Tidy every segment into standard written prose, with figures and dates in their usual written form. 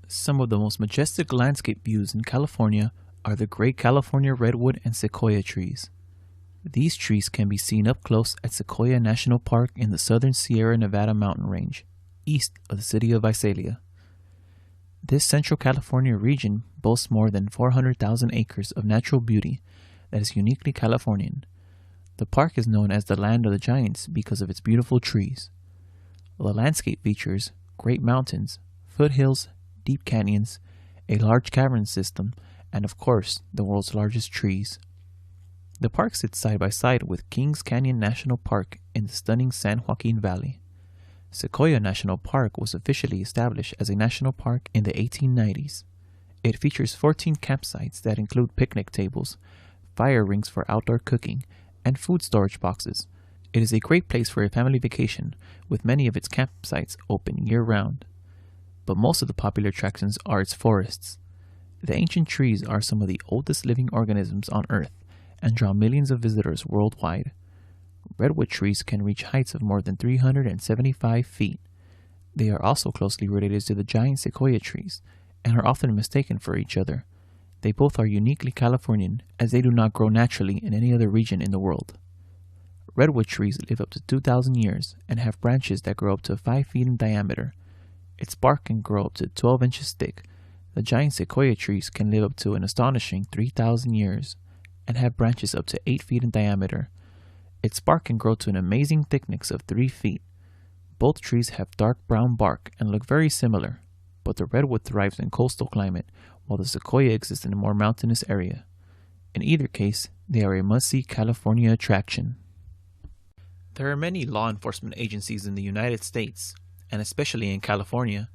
Some of the most majestic landscape views in California are the great California redwood and sequoia trees. These trees can be seen up close at Sequoia National Park in the southern Sierra Nevada mountain range, east of the city of Visalia. This Central California region boasts more than 400,000 acres of natural beauty that is uniquely Californian. The park is known as the Land of the Giants because of its beautiful trees. The landscape features great mountains, foothills, deep canyons, a large cavern system, and of course, the world's largest trees. The park sits side by side with Kings Canyon National Park in the stunning San Joaquin Valley. Sequoia National Park was officially established as a national park in the 1890s. It features 14 campsites that include picnic tables, fire rings for outdoor cooking, and food storage boxes. It is a great place for a family vacation, with many of its campsites open year-round. But most of the popular attractions are its forests. The ancient trees are some of the oldest living organisms on Earth and draw millions of visitors worldwide. Redwood trees can reach heights of more than 375 feet. They are also closely related to the giant sequoia trees and are often mistaken for each other. They both are uniquely Californian as they do not grow naturally in any other region in the world. Redwood trees live up to 2,000 years and have branches that grow up to 5 feet in diameter. Its bark can grow up to 12 inches thick. The giant sequoia trees can live up to an astonishing 3,000 years and have branches up to 8 feet in diameter. Its bark can grow to an amazing thickness of 3 feet. Both trees have dark brown bark and look very similar, but the redwood thrives in coastal climate while the sequoia exists in a more mountainous area. In either case, they are a must-see California attraction. There are many law enforcement agencies in the United States, and especially in California.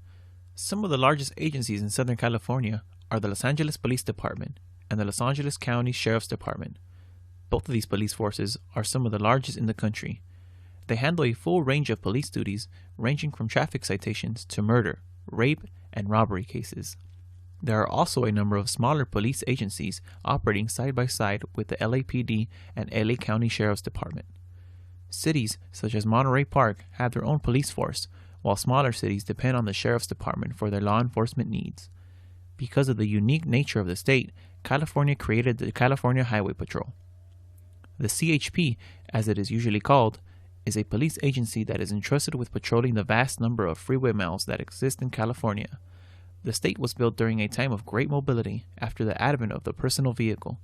Some of the largest agencies in Southern California are the Los Angeles Police Department and the Los Angeles County Sheriff's Department. Both of these police forces are some of the largest in the country. They handle a full range of police duties ranging from traffic citations to murder, rape, and robbery cases. There are also a number of smaller police agencies operating side by side with the LAPD and LA County Sheriff's Department. Cities such as Monterey Park have their own police force, while smaller cities depend on the Sheriff's Department for their law enforcement needs. Because of the unique nature of the state, California created the California Highway Patrol. The CHP, as it is usually called, is a police agency that is entrusted with patrolling the vast number of freeway miles that exist in California. The state was built during a time of great mobility after the advent of the personal vehicle.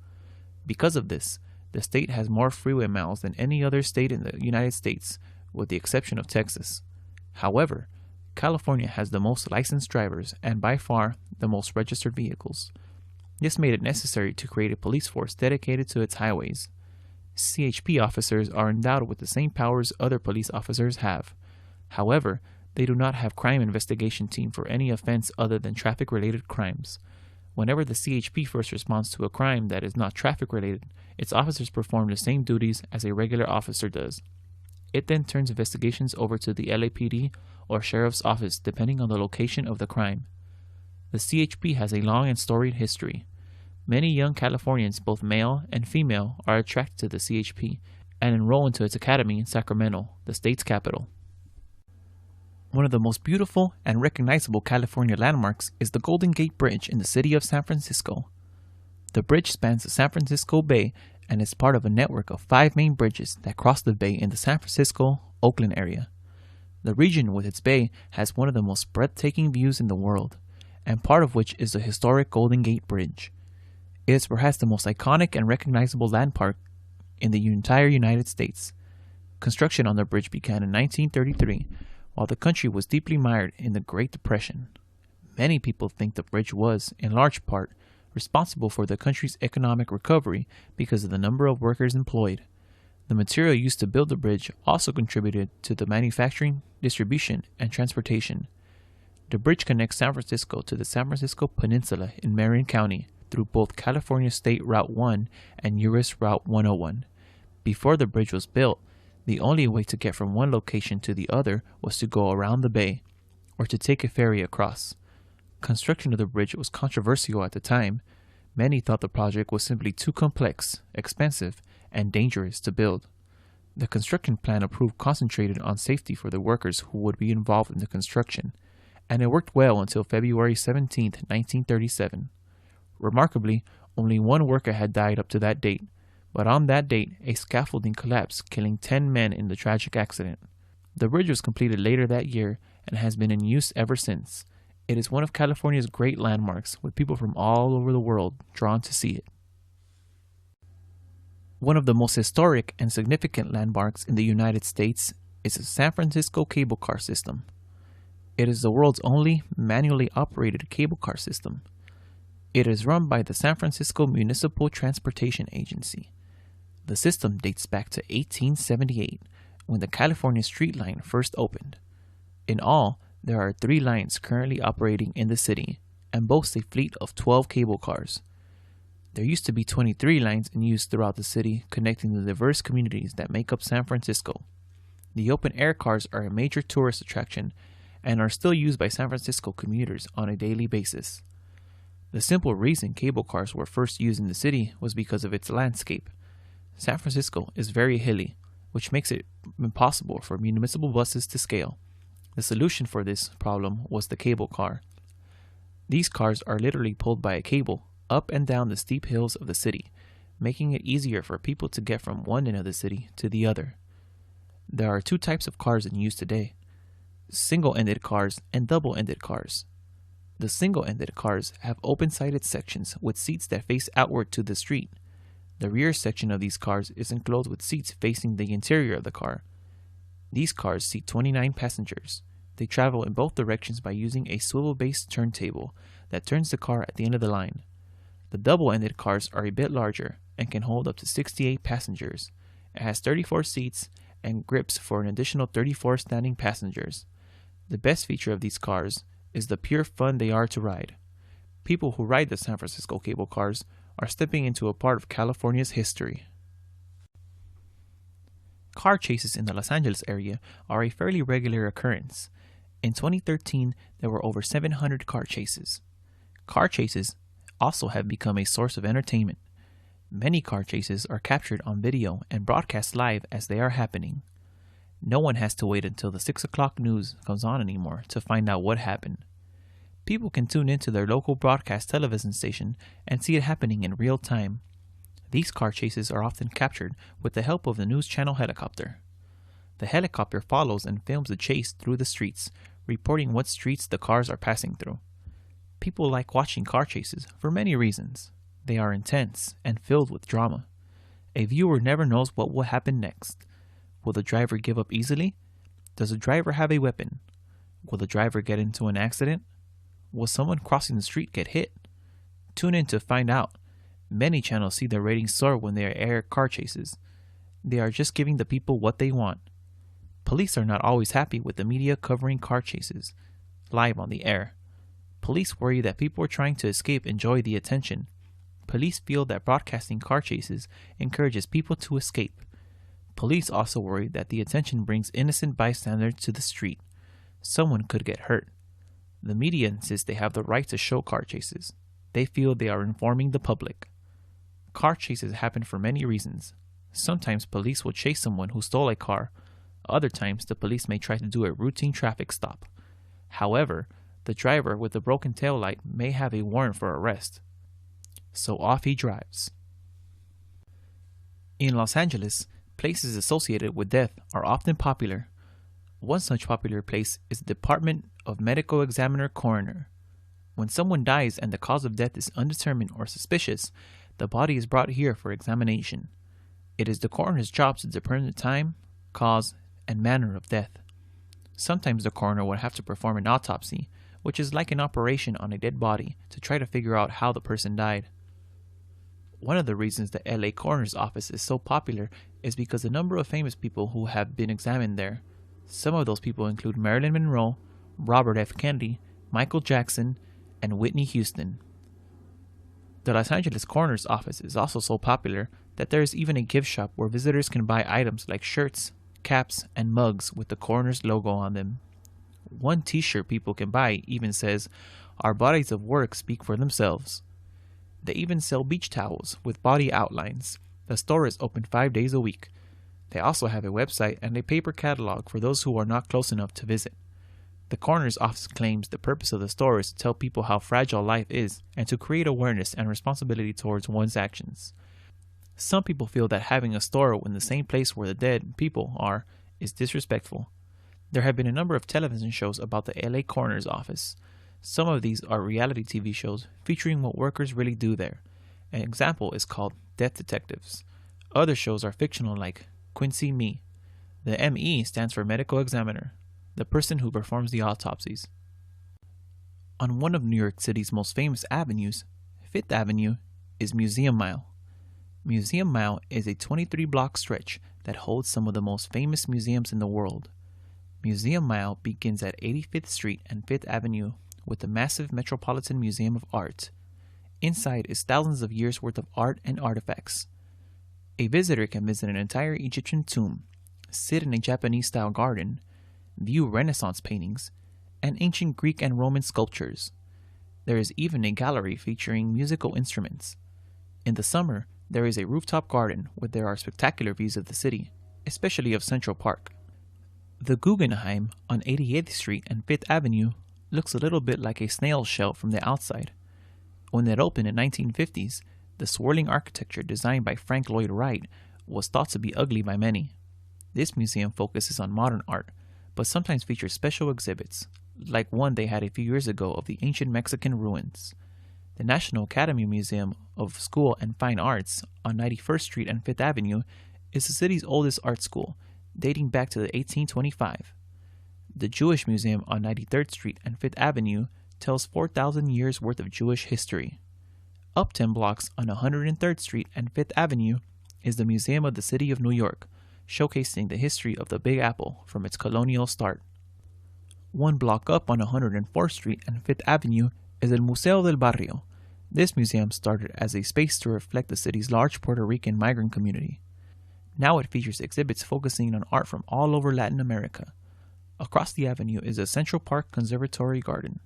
Because of this, the state has more freeway miles than any other state in the United States, with the exception of Texas. However, California has the most licensed drivers and by far the most registered vehicles. This made it necessary to create a police force dedicated to its highways. CHP officers are endowed with the same powers other police officers have. However, they do not have crime investigation team for any offense other than traffic-related crimes. Whenever the CHP first responds to a crime that is not traffic-related, its officers perform the same duties as a regular officer does. It then turns investigations over to the LAPD or Sheriff's Office depending on the location of the crime. The CHP has a long and storied history. Many young Californians, both male and female, are attracted to the CHP and enroll into its academy in Sacramento, the state's capital. One of the most beautiful and recognizable California landmarks is the Golden Gate Bridge in the city of San Francisco. The bridge spans the San Francisco Bay and is part of a network of 5 main bridges that cross the bay in the San Francisco-Oakland area. The region with its bay has one of the most breathtaking views in the world, and part of which is the historic Golden Gate Bridge. It is perhaps the most iconic and recognizable landmark in the entire United States. Construction on the bridge began in 1933, while the country was deeply mired in the Great Depression. Many people think the bridge was, in large part, responsible for the country's economic recovery because of the number of workers employed. The material used to build the bridge also contributed to the manufacturing, distribution, and transportation. The bridge connects San Francisco to the San Francisco Peninsula in Marin County through both California State Route 1 and US Route 101. Before the bridge was built, the only way to get from one location to the other was to go around the bay, or to take a ferry across. Construction of the bridge was controversial at the time. Many thought the project was simply too complex, expensive, and dangerous to build. The construction plan approved concentrated on safety for the workers who would be involved in the construction, and it worked well until February 17, 1937. Remarkably, only one worker had died up to that date, but on that date, a scaffolding collapsed, killing 10 men in the tragic accident. The bridge was completed later that year and has been in use ever since. It is one of California's great landmarks, with people from all over the world drawn to see it. One of the most historic and significant landmarks in the United States is the San Francisco cable car system. It is the world's only manually operated cable car system. It is run by the San Francisco Municipal Transportation Agency. The system dates back to 1878, when the California Street Line first opened. In all, there are 3 lines currently operating in the city and boast a fleet of 12 cable cars. There used to be 23 lines in use throughout the city, connecting the diverse communities that make up San Francisco. The open-air cars are a major tourist attraction and are still used by San Francisco commuters on a daily basis. The simple reason cable cars were first used in the city was because of its landscape. San Francisco is very hilly, which makes it impossible for municipal buses to scale. The solution for this problem was the cable car. These cars are literally pulled by a cable up and down the steep hills of the city, making it easier for people to get from one end of the city to the other. There are 2 types of cars in use today: single-ended cars and double-ended cars. The single-ended cars have open-sided sections with seats that face outward to the street. The rear section of these cars is enclosed with seats facing the interior of the car. These cars seat 29 passengers. They travel in both directions by using a swivel-based turntable that turns the car at the end of the line. The double-ended cars are a bit larger and can hold up to 68 passengers. It has 34 seats and grips for an additional 34 standing passengers. The best feature of these cars is the pure fun they are to ride. People who ride the San Francisco cable cars are stepping into a part of California's history. Car chases in the Los Angeles area are a fairly regular occurrence. In 2013, there were over 700 car chases. Car chases also have become a source of entertainment. Many car chases are captured on video and broadcast live as they are happening. No one has to wait until the 6 o'clock news comes on anymore to find out what happened. People can tune into their local broadcast television station and see it happening in real time. These car chases are often captured with the help of the news channel helicopter. The helicopter follows and films the chase through the streets, reporting what streets the cars are passing through. People like watching car chases for many reasons. They are intense and filled with drama. A viewer never knows what will happen next. Will the driver give up easily? Does the driver have a weapon? Will the driver get into an accident? Will someone crossing the street get hit? Tune in to find out. Many channels see their ratings soar when they air car chases. They are just giving the people what they want. Police are not always happy with the media covering car chases live on the air. Police worry that people trying to escape enjoy the attention. Police feel that broadcasting car chases encourages people to escape. Police also worry that the attention brings innocent bystanders to the street. Someone could get hurt. The media insists they have the right to show car chases. They feel they are informing the public. Car chases happen for many reasons. Sometimes police will chase someone who stole a car. Other times the police may try to do a routine traffic stop. However, the driver with the broken taillight may have a warrant for arrest. So off he drives. In Los Angeles, places associated with death are often popular. One such popular place is the Department of Medical Examiner Coroner. When someone dies and the cause of death is undetermined or suspicious, the body is brought here for examination. It is the coroner's job to determine the time, cause, and manner of death. Sometimes the coroner will have to perform an autopsy, which is like an operation on a dead body to try to figure out how the person died. One of the reasons the LA Coroner's Office is so popular is because the number of famous people who have been examined there. Some of those people include Marilyn Monroe, Robert F. Kennedy, Michael Jackson, and Whitney Houston. The Los Angeles Coroner's Office is also so popular that there is even a gift shop where visitors can buy items like shirts, caps, and mugs with the coroner's logo on them. One t-shirt people can buy even says, "Our bodies of work speak for themselves." They even sell beach towels with body outlines. The store is open 5 days a week. They also have a website and a paper catalog for those who are not close enough to visit. The coroner's office claims the purpose of the store is to tell people how fragile life is and to create awareness and responsibility towards one's actions. Some people feel that having a store in the same place where the dead people are is disrespectful. There have been a number of television shows about the LA coroner's office. Some of these are reality TV shows featuring what workers really do there. An example is called Death Detectives. Other shows are fictional like Quincy Me. The ME stands for Medical Examiner, the person who performs the autopsies. On one of New York City's most famous avenues, Fifth Avenue, is Museum Mile. Museum Mile is a 23-block stretch that holds some of the most famous museums in the world. Museum Mile begins at 85th Street and 5th Avenue with the massive Metropolitan Museum of Art. Inside is thousands of years' worth of art and artifacts. A visitor can visit an entire Egyptian tomb, sit in a Japanese-style garden, view Renaissance paintings, and ancient Greek and Roman sculptures. There is even a gallery featuring musical instruments. In the summer, there is a rooftop garden where there are spectacular views of the city, especially of Central Park. The Guggenheim on 88th Street and 5th Avenue looks a little bit like a snail shell from the outside. When it opened in the 1950s, the swirling architecture designed by Frank Lloyd Wright was thought to be ugly by many. This museum focuses on modern art, but sometimes features special exhibits, like one they had a few years ago of the ancient Mexican ruins. The National Academy Museum of School and Fine Arts on 91st Street and 5th Avenue is the city's oldest art school, dating back to the 1825. The Jewish Museum on 93rd Street and 5th Avenue tells 4,000 years worth of Jewish history. Up 10 blocks on 103rd Street and 5th Avenue is the Museum of the City of New York, showcasing the history of the Big Apple from its colonial start. One block up on 104th Street and 5th Avenue is El Museo del Barrio. This museum started as a space to reflect the city's large Puerto Rican migrant community. Now it features exhibits focusing on art from all over Latin America. Across the avenue is the Central Park Conservatory Garden,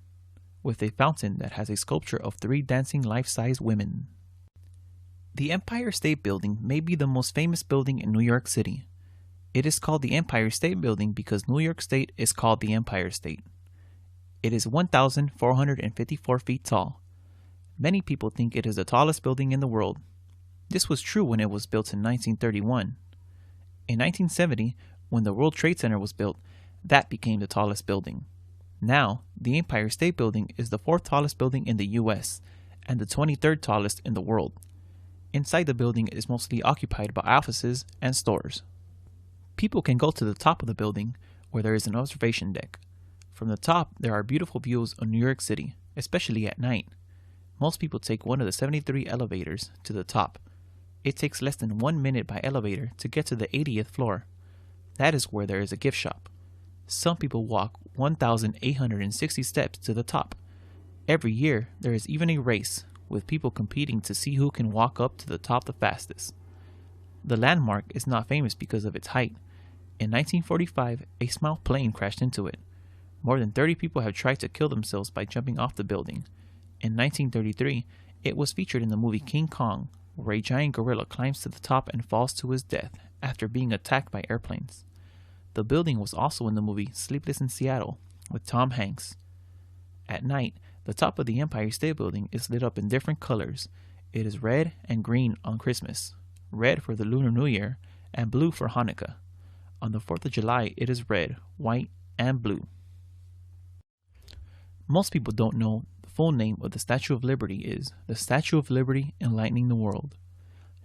with a fountain that has a sculpture of 3 dancing life-size women. The Empire State Building may be the most famous building in New York City. It is called the Empire State Building because New York State is called the Empire State. It is 1,454 feet tall. Many people think it is the tallest building in the world. This was true when it was built in 1931. In 1970, when the World Trade Center was built, that became the tallest building. Now, the Empire State Building is the 4th tallest building in the US and the 23rd tallest in the world. Inside the building is mostly occupied by offices and stores. People can go to the top of the building where there is an observation deck. From the top, there are beautiful views of New York City, especially at night. Most people take one of the 73 elevators to the top. It takes less than 1 minute by elevator to get to the 80th floor. That is where there is a gift shop. Some people walk 1,860 steps to the top. Every year, there is even a race, with people competing to see who can walk up to the top the fastest. The landmark is not famous because of its height. In 1945, a small plane crashed into it. More than 30 people have tried to kill themselves by jumping off the building. In 1933, it was featured in the movie King Kong, where a giant gorilla climbs to the top and falls to his death after being attacked by airplanes. The building was also in the movie Sleepless in Seattle with Tom Hanks. At night, the top of the Empire State Building is lit up in different colors. It is red and green on Christmas, red for the Lunar New Year, and blue for Hanukkah. On the 4th of July, it is red, white, and blue. Most people don't know the full name of the Statue of Liberty is the Statue of Liberty Enlightening the World.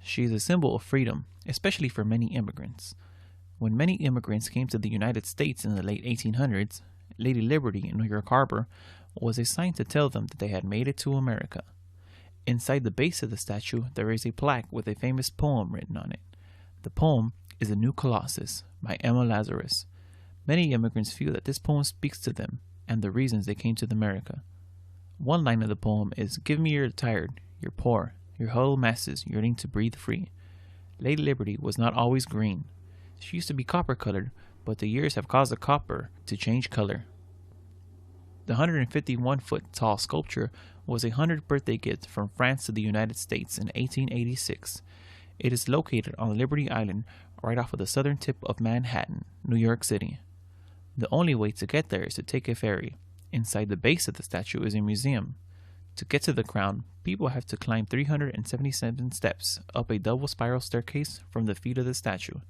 She is a symbol of freedom, especially for many immigrants. When many immigrants came to the United States in the late 1800s, Lady Liberty in New York Harbor was a sign to tell them that they had made it to America. Inside the base of the statue, there is a plaque with a famous poem written on it. The poem is The New Colossus by Emma Lazarus. Many immigrants feel that this poem speaks to them and the reasons they came to America. One line of the poem is, "Give me your tired, your poor, your huddled masses yearning to breathe free." Lady Liberty was not always green. She used to be copper-colored, but the years have caused the copper to change color. The 151-foot tall sculpture was a 100th birthday gift from France to the United States in 1886. It is located on Liberty Island right off of the southern tip of Manhattan, New York City. The only way to get there is to take a ferry. Inside the base of the statue is a museum. To get to the crown, people have to climb 377 steps up a double spiral staircase from the feet of the statue.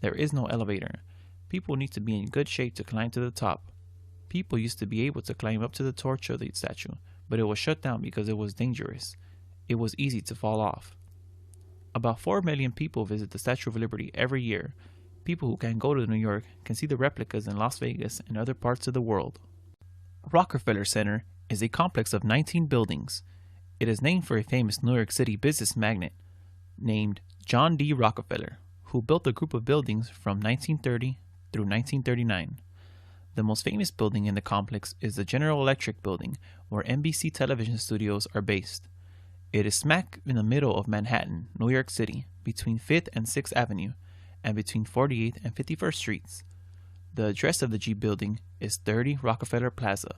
There is no elevator. People need to be in good shape to climb to the top. People used to be able to climb up to the torch of the statue, but it was shut down because it was dangerous. It was easy to fall off. About 4 million people visit the Statue of Liberty every year. People who can go to New York can see the replicas in Las Vegas and other parts of the world. Rockefeller Center is a complex of 19 buildings. It is named for a famous New York City business magnate named John D. Rockefeller, who built a group of buildings from 1930 through 1939. The most famous building in the complex is the General Electric building, where NBC television studios are based. It is smack in the middle of Manhattan, New York City, between 5th and 6th Avenue, and between 48th and 51st Streets. The address of the G building is 30 Rockefeller Plaza.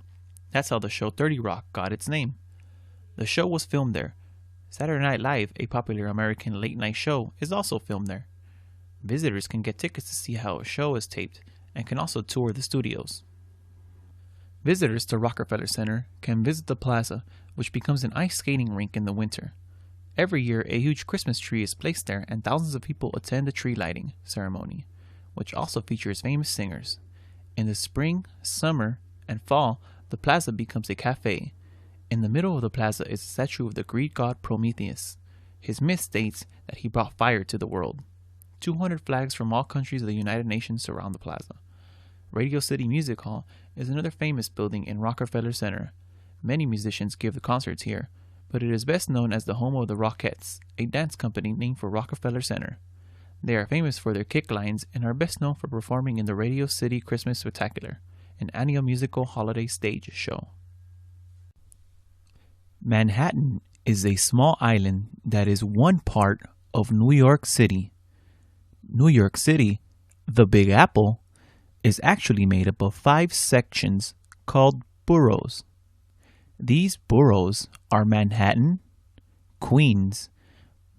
That's how the show 30 Rock got its name. The show was filmed there. Saturday Night Live, a popular American late-night show, is also filmed there. Visitors can get tickets to see how a show is taped and can also tour the studios. Visitors to Rockefeller Center can visit the plaza, which becomes an ice skating rink in the winter. Every year, a huge Christmas tree is placed there and thousands of people attend the tree lighting ceremony, which also features famous singers. In the spring, summer, and fall, the plaza becomes a cafe. In the middle of the plaza is a statue of the Greek god Prometheus. His myth states that he brought fire to the world. 200 flags from all countries of the United Nations surround the plaza. Radio City Music Hall is another famous building in Rockefeller Center. Many musicians give the concerts here, but it is best known as the home of the Rockettes, a dance company named for Rockefeller Center. They are famous for their kick lines and are best known for performing in the Radio City Christmas Spectacular, an annual musical holiday stage show. Manhattan is a small island that is one part of New York City. New York City, the Big Apple, is actually made up of 5 sections called boroughs. These boroughs are Manhattan, Queens,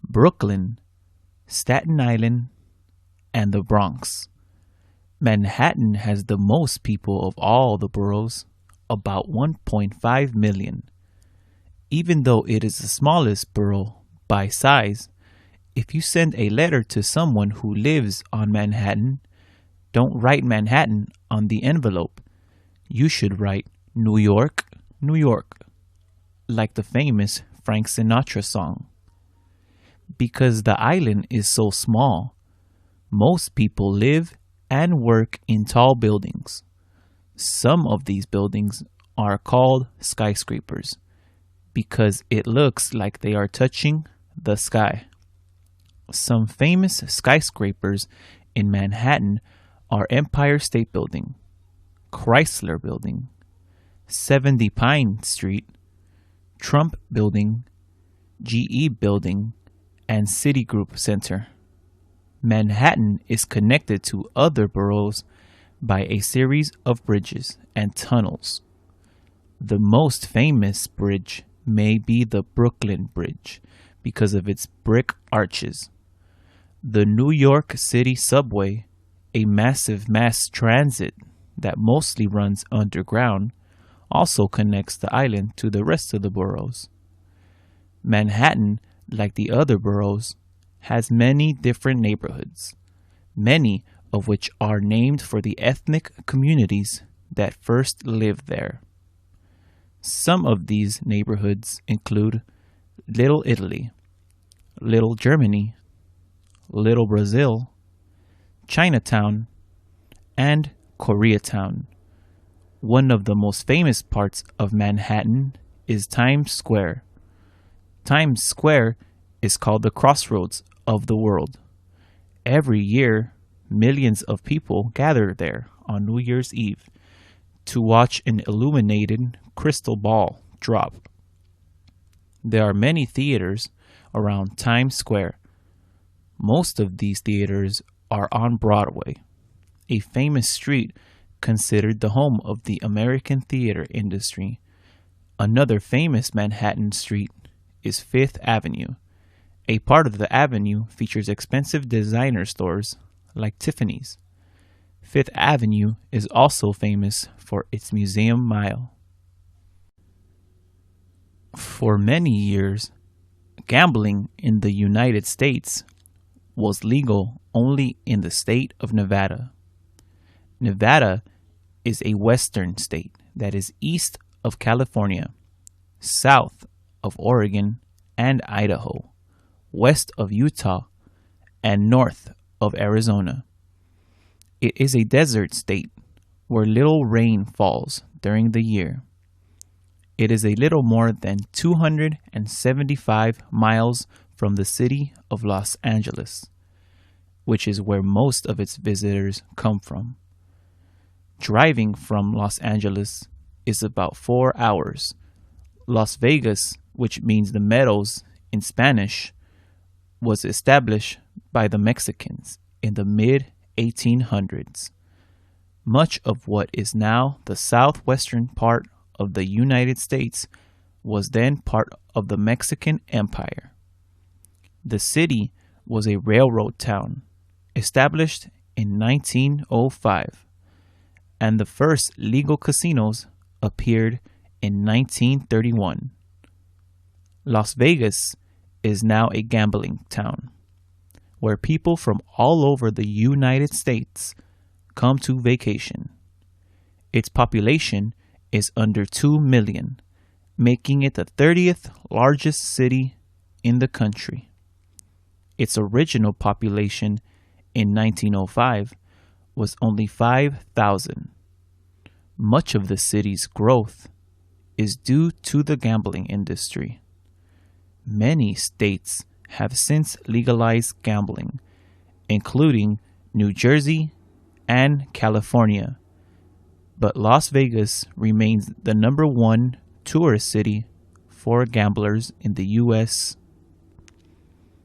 Brooklyn, Staten Island, and the Bronx. Manhattan has the most people of all the boroughs, about 1.5 million. Even though it is the smallest borough by size, if you send a letter to someone who lives on Manhattan, don't write Manhattan on the envelope. You should write New York, New York, like the famous Frank Sinatra song. Because the island is so small, most people live and work in tall buildings. Some of these buildings are called skyscrapers because it looks like they are touching the sky. Some famous skyscrapers in Manhattan are Empire State Building, Chrysler Building, 70 Pine Street, Trump Building, GE Building, and Citigroup Center. Manhattan is connected to other boroughs by a series of bridges and tunnels. The most famous bridge may be the Brooklyn Bridge because of its brick arches. The New York City subway, a massive mass transit that mostly runs underground, also connects the island to the rest of the boroughs. Manhattan, like the other boroughs, has many different neighborhoods, many of which are named for the ethnic communities that first lived there. Some of these neighborhoods include Little Italy, Little Germany, Little Brazil, Chinatown, and Koreatown. One of the most famous parts of Manhattan is Times Square. Times Square is called the crossroads of the world. Every year, millions of people gather there on New Year's Eve to watch an illuminated crystal ball drop. There are many theaters around Times Square. Most of these theaters are on Broadway, a famous street considered the home of the American theater industry. Another famous Manhattan street is Fifth Avenue. A part of the avenue features expensive designer stores like Tiffany's. Fifth Avenue is also famous for its Museum Mile. For many years, gambling in the United States was legal only in the state of Nevada. Nevada is a western state that is east of California, south of Oregon and Idaho, west of Utah, and north of Arizona. It is a desert state where little rain falls during the year. It is a little more than 275 miles from the city of Los Angeles, which is where most of its visitors come from. Driving from Los Angeles is about 4 hours. Las Vegas, which means the meadows in Spanish, was established by the Mexicans in the mid-1800s. Much of what is now the southwestern part of the United States was then part of the Mexican Empire. The city was a railroad town, established in 1905, and the first legal casinos appeared in 1931. Las Vegas is now a gambling town, where people from all over the United States come to vacation. Its population is under 2 million, making it the 30th largest city in the country. Its original population in 1905 was only 5,000. Much of the city's growth is due to the gambling industry. Many states have since legalized gambling, including New Jersey and California, but Las Vegas remains the number one tourist city for gamblers in the U.S.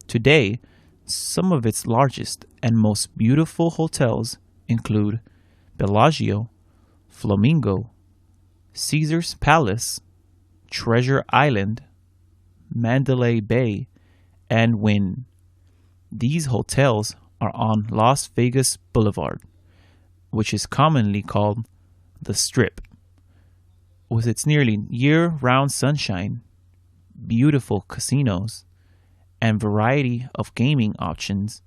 Today, some of its largest and most beautiful hotels include Bellagio, Flamingo, Caesar's Palace, Treasure Island, Mandalay Bay, and Wynn. These hotels are on Las Vegas Boulevard, which is commonly called the Strip. With its nearly year-round sunshine, beautiful casinos, and variety of gaming options,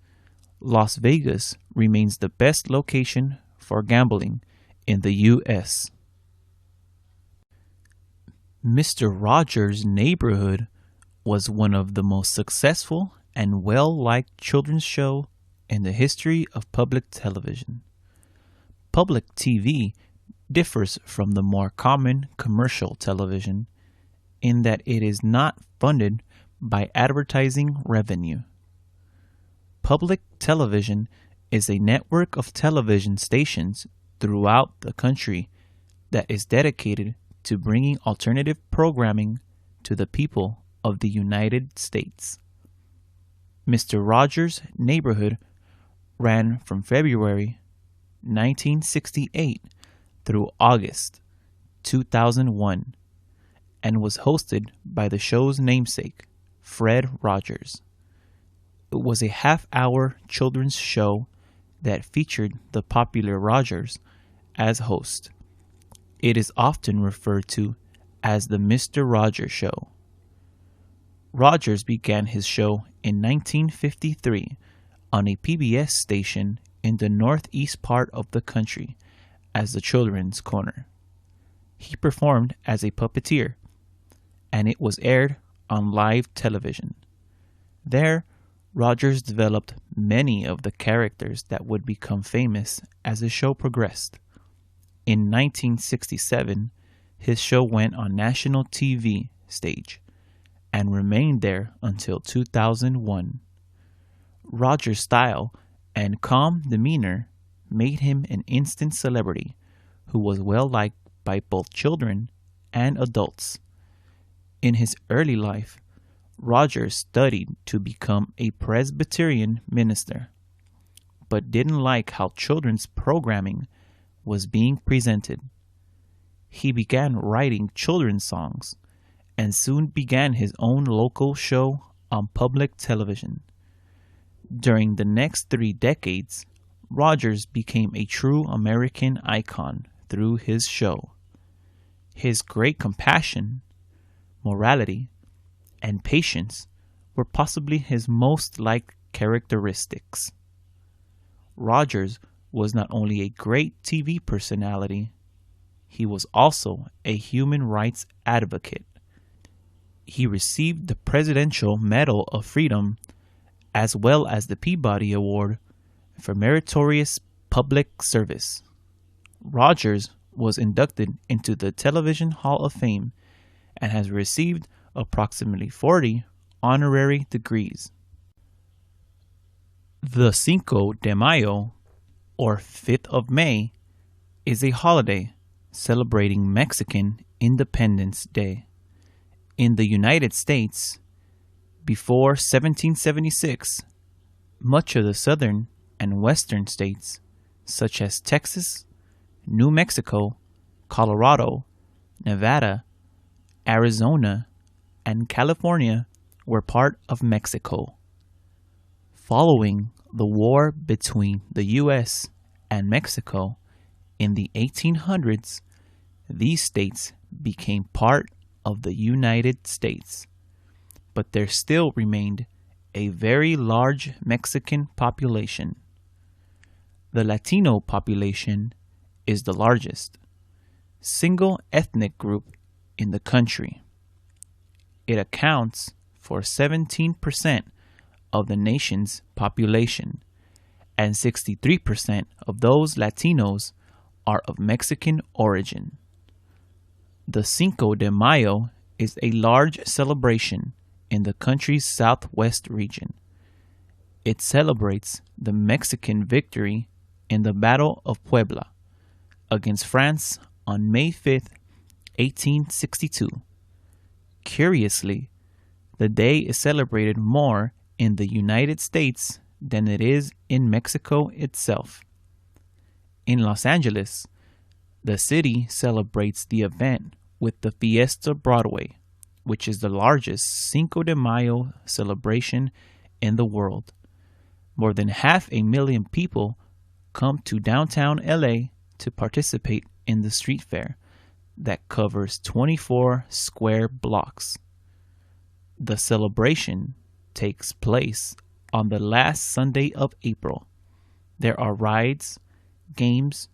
Las Vegas remains the best location for gambling in the U.S. Mr. Rogers' Neighborhood was one of the most successful and well-liked children's show in the history of public television. Public TV differs from the more common commercial television in that it is not funded by advertising revenue. Public television is a network of television stations throughout the country that is dedicated to bringing alternative programming to the people of the United States. Mr. Rogers' Neighborhood ran from February 1968 through August 2001 and was hosted by the show's namesake, Fred Rogers. It was a half-hour children's show that featured the popular Rogers as host. It is often referred to as the Mr. Rogers Show. Rogers began his show in 1953 on a PBS station in the northeast part of the country as the Children's Corner. He performed as a puppeteer, and it was aired on live television. There, Rogers developed many of the characters that would become famous as the show progressed. In 1967, his show went on national TV stage and remained there until 2001. Rogers' style and calm demeanor made him an instant celebrity who was well liked by both children and adults. In his early life, Rogers studied to become a Presbyterian minister, but didn't like how children's programming was being presented. He began writing children's songs and soon began his own local show on public television. During the next 3 decades, Rogers became a true American icon through his show. His great compassion, morality, and patience were possibly his most liked characteristics. Rogers was not only a great TV personality, he was also a human rights advocate. He received the Presidential Medal of Freedom as well as the Peabody Award for meritorious public service. Rogers was inducted into the Television Hall of Fame and has received approximately 40 honorary degrees. The Cinco de Mayo, or 5th of May, is a holiday celebrating Mexican Independence Day. In the United States, before 1776, much of the southern and western states, such as Texas, New Mexico, Colorado, Nevada, Arizona, and California, were part of Mexico. Following the war between the U.S. and Mexico in the 1800s, these states became part of the United States, but there still remained a very large Mexican population. The Latino population is the largest single ethnic group in the country. It accounts for 17% of the nation's population, and 63% of those Latinos are of Mexican origin. The Cinco de Mayo is a large celebration in the country's southwest region. It celebrates the Mexican victory in the Battle of Puebla against France on May 5, 1862. Curiously, the day is celebrated more in the United States than it is in Mexico itself. In Los Angeles, the city celebrates the event with the Fiesta Broadway, which is the largest Cinco de Mayo celebration in the world. More than 500,000 people come to downtown LA to participate in the street fair that covers 24 square blocks. The celebration takes place on the last Sunday of April. There are rides, games,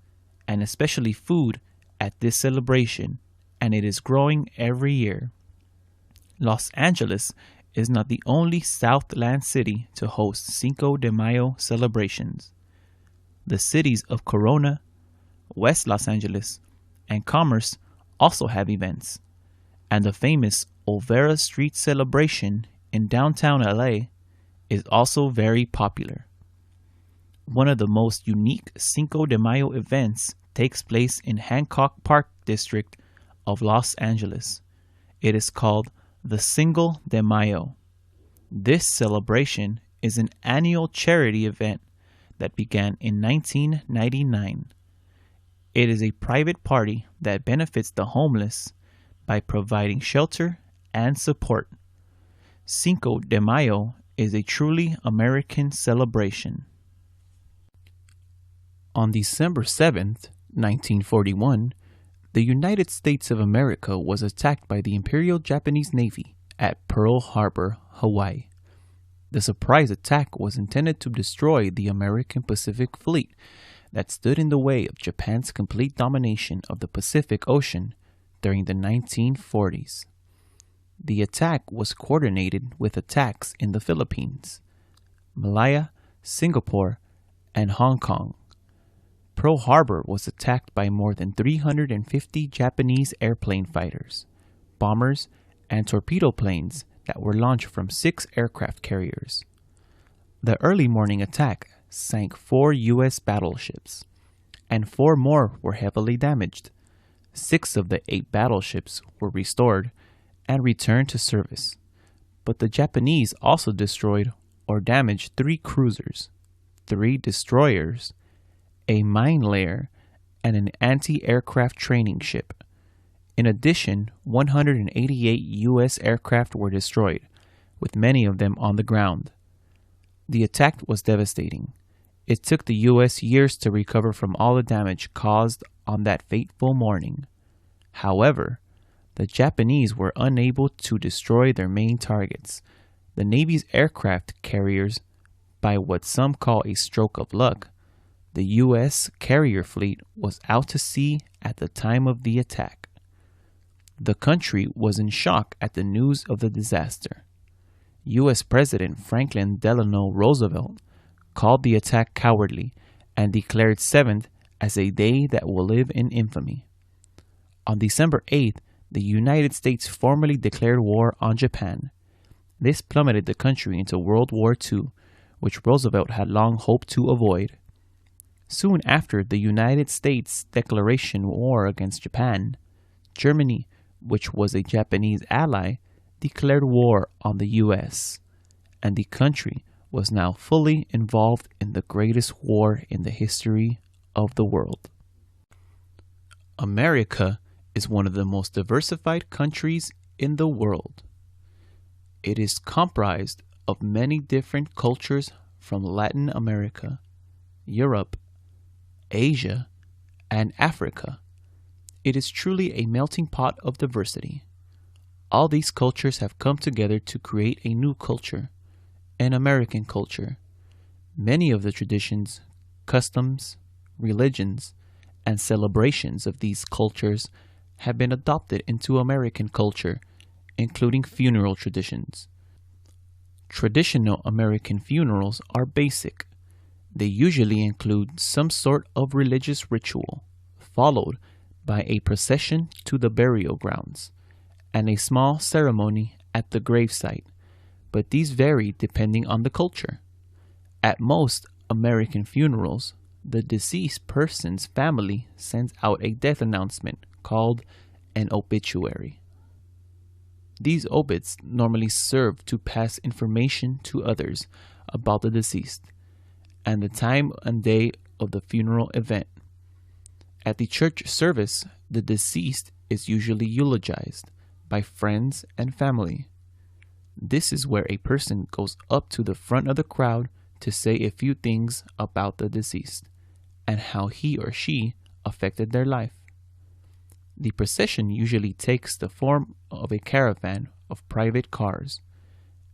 and especially food at this celebration, and it is growing every year. Los Angeles is not the only Southland city to host Cinco de Mayo celebrations. The cities of Corona, West Los Angeles, and Commerce also have events, and the famous Olvera Street celebration in downtown LA is also very popular. One of the most unique Cinco de Mayo events takes place in Hancock Park District of Los Angeles. It is called the Cinco de Mayo. This celebration is an annual charity event that began in 1999. It is a private party that benefits the homeless by providing shelter and support. Cinco de Mayo is a truly American celebration. On December 7th, 1941, the United States of America was attacked by the Imperial Japanese Navy at Pearl Harbor, Hawaii. The surprise attack was intended to destroy the American Pacific Fleet that stood in the way of Japan's complete domination of the Pacific Ocean during the 1940s. The attack was coordinated with attacks in the Philippines, Malaya, Singapore, and Hong Kong. Pearl Harbor was attacked by more than 350 Japanese airplane fighters, bombers, and torpedo planes that were launched from 6 aircraft carriers. The early morning attack sank 4 U.S. battleships, and 4 more were heavily damaged. 6 of the 8 battleships were restored and returned to service, but the Japanese also destroyed or damaged 3 cruisers, 3 destroyers, a mine layer, and an anti-aircraft training ship. In addition, 188 U.S. aircraft were destroyed, with many of them on the ground. The attack was devastating. It took the U.S. years to recover from all the damage caused on that fateful morning. However, the Japanese were unable to destroy their main targets, the Navy's aircraft carriers, by what some call a stroke of luck. The U.S. carrier fleet was out to sea at the time of the attack. The country was in shock at the news of the disaster. U.S. President Franklin Delano Roosevelt called the attack cowardly and declared 7th as a day that will live in infamy. On December 8th, the United States formally declared war on Japan. This plummeted the country into World War II, which Roosevelt had long hoped to avoid. Soon after the United States' declaration war against Japan, Germany, which was a Japanese ally, declared war on the U.S., and the country was now fully involved in the greatest war in the history of the world. America is one of the most diversified countries in the world. It is comprised of many different cultures from Latin America, Europe, Asia, and Africa. It is truly a melting pot of diversity. All these cultures have come together to create a new culture, an American culture. Many of the traditions, customs, religions, and celebrations of these cultures have been adopted into American culture, including funeral traditions. Traditional American funerals are basic. They usually include some sort of religious ritual, followed by a procession to the burial grounds, and a small ceremony at the gravesite, but these vary depending on the culture. At most American funerals, the deceased person's family sends out a death announcement called an obituary. These obits normally serve to pass information to others about the deceased and the time and day of the funeral event. At the church service, the deceased is usually eulogized by friends and family. This is where a person goes up to the front of the crowd to say a few things about the deceased and how he or she affected their life. The procession usually takes the form of a caravan of private cars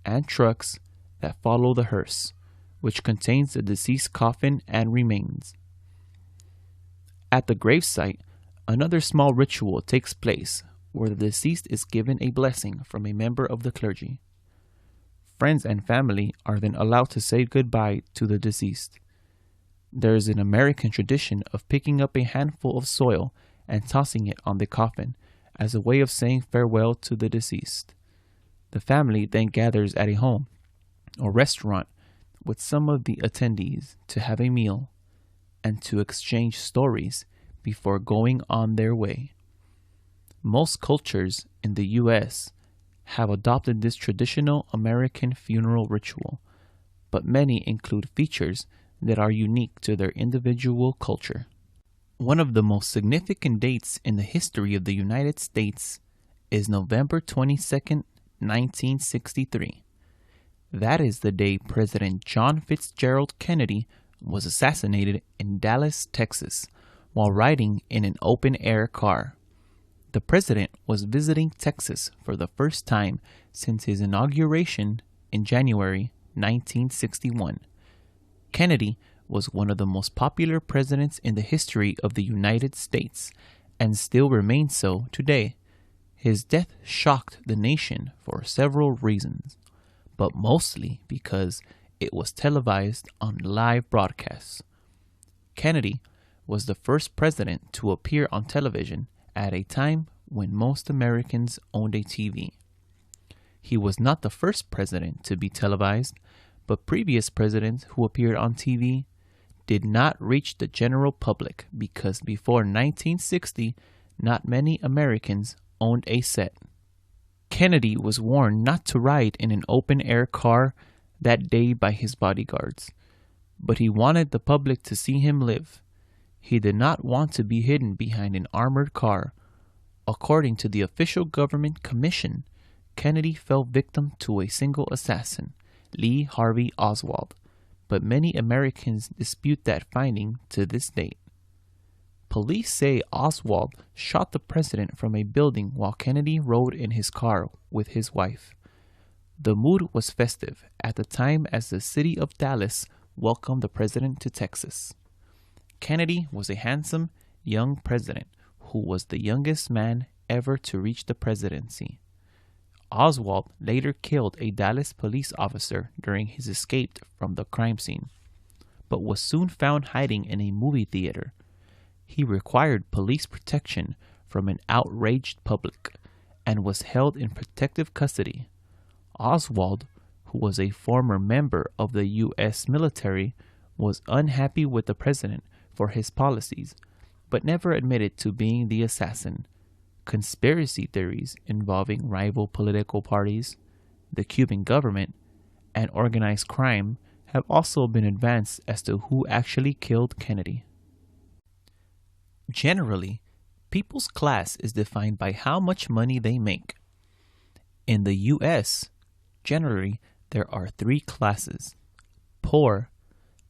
and trucks that follow the hearse, which contains the deceased coffin and remains. At the gravesite, another small ritual takes place where the deceased is given a blessing from a member of the clergy. Friends and family are then allowed to say goodbye to the deceased. There is an American tradition of picking up a handful of soil and tossing it on the coffin as a way of saying farewell to the deceased. The family then gathers at a home or restaurant with some of the attendees to have a meal and to exchange stories before going on their way. Most cultures in the U.S. have adopted this traditional American funeral ritual, but many include features that are unique to their individual culture. One of the most significant dates in the history of the United States is November 22nd, 1963. That is the day President John Fitzgerald Kennedy was assassinated in Dallas, Texas, while riding in an open-air car. The president was visiting Texas for the first time since his inauguration in January 1961. Kennedy was one of the most popular presidents in the history of the United States and still remains so today. His death shocked the nation for several reasons, but mostly because it was televised on live broadcasts. Kennedy was the first president to appear on television at a time when most Americans owned a TV. He was not the first president to be televised, but previous presidents who appeared on TV did not reach the general public because before 1960, not many Americans owned a set. Kennedy was warned not to ride in an open-air car that day by his bodyguards, but he wanted the public to see him live. He did not want to be hidden behind an armored car. According to the official government commission, Kennedy fell victim to a single assassin, Lee Harvey Oswald, but many Americans dispute that finding to this date. Police say Oswald shot the president from a building while Kennedy rode in his car with his wife. The mood was festive at the time as the city of Dallas welcomed the president to Texas. Kennedy was a handsome, young president who was the youngest man ever to reach the presidency. Oswald later killed a Dallas police officer during his escape from the crime scene, but was soon found hiding in a movie theater. He required police protection from an outraged public and was held in protective custody. Oswald, who was a former member of the U.S. military, was unhappy with the president for his policies, but never admitted to being the assassin. Conspiracy theories involving rival political parties, the Cuban government, and organized crime have also been advanced as to who actually killed Kennedy. Generally, people's class is defined by how much money they make. In the U.S., generally, there are three classes: poor,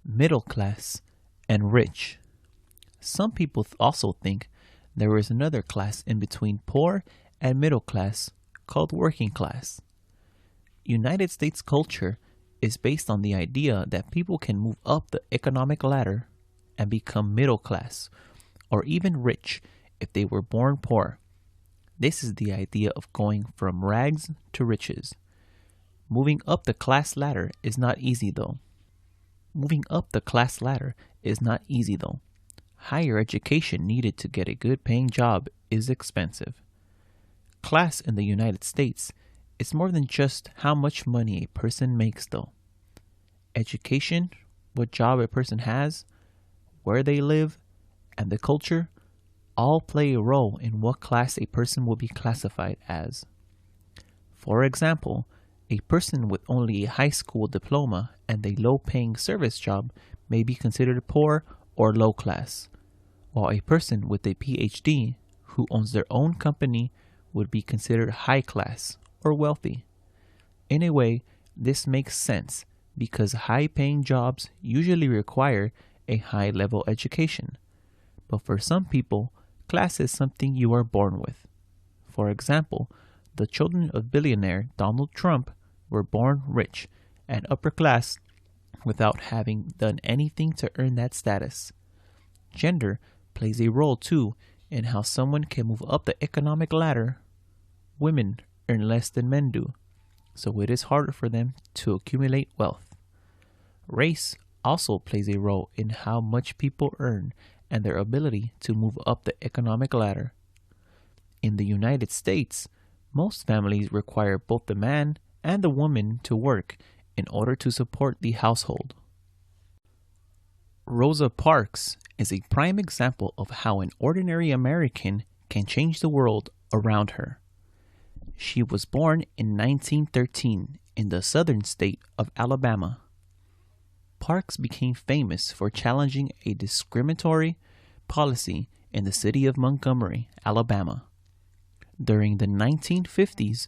middle class, and rich. Some people also think there is another class in between poor and middle class called working class. United States culture is based on the idea that people can move up the economic ladder and become middle class or even rich if they were born poor. This is the idea of going from rags to riches. Moving up the class ladder is not easy though. Higher education needed to get a good paying job is expensive. Class in the United States is more than just how much money a person makes though. Education, what job a person has, where they live, and the culture all play a role in what class a person will be classified as. For example, a person with only a high school diploma and a low-paying service job may be considered poor or low class, while a person with a PhD who owns their own company would be considered high class or wealthy. In a way, this makes sense because high-paying jobs usually require a high-level education. But for some people, class is something you are born with. For example, the children of billionaire Donald Trump were born rich and upper class without having done anything to earn that status. Gender plays a role too in how someone can move up the economic ladder. Women earn less than men do, so it is harder for them to accumulate wealth. Race also plays a role in how much people earn and their ability to move up the economic ladder. In the United States, most families require both the man and the woman to work in order to support the household. Rosa Parks is a prime example of how an ordinary American can change the world around her. She was born in 1913 in the southern state of Alabama. Parks became famous for challenging a discriminatory policy in the city of Montgomery, Alabama. During the 1950s,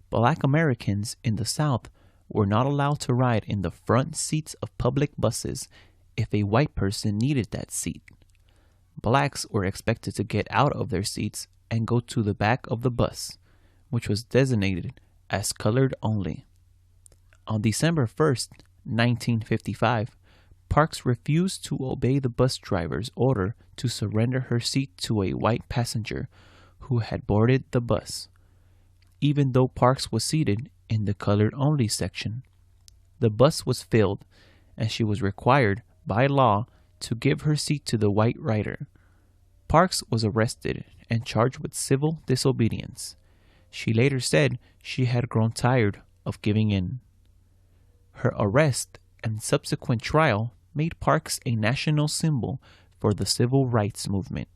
Black Americans in the South were not allowed to ride in the front seats of public buses if a white person needed that seat. Blacks were expected to get out of their seats and go to the back of the bus, which was designated as colored only. On December 1st, 1955, Parks refused to obey the bus driver's order to surrender her seat to a white passenger who had boarded the bus. Even though Parks was seated in the colored-only section, the bus was filled, and she was required by law to give her seat to the white rider. Parks was arrested and charged with civil disobedience. She later said she had grown tired of giving in. Her arrest and subsequent trial made Parks a national symbol for the civil rights movement.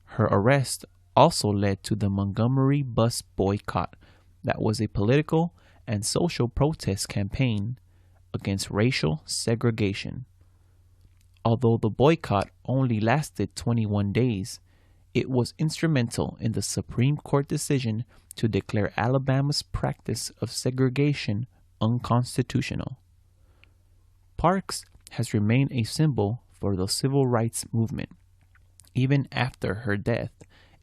Her arrest also led to the Montgomery bus boycott that was a political and social protest campaign against racial segregation. Although the boycott only lasted 21 days, it was instrumental in the Supreme Court decision to declare Alabama's practice of segregation unconstitutional. Parks has remained a symbol for the civil rights movement, even after her death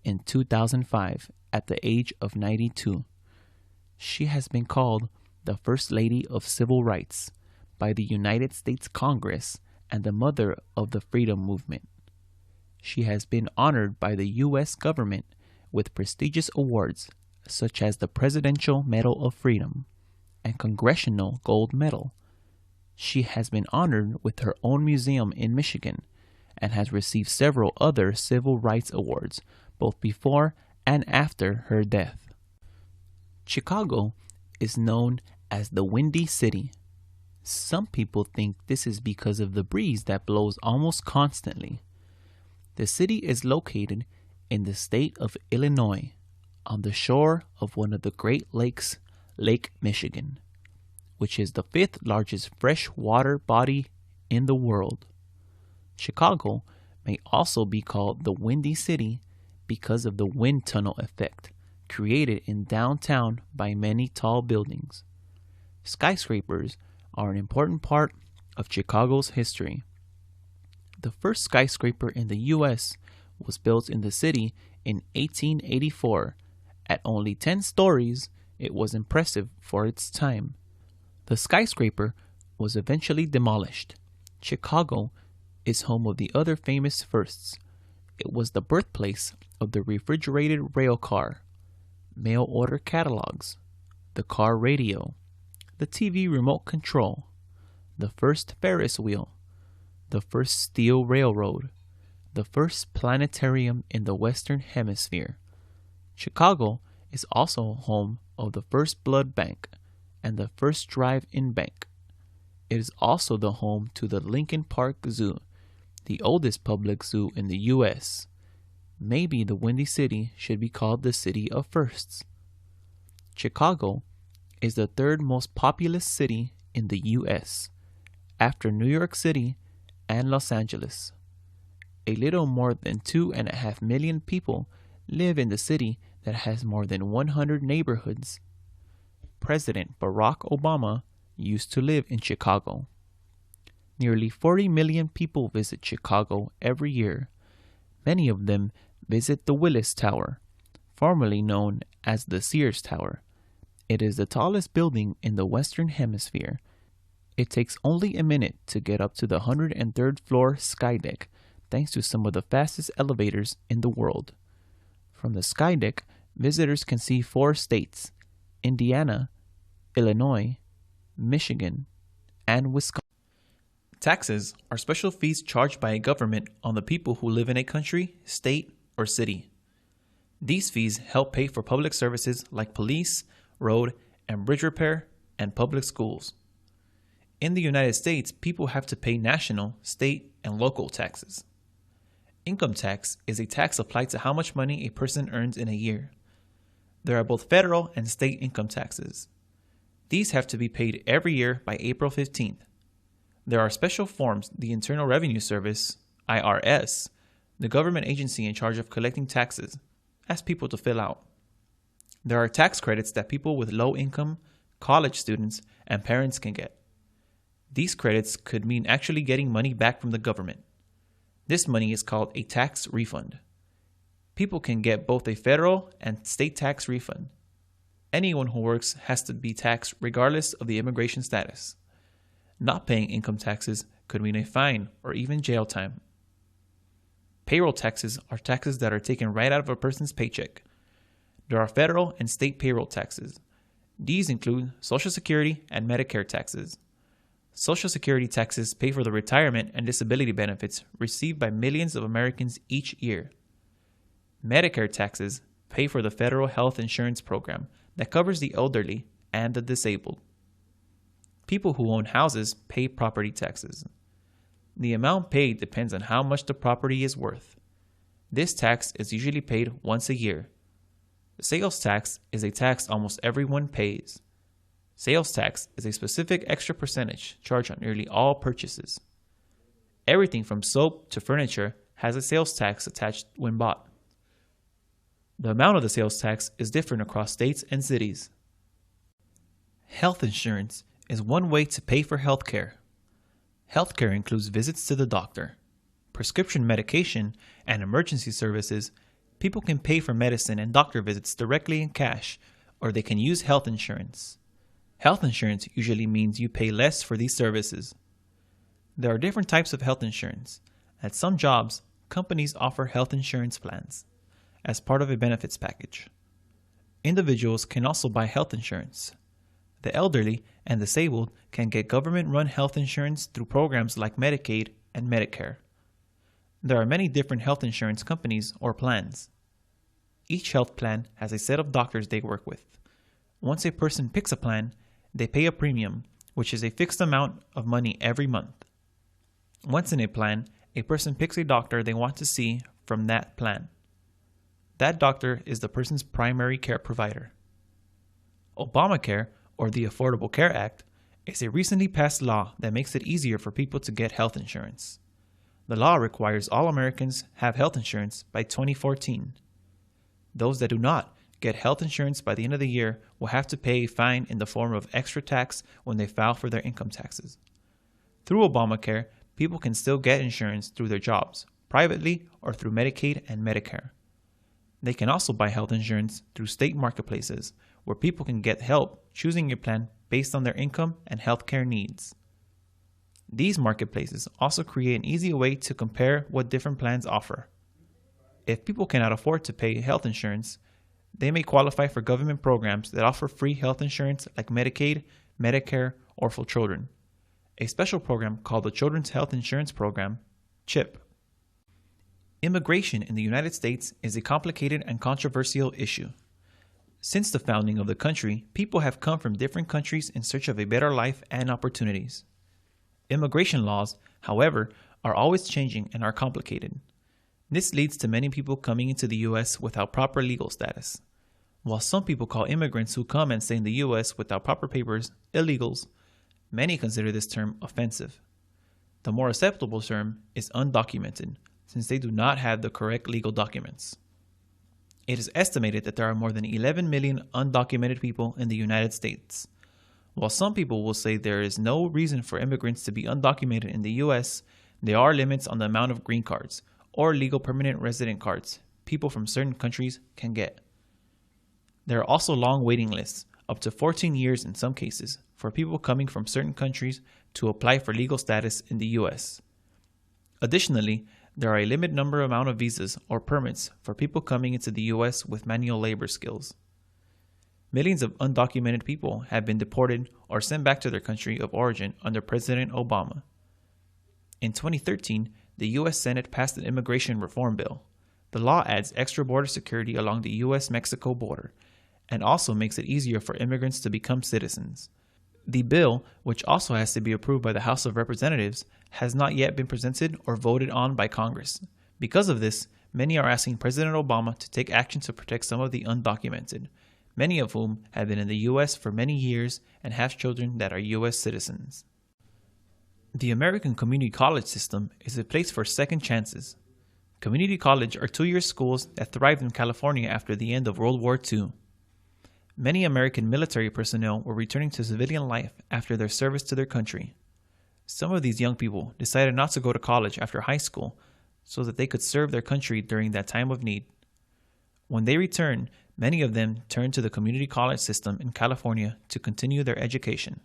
in 2005 at the age of 92. She has been called the First Lady of Civil Rights by the United States Congress and the mother of the freedom movement. She has been honored by the U.S. government with prestigious awards such as the Presidential Medal of Freedom and Congressional Gold Medal. She has been honored with her own museum in Michigan and has received several other civil rights awards both before and after her death. Chicago is known as the Windy City. Some people think this is because of the breeze that blows almost constantly. The city is located in the state of Illinois, on the shore of one of the Great Lakes, Lake Michigan, which is the fifth largest freshwater body in the world. Chicago may also be called the Windy City because of the wind tunnel effect created in downtown by many tall buildings. Skyscrapers are an important part of Chicago's history. The first skyscraper in the U.S. was built in the city in 1884. At only 10 stories, it was impressive for its time. The skyscraper was eventually demolished. Chicago is home of the other famous firsts. It was the birthplace of the refrigerated rail car, mail order catalogs, the car radio, the TV remote control, the first Ferris wheel, the first steel railroad, the first planetarium in the Western Hemisphere. Chicago is also home of the first blood bank and the first drive-in bank. It is also the home to the Lincoln Park Zoo, the oldest public zoo in the U.S. Maybe the Windy City should be called the City of Firsts. Chicago is the third most populous city in the U.S. after New York City and Los Angeles. A little more than 2.5 million people live in the city that has more than 100 neighborhoods. President Barack Obama used to live in Chicago. Nearly 40 million people visit Chicago every year. Many of them visit the Willis Tower, formerly known as the Sears Tower. It is the tallest building in the Western Hemisphere. It takes only a minute to get up to the 103rd floor skydeck, thanks to some of the fastest elevators in the world. From the skydeck, visitors can see 4 states: Indiana, Illinois, Michigan, and Wisconsin. Taxes are special fees charged by a government on the people who live in a country, state, or city. These fees help pay for public services like police, road and bridge repair, and public schools. In the United States, people have to pay national, state, and local taxes. Income tax is a tax applied to how much money a person earns in a year. There are both federal and state income taxes. These have to be paid every year by April 15th. There are special forms the Internal Revenue Service, IRS, the government agency in charge of collecting taxes, asks people to fill out. There are tax credits that people with low income, college students, and parents can get. These credits could mean actually getting money back from the government. This money is called a tax refund. People can get both a federal and state tax refund. Anyone who works has to be taxed regardless of the immigration status. Not paying income taxes could mean a fine or even jail time. Payroll taxes are taxes that are taken right out of a person's paycheck. There are federal and state payroll taxes. These include Social Security and Medicare taxes. Social Security taxes pay for the retirement and disability benefits received by millions of Americans each year. Medicare taxes pay for the federal health insurance program that covers the elderly and the disabled. People who own houses pay property taxes. The amount paid depends on how much the property is worth. This tax is usually paid once a year. The sales tax is a tax almost everyone pays. Sales tax is a specific extra percentage charged on nearly all purchases. Everything from soap to furniture has a sales tax attached when bought. The amount of the sales tax is different across states and cities. Health insurance is one way to pay for health care. Healthcare includes visits to the doctor, prescription medication, and emergency services. People can pay for medicine and doctor visits directly in cash, or they can use health insurance. Health insurance usually means you pay less for these services. There are different types of health insurance. At some jobs, companies offer health insurance plans as part of a benefits package. Individuals can also buy health insurance. The elderly and disabled can get government-run health insurance through programs like Medicaid and Medicare. There are many different health insurance companies or plans. Each health plan has a set of doctors they work with. Once a person picks a plan, they pay a premium, which is a fixed amount of money every month. Once in a plan, a person picks a doctor they want to see from that plan. That doctor is the person's primary care provider. Obamacare, or the Affordable Care Act, is a recently passed law that makes it easier for people to get health insurance. The law requires all Americans have health insurance by 2014. Those that do not get health insurance by the end of the year will have to pay a fine in the form of extra tax when they file for their income taxes. Through Obamacare, people can still get insurance through their jobs, privately or through Medicaid and Medicare. They can also buy health insurance through state marketplaces, where people can get help choosing a plan based on their income and healthcare needs. These marketplaces also create an easy way to compare what different plans offer. If people cannot afford to pay health insurance, they may qualify for government programs that offer free health insurance like Medicaid, Medicare, or for children. A special program called the Children's Health Insurance Program, CHIP. Immigration in the United States is a complicated and controversial issue. Since the founding of the country, people have come from different countries in search of a better life and opportunities. Immigration laws, however, are always changing and are complicated. This leads to many people coming into the U.S. without proper legal status. While some people call immigrants who come and stay in the U.S. without proper papers illegals, many consider this term offensive. The more acceptable term is undocumented, since they do not have the correct legal documents. It is estimated that there are more than 11 million undocumented people in the United States. While some people will say there is no reason for immigrants to be undocumented in the U.S., there are limits on the amount of green cards or legal permanent resident cards people from certain countries can get. There are also long waiting lists, up to 14 years in some cases, for people coming from certain countries to apply for legal status in the U.S. Additionally, there are a limited number amount of visas or permits for people coming into the U.S. with manual labor skills. Millions of undocumented people have been deported or sent back to their country of origin under President Obama. In 2013, the U.S. Senate passed an immigration reform bill. The law adds extra border security along the U.S.-Mexico border and also makes it easier for immigrants to become citizens. The bill, which also has to be approved by the House of Representatives, has not yet been presented or voted on by Congress. Because of this, many are asking President Obama to take action to protect some of the undocumented, many of whom have been in the U.S. for many years and have children that are U.S. citizens. The American community college system is a place for second chances. Community college are two-year schools that thrived in California after the end of World War II. Many American military personnel were returning to civilian life after their service to their country. Some of these young people decided not to go to college after high school so that they could serve their country during that time of need. When they returned, many of them turned to the community college system in California to continue their education.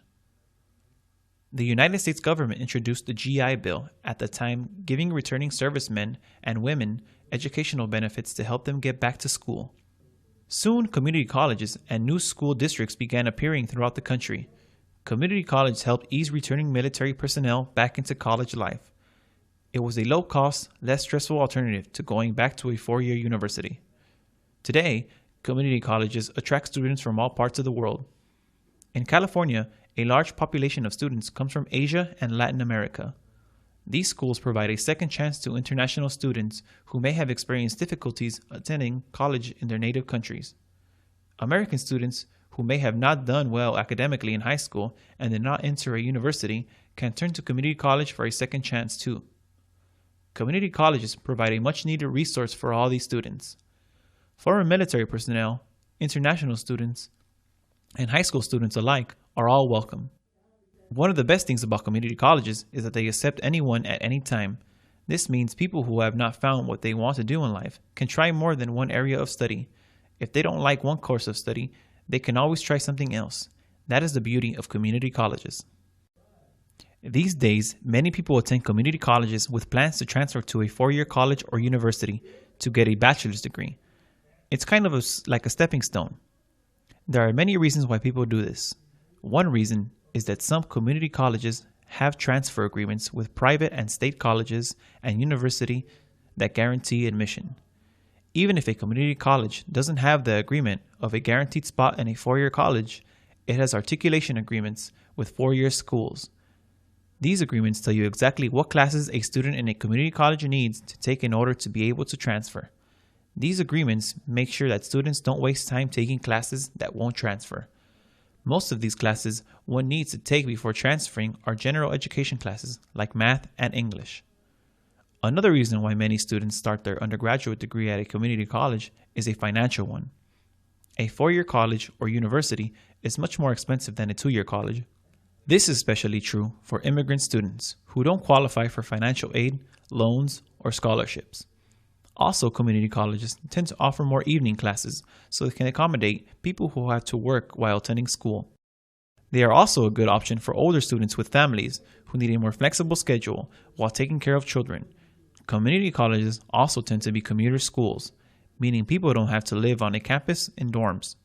The United States government introduced the GI Bill at the time, giving returning servicemen and women educational benefits to help them get back to school. Soon, community colleges and new school districts began appearing throughout the country. Community colleges helped ease returning military personnel back into college life. It was a low-cost, less stressful alternative to going back to a four-year university. Today, community colleges attract students from all parts of the world. In California, a large population of students comes from Asia and Latin America. These schools provide a second chance to international students who may have experienced difficulties attending college in their native countries. American students who may have not done well academically in high school and did not enter a university can turn to community college for a second chance too. Community colleges provide a much-needed resource for all these students. Former military personnel, international students, and high school students alike are all welcome. One of the best things about community colleges is that they accept anyone at any time. This means people who have not found what they want to do in life can try more than one area of study. If they don't like one course of study, they can always try something else. That is the beauty of community colleges. These days, many people attend community colleges with plans to transfer to a four-year college or university to get a bachelor's degree. It's kind of like a stepping stone. There are many reasons why people do this. One reason is that some community colleges have transfer agreements with private and state colleges and universities that guarantee admission. Even if a community college doesn't have the agreement of a guaranteed spot in a four-year college, it has articulation agreements with four-year schools. These agreements tell you exactly what classes a student in a community college needs to take in order to be able to transfer. These agreements make sure that students don't waste time taking classes that won't transfer. Most of these classes one needs to take before transferring are general education classes like math and English. Another reason why many students start their undergraduate degree at a community college is a financial one. A four-year college or university is much more expensive than a two-year college. This is especially true for immigrant students who don't qualify for financial aid, loans, or scholarships. Also, community colleges tend to offer more evening classes so they can accommodate people who have to work while attending school. They are also a good option for older students with families who need a more flexible schedule while taking care of children. Community colleges also tend to be commuter schools, meaning people don't have to live on a campus in dorms.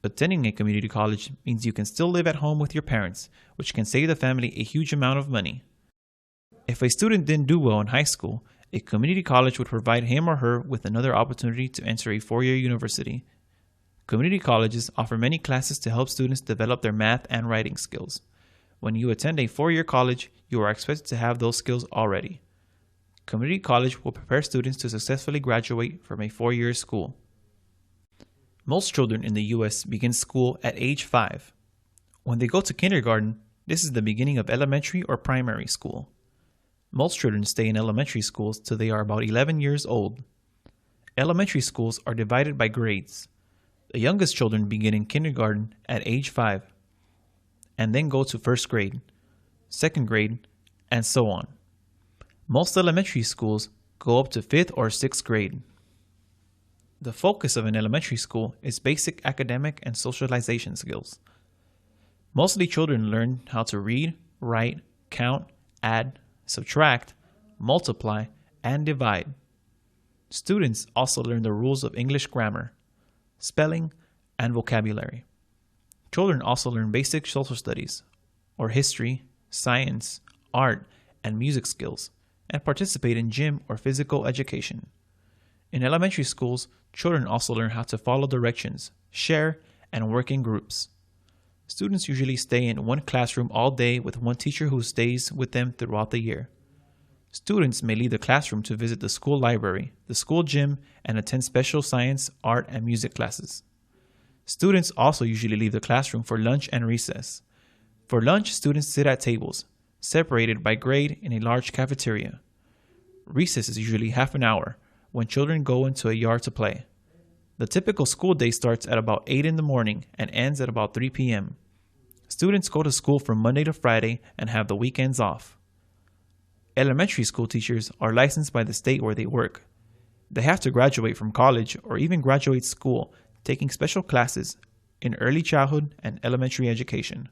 Attending a community college means you can still live at home with your parents, which can save the family a huge amount of money. If a student didn't do well in high school, a community college would provide him or her with another opportunity to enter a four-year university. Community colleges offer many classes to help students develop their math and writing skills. When you attend a four-year college, you are expected to have those skills already. Community college will prepare students to successfully graduate from a four-year school. Most children in the U.S. begin school at age 5. When they go to kindergarten, this is the beginning of elementary or primary school. Most children stay in elementary schools till they are about 11 years old. Elementary schools are divided by grades. The youngest children begin in kindergarten at age 5 and then go to first grade, second grade, and so on. Most elementary schools go up to 5th or 6th grade. The focus of an elementary school is basic academic and socialization skills. Mostly children learn how to read, write, count, add, subtract, multiply, and divide. Students also learn the rules of English grammar, spelling, and vocabulary. Children also learn basic social studies, or history, science, art, and music skills, and participate in gym or physical education. In elementary schools, children also learn how to follow directions, share, and work in groups. Students usually stay in one classroom all day with one teacher who stays with them throughout the year. Students may leave the classroom to visit the school library, the school gym, and attend special science, art, and music classes. Students also usually leave the classroom for lunch and recess. For lunch, students sit at tables, separated by grade in a large cafeteria. Recess is usually half an hour, when children go into a yard to play. The typical school day starts at about 8 in the morning and ends at about 3 p.m. Students go to school from Monday to Friday and have the weekends off. Elementary school teachers are licensed by the state where they work. They have to graduate from college or even graduate school, taking special classes in early childhood and elementary education.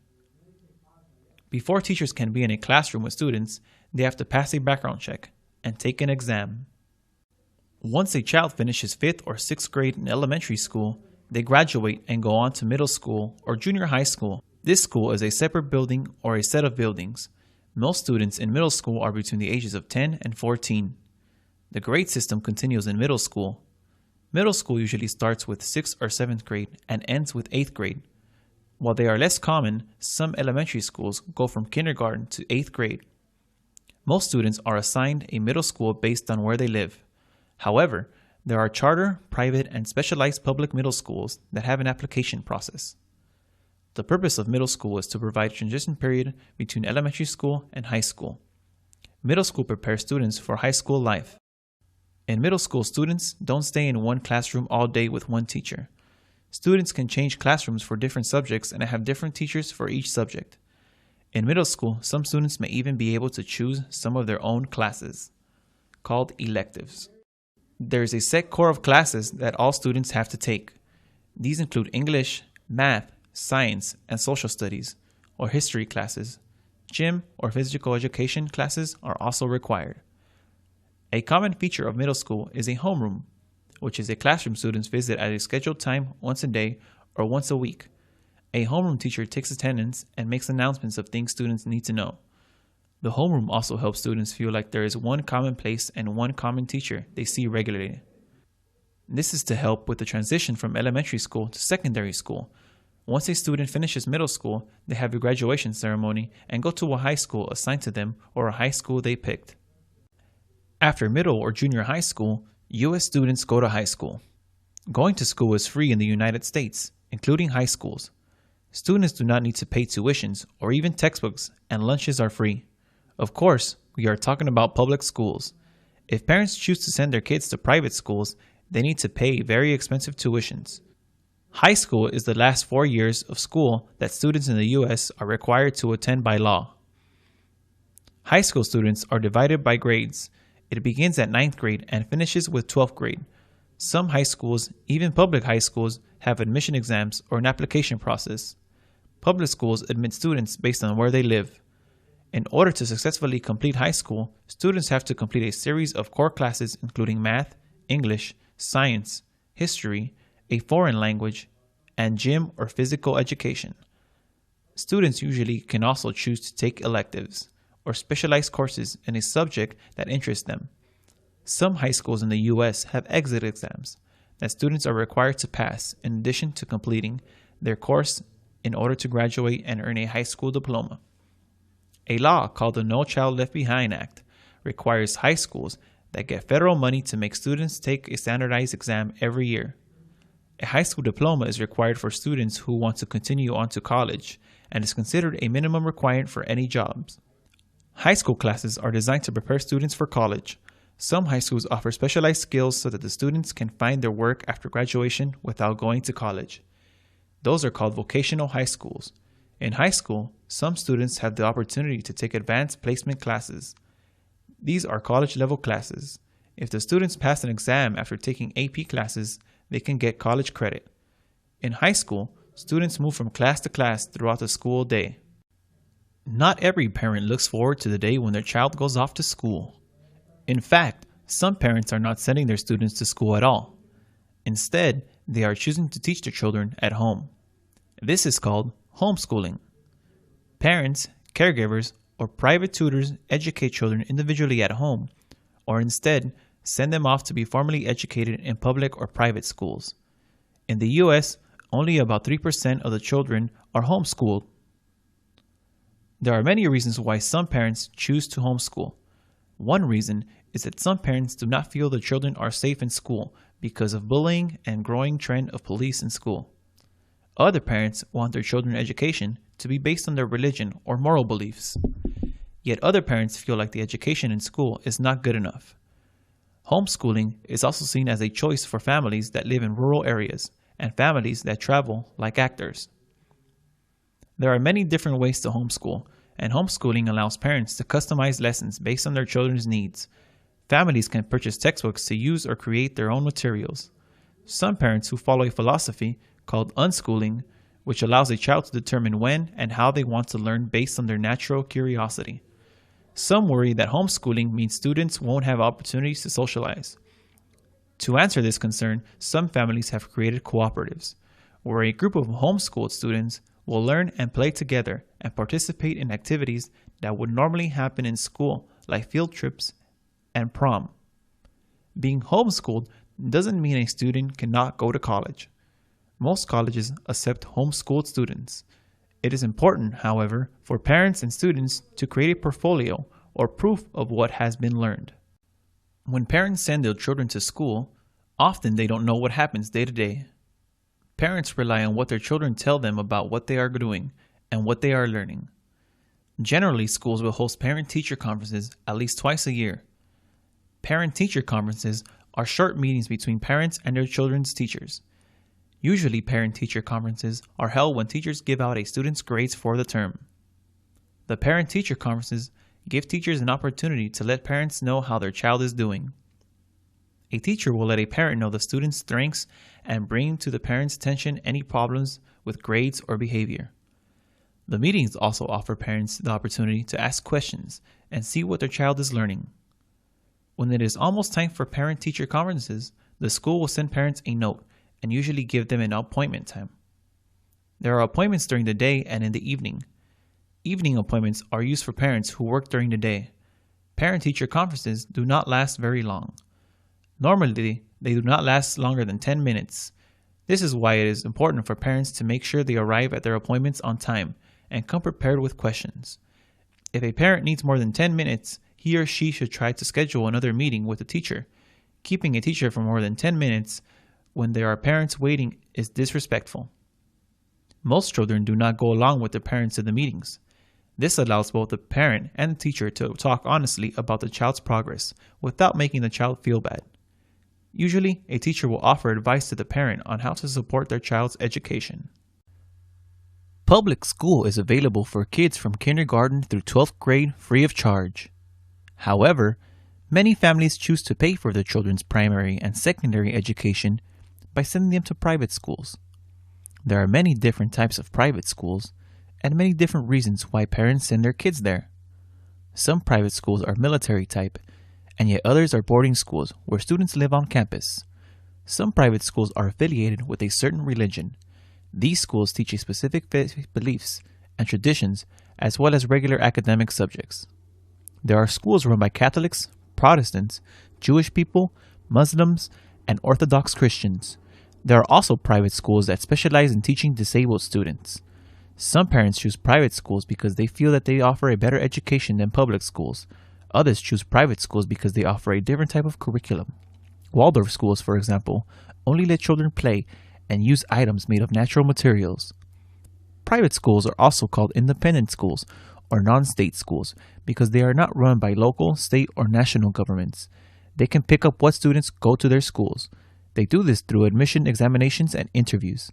Before teachers can be in a classroom with students, they have to pass a background check and take an exam. Once a child finishes 5th or 6th grade in elementary school, they graduate and go on to middle school or junior high school. This school is a separate building or a set of buildings. Most students in middle school are between the ages of 10 and 14. The grade system continues in middle school. Middle school usually starts with 6th or 7th grade and ends with 8th grade. While they are less common, some elementary schools go from kindergarten to 8th grade. Most students are assigned a middle school based on where they live. However, there are charter, private, and specialized public middle schools that have an application process. The purpose of middle school is to provide a transition period between elementary school and high school. Middle school prepares students for high school life. In middle school, students don't stay in one classroom all day with one teacher. Students can change classrooms for different subjects and have different teachers for each subject. In middle school, some students may even be able to choose some of their own classes, called electives. There is a set core of classes that all students have to take. These include English, math, science, and social studies, or history classes. Gym or physical education classes are also required. A common feature of middle school is a homeroom, which is a classroom students visit at a scheduled time once a day or once a week. A homeroom teacher takes attendance and makes announcements of things students need to know. The homeroom also helps students feel like there is one common place and one common teacher they see regularly. This is to help with the transition from elementary school to secondary school. Once a student finishes middle school, they have a graduation ceremony and go to a high school assigned to them or a high school they picked. After middle or junior high school, U.S. students go to high school. Going to school is free in the United States, including high schools. Students do not need to pay tuitions or even textbooks, and lunches are free. Of course, we are talking about public schools. If parents choose to send their kids to private schools, they need to pay very expensive tuitions. High school is the last 4 years of school that students in the U.S. are required to attend by law. High school students are divided by grades. It begins at 9th grade and finishes with 12th grade. Some high schools, even public high schools, have admission exams or an application process. Public schools admit students based on where they live. In order to successfully complete high school, students have to complete a series of core classes including math, English, science, history, a foreign language, and gym or physical education. Students usually can also choose to take electives or specialized courses in a subject that interests them. Some high schools in the U.S. have exit exams that students are required to pass in addition to completing their course in order to graduate and earn a high school diploma. A law called the No Child Left Behind Act requires high schools that get federal money to make students take a standardized exam every year. A high school diploma is required for students who want to continue on to college and is considered a minimum requirement for any jobs. High school classes are designed to prepare students for college. Some high schools offer specialized skills so that the students can find their work after graduation without going to college. Those are called vocational high schools. In high school, some students have the opportunity to take advanced placement classes. These are college-level classes. If the students pass an exam after taking AP classes, they can get college credit. In high school, students move from class to class throughout the school day. Not every parent looks forward to the day when their child goes off to school. In fact, some parents are not sending their students to school at all. Instead, they are choosing to teach their children at home. This is called homeschooling. Parents, caregivers, or private tutors educate children individually at home, or instead send them off to be formally educated in public or private schools. In the U.S., only about 3% of the children are homeschooled. There are many reasons why some parents choose to homeschool. One reason is that some parents do not feel their children are safe in school because of bullying and growing trend of police in school. Other parents want their children's education to be based on their religion or moral beliefs. Yet other parents feel like the education in school is not good enough. Homeschooling is also seen as a choice for families that live in rural areas and families that travel like actors. There are many different ways to homeschool, and homeschooling allows parents to customize lessons based on their children's needs. Families can purchase textbooks to use or create their own materials. Some parents who follow a philosophy called unschooling, which allows a child to determine when and how they want to learn based on their natural curiosity. Some worry that homeschooling means students won't have opportunities to socialize. To answer this concern, some families have created cooperatives, where a group of homeschooled students will learn and play together and participate in activities that would normally happen in school, like field trips and prom. Being homeschooled doesn't mean a student cannot go to college. Most colleges accept homeschooled students. It is important, however, for parents and students to create a portfolio or proof of what has been learned. When parents send their children to school, often they don't know what happens day to day. Parents rely on what their children tell them about what they are doing and what they are learning. Generally, schools will host parent-teacher conferences at least twice a year. Parent-teacher conferences are short meetings between parents and their children's teachers. Usually, parent-teacher conferences are held when teachers give out a student's grades for the term. The parent-teacher conferences give teachers an opportunity to let parents know how their child is doing. A teacher will let a parent know the student's strengths and bring to the parent's attention any problems with grades or behavior. The meetings also offer parents the opportunity to ask questions and see what their child is learning. When it is almost time for parent-teacher conferences, the school will send parents a note and usually give them an appointment time. There are appointments during the day and in the evening. Evening appointments are used for parents who work during the day. Parent-teacher conferences do not last very long. Normally, they do not last longer than 10 minutes. This is why it is important for parents to make sure they arrive at their appointments on time and come prepared with questions. If a parent needs more than 10 minutes, he or she should try to schedule another meeting with the teacher. Keeping a teacher for more than 10 minutes when there are parents waiting is disrespectful. Most children do not go along with their parents to the meetings. This allows both the parent and the teacher to talk honestly about the child's progress without making the child feel bad. Usually, a teacher will offer advice to the parent on how to support their child's education. Public school is available for kids from kindergarten through 12th grade free of charge. However, many families choose to pay for their children's primary and secondary education by sending them to private schools. There are many different types of private schools and many different reasons why parents send their kids there. Some private schools are military type, and yet others are boarding schools where students live on campus. Some private schools are affiliated with a certain religion. These schools teach a specific beliefs and traditions as well as regular academic subjects. There are schools run by Catholics, Protestants, Jewish people, Muslims, and Orthodox Christians. There are also private schools that specialize in teaching disabled students. Some parents choose private schools because they feel that they offer a better education than public schools. Others choose private schools because they offer a different type of curriculum. Waldorf schools, for example, only let children play and use items made of natural materials. Private schools are also called independent schools or non-state schools because they are not run by local, state, or national governments. They can pick up what students go to their schools. They do this through admission examinations and interviews.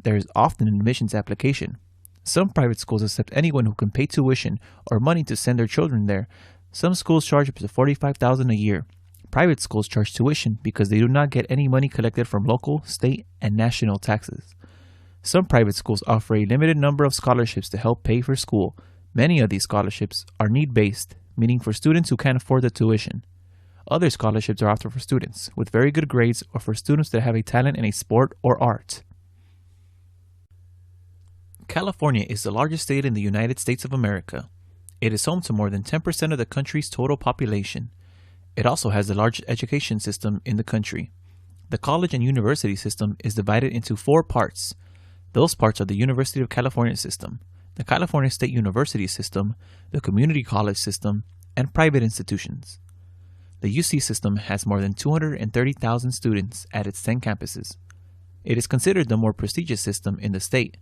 There is often an admissions application. Some private schools accept anyone who can pay tuition or money to send their children there. Some schools charge up to $45,000 a year. Private schools charge tuition because they do not get any money collected from local, state, and national taxes. Some private schools offer a limited number of scholarships to help pay for school. Many of these scholarships are need-based, meaning for students who can't afford the tuition. Other scholarships are offered for students with very good grades or for students that have a talent in a sport or art. California is the largest state in the United States of America. It is home to more than 10% of the country's total population. It also has the largest education system in the country. The college and university system is divided into 4 parts. Those parts are the University of California system, the California State University system, the community college system, and private institutions. The UC system has more than 230,000 students at its 10 campuses. It is considered the more prestigious system in the state.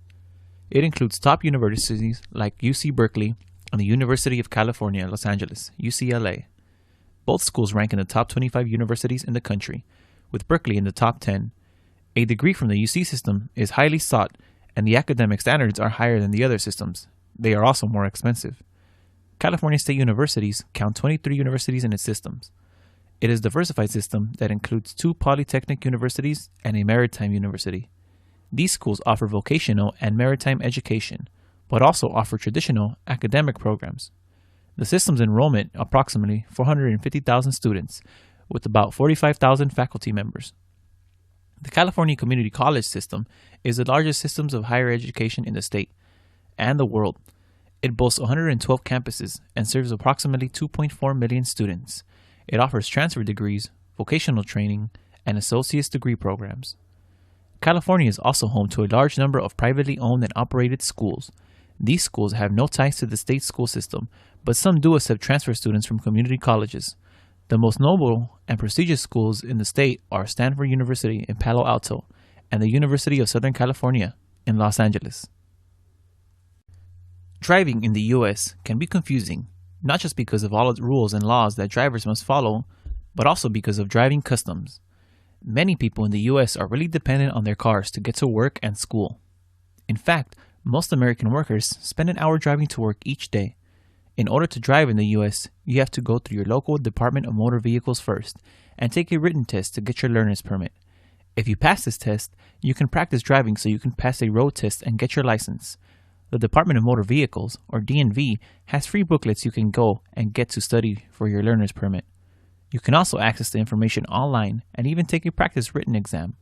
It includes top universities like UC Berkeley and the University of California, Los Angeles, UCLA. Both schools rank in the top 25 universities in the country, with Berkeley in the top 10. A degree from the UC system is highly sought, and the academic standards are higher than the other systems. They are also more expensive. California State Universities count 23 universities in its systems. It is a diversified system that includes 2 polytechnic universities and a maritime university. These schools offer vocational and maritime education, but also offer traditional academic programs. The system's enrollment approximately 450,000 students, with about 45,000 faculty members. The California Community College system is the largest system of higher education in the state and the world. It boasts 112 campuses and serves approximately 2.4 million students. It offers transfer degrees, vocational training, and associate's degree programs. California is also home to a large number of privately owned and operated schools. These schools have no ties to the state school system, but some do accept transfer students from community colleges. The most notable and prestigious schools in the state are Stanford University in Palo Alto and the University of Southern California in Los Angeles. Driving in the U.S. can be confusing, not just because of all the rules and laws that drivers must follow, but also because of driving customs. Many people in the U.S. are really dependent on their cars to get to work and school. In fact, Most American workers spend an hour driving to work each day. In order to drive in the U.S., you have to go through your local Department of Motor Vehicles first and take a written test to get your learner's permit. If you pass this test, you can practice driving so you can pass a road test and get your license. The Department of Motor Vehicles, or DMV, has free booklets you can go and get to study for your learner's permit. You can also access the information online and even take a practice written exam.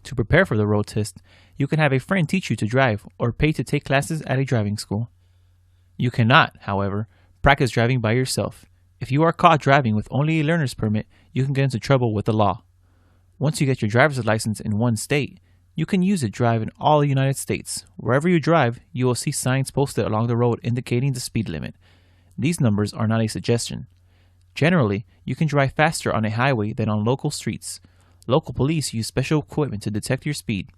To prepare for the road test, you can have a friend teach you to drive or pay to take classes at a driving school. You cannot, however, practice driving by yourself. If you are caught driving with only a learner's permit, you can get into trouble with the law. Once you get your driver's license in one state, you can use it to drive in all the United States. Wherever you drive, you will see signs posted along the road indicating the speed limit. These numbers are not a suggestion. Generally, you can drive faster on a highway than on local streets. Local police use special equipment to detect your speed.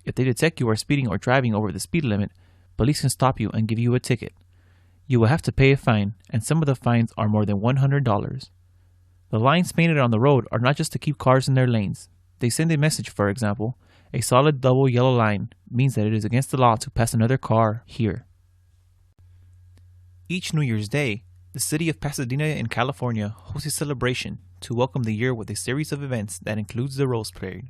If they detect you are speeding or driving over the speed limit, police can stop you and give you a ticket. You will have to pay a fine, and some of the fines are more than $100. The lines painted on the road are not just to keep cars in their lanes. They send a message. For example, a solid double yellow line means that it is against the law to pass another car here. Each New Year's Day, the city of Pasadena in California hosts a celebration to welcome the year with a series of events that includes the Rose Parade.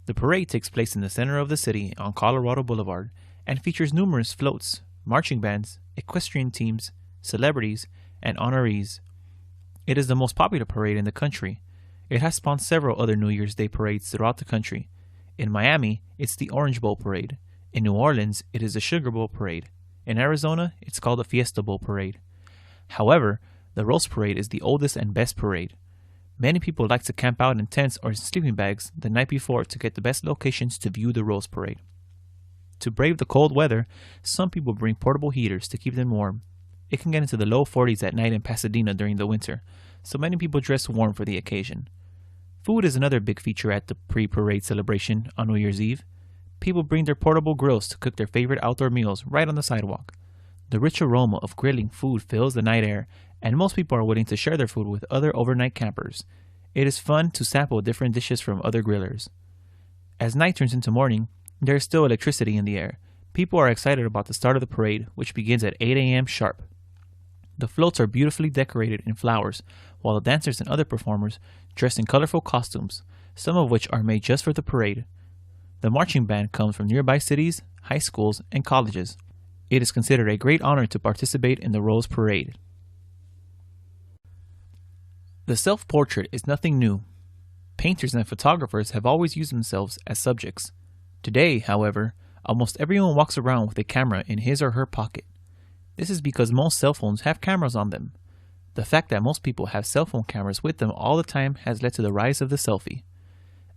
The parade takes place in the center of the city on Colorado Boulevard and features numerous floats, marching bands, equestrian teams, celebrities, and honorees. It is the most popular parade in the country. It has spawned several other New Year's Day parades throughout the country. In Miami, it's the Orange Bowl Parade. In New Orleans, it is the Sugar Bowl Parade. In Arizona, it's called the Fiesta Bowl Parade. However, the Rose Parade is the oldest and best parade. Many people like to camp out in tents or sleeping bags the night before to get the best locations to view the Rose Parade. To brave the cold weather, some people bring portable heaters to keep them warm. It can get into the low 40s at night in Pasadena during the winter, so many people dress warm for the occasion. Food is another big feature at the pre-parade celebration on New Year's Eve. People bring their portable grills to cook their favorite outdoor meals right on the sidewalk. The rich aroma of grilling food fills the night air, and most people are willing to share their food with other overnight campers. It is fun to sample different dishes from other grillers. As night turns into morning, there is still electricity in the air. People are excited about the start of the parade, which begins at 8 a.m. sharp. The floats are beautifully decorated in flowers, while the dancers and other performers dress in colorful costumes, some of which are made just for the parade. The marching band comes from nearby cities, high schools, and colleges. It is considered a great honor to participate in the Rose Parade. The self-portrait is nothing new. Painters and photographers have always used themselves as subjects. Today, however, almost everyone walks around with a camera in his or her pocket. This is because most cell phones have cameras on them. The fact that most people have cell phone cameras with them all the time has led to the rise of the selfie.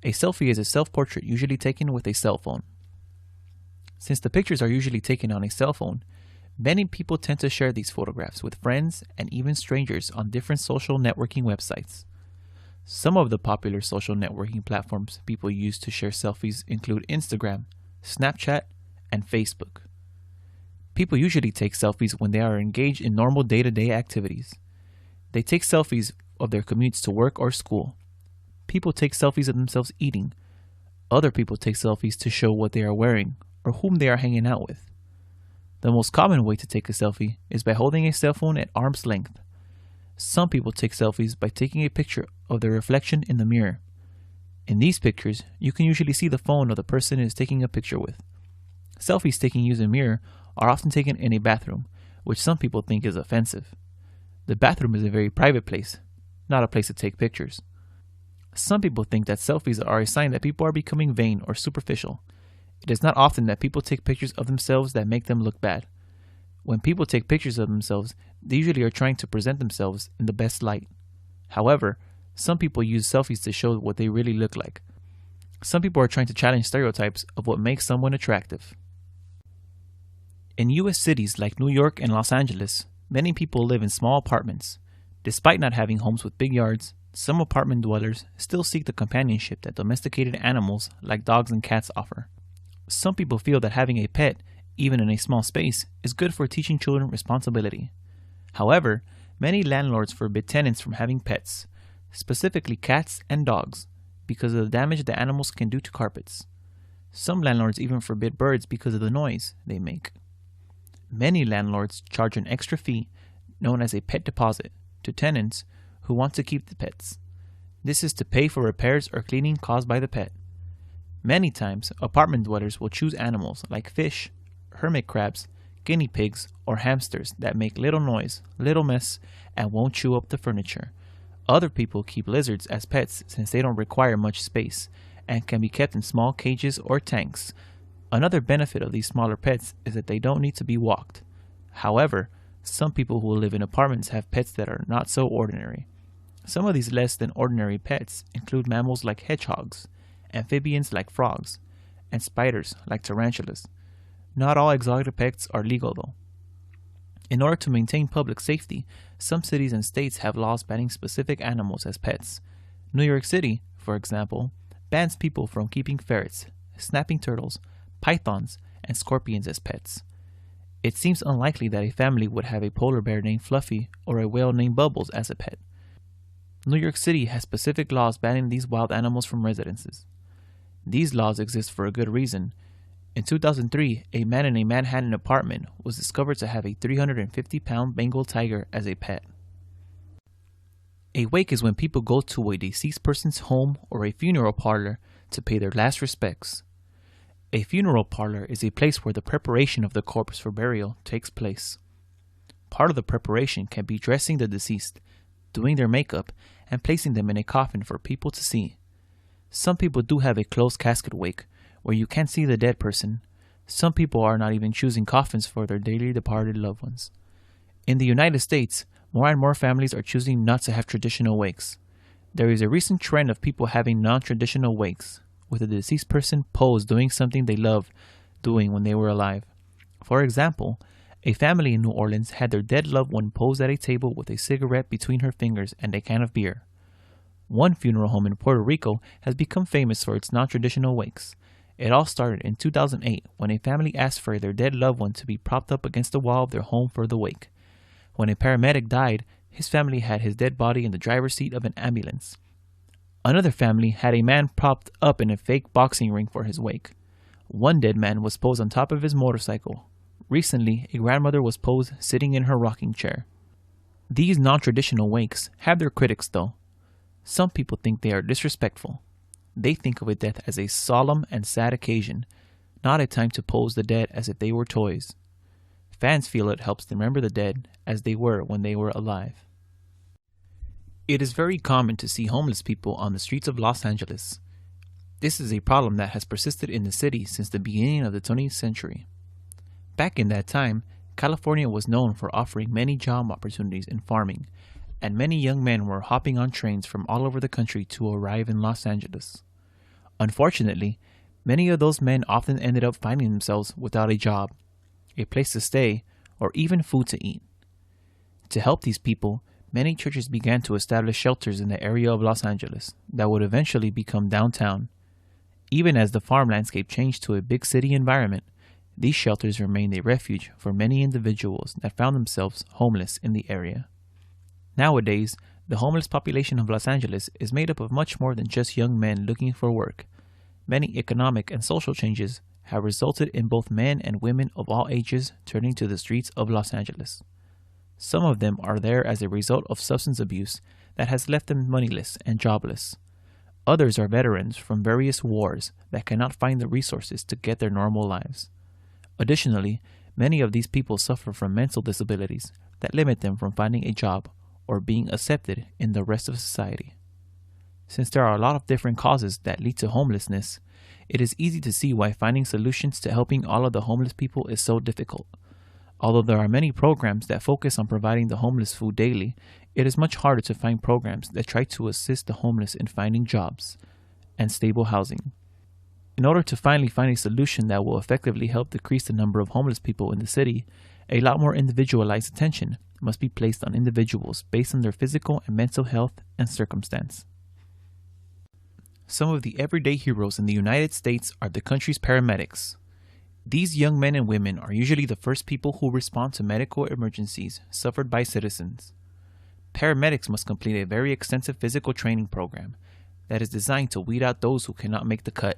A selfie is a self-portrait usually taken with a cell phone. Since the pictures are usually taken on a cell phone, many people tend to share these photographs with friends and even strangers on different social networking websites. Some of the popular social networking platforms people use to share selfies include Instagram, Snapchat, and Facebook. People usually take selfies when they are engaged in normal day-to-day activities. They take selfies of their commutes to work or school. People take selfies of themselves eating. Other people take selfies to show what they are wearing or whom they are hanging out with. The most common way to take a selfie is by holding a cell phone at arm's length. Some people take selfies by taking a picture of their reflection in the mirror. In these pictures, you can usually see the phone of the person it is taking a picture with. Selfies taken using a mirror are often taken in a bathroom, which some people think is offensive. The bathroom is a very private place, not a place to take pictures. Some people think that selfies are a sign that people are becoming vain or superficial. It is not often that people take pictures of themselves that make them look bad. When people take pictures of themselves, they usually are trying to present themselves in the best light. However, some people use selfies to show what they really look like. Some people are trying to challenge stereotypes of what makes someone attractive. In U.S. cities like New York and Los Angeles, many people live in small apartments. Despite not having homes with big yards, some apartment dwellers still seek the companionship that domesticated animals like dogs and cats offer. Some people feel that having a pet, even in a small space, is good for teaching children responsibility. However, many landlords forbid tenants from having pets, specifically cats and dogs, because of the damage the animals can do to carpets. Some landlords even forbid birds because of the noise they make. Many landlords charge an extra fee, known as a pet deposit, to tenants who want to keep the pets. This is to pay for repairs or cleaning caused by the pet. Many times, apartment dwellers will choose animals like fish, hermit crabs, guinea pigs, or hamsters that make little noise, little mess, and won't chew up the furniture. Other people keep lizards as pets since they don't require much space and can be kept in small cages or tanks. Another benefit of these smaller pets is that they don't need to be walked. However, some people who live in apartments have pets that are not so ordinary. Some of these less than ordinary pets include mammals like hedgehogs, amphibians like frogs, and spiders like tarantulas. Not all exotic pets are legal though. In order to maintain public safety, some cities and states have laws banning specific animals as pets. New York City, for example, bans people from keeping ferrets, snapping turtles, pythons, and scorpions as pets. It seems unlikely that a family would have a polar bear named Fluffy or a whale named Bubbles as a pet. New York City has specific laws banning these wild animals from residences. These laws exist for a good reason. In 2003, a man in a Manhattan apartment was discovered to have a 350-pound Bengal tiger as a pet. A wake is when people go to a deceased person's home or a funeral parlor to pay their last respects. A funeral parlor is a place where the preparation of the corpse for burial takes place. Part of the preparation can be dressing the deceased, doing their makeup, and placing them in a coffin for people to see. Some people do have a closed casket wake, where you can't see the dead person. Some people are not even choosing coffins for their dearly departed loved ones. In the United States, more and more families are choosing not to have traditional wakes. There is a recent trend of people having non-traditional wakes, with a deceased person posed doing something they loved doing when they were alive. For example, a family in New Orleans had their dead loved one posed at a table with a cigarette between her fingers and a can of beer. One funeral home in Puerto Rico has become famous for its non-traditional wakes. It all started in 2008 when a family asked for their dead loved one to be propped up against the wall of their home for the wake. When a paramedic died, his family had his dead body in the driver's seat of an ambulance. Another family had a man propped up in a fake boxing ring for his wake. One dead man was posed on top of his motorcycle. Recently, a grandmother was posed sitting in her rocking chair. These non-traditional wakes have their critics though. Some people think they are disrespectful. They think of a death as a solemn and sad occasion, not a time to pose the dead as if they were toys. Fans feel it helps them remember the dead as they were when they were alive. It is very common to see homeless people on the streets of Los Angeles. This is a problem that has persisted in the city since the beginning of the 20th century. Back in that time, California was known for offering many job opportunities in farming, and many young men were hopping on trains from all over the country to arrive in Los Angeles. Unfortunately, many of those men often ended up finding themselves without a job, a place to stay, or even food to eat. To help these people, many churches began to establish shelters in the area of Los Angeles that would eventually become downtown. Even as the farm landscape changed to a big city environment, these shelters remained a refuge for many individuals that found themselves homeless in the area. Nowadays, the homeless population of Los Angeles is made up of much more than just young men looking for work. Many economic and social changes have resulted in both men and women of all ages turning to the streets of Los Angeles. Some of them are there as a result of substance abuse that has left them moneyless and jobless. Others are veterans from various wars that cannot find the resources to get their normal lives. Additionally, many of these people suffer from mental disabilities that limit them from finding a job or being accepted in the rest of society. Since there are a lot of different causes that lead to homelessness, it is easy to see why finding solutions to helping all of the homeless people is so difficult. Although there are many programs that focus on providing the homeless food daily, it is much harder to find programs that try to assist the homeless in finding jobs and stable housing. In order to finally find a solution that will effectively help decrease the number of homeless people in the city, a lot more individualized attention must be placed on individuals based on their physical and mental health and circumstance. Some of the everyday heroes in the United States are the country's paramedics. These young men and women are usually the first people who respond to medical emergencies suffered by citizens. Paramedics must complete a very extensive physical training program that is designed to weed out those who cannot make the cut.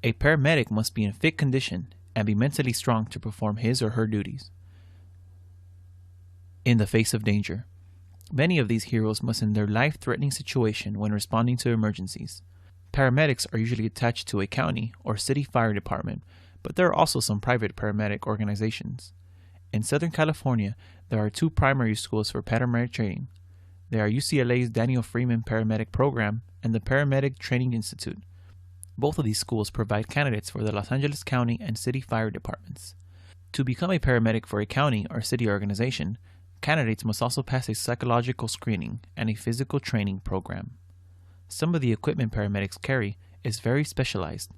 A paramedic must be in fit condition and be mentally strong to perform his or her duties in the face of danger. Many of these heroes must in their life-threatening situation when responding to emergencies. Paramedics are usually attached to a county or city fire department, but there are also some private paramedic organizations. In Southern California, there are two primary schools for paramedic training. They are UCLA's Daniel Freeman Paramedic Program and the Paramedic Training Institute. Both of these schools provide candidates for the Los Angeles County and City Fire Departments. To become a paramedic for a county or city organization, candidates must also pass a psychological screening and a physical training program. Some of the equipment paramedics carry is very specialized.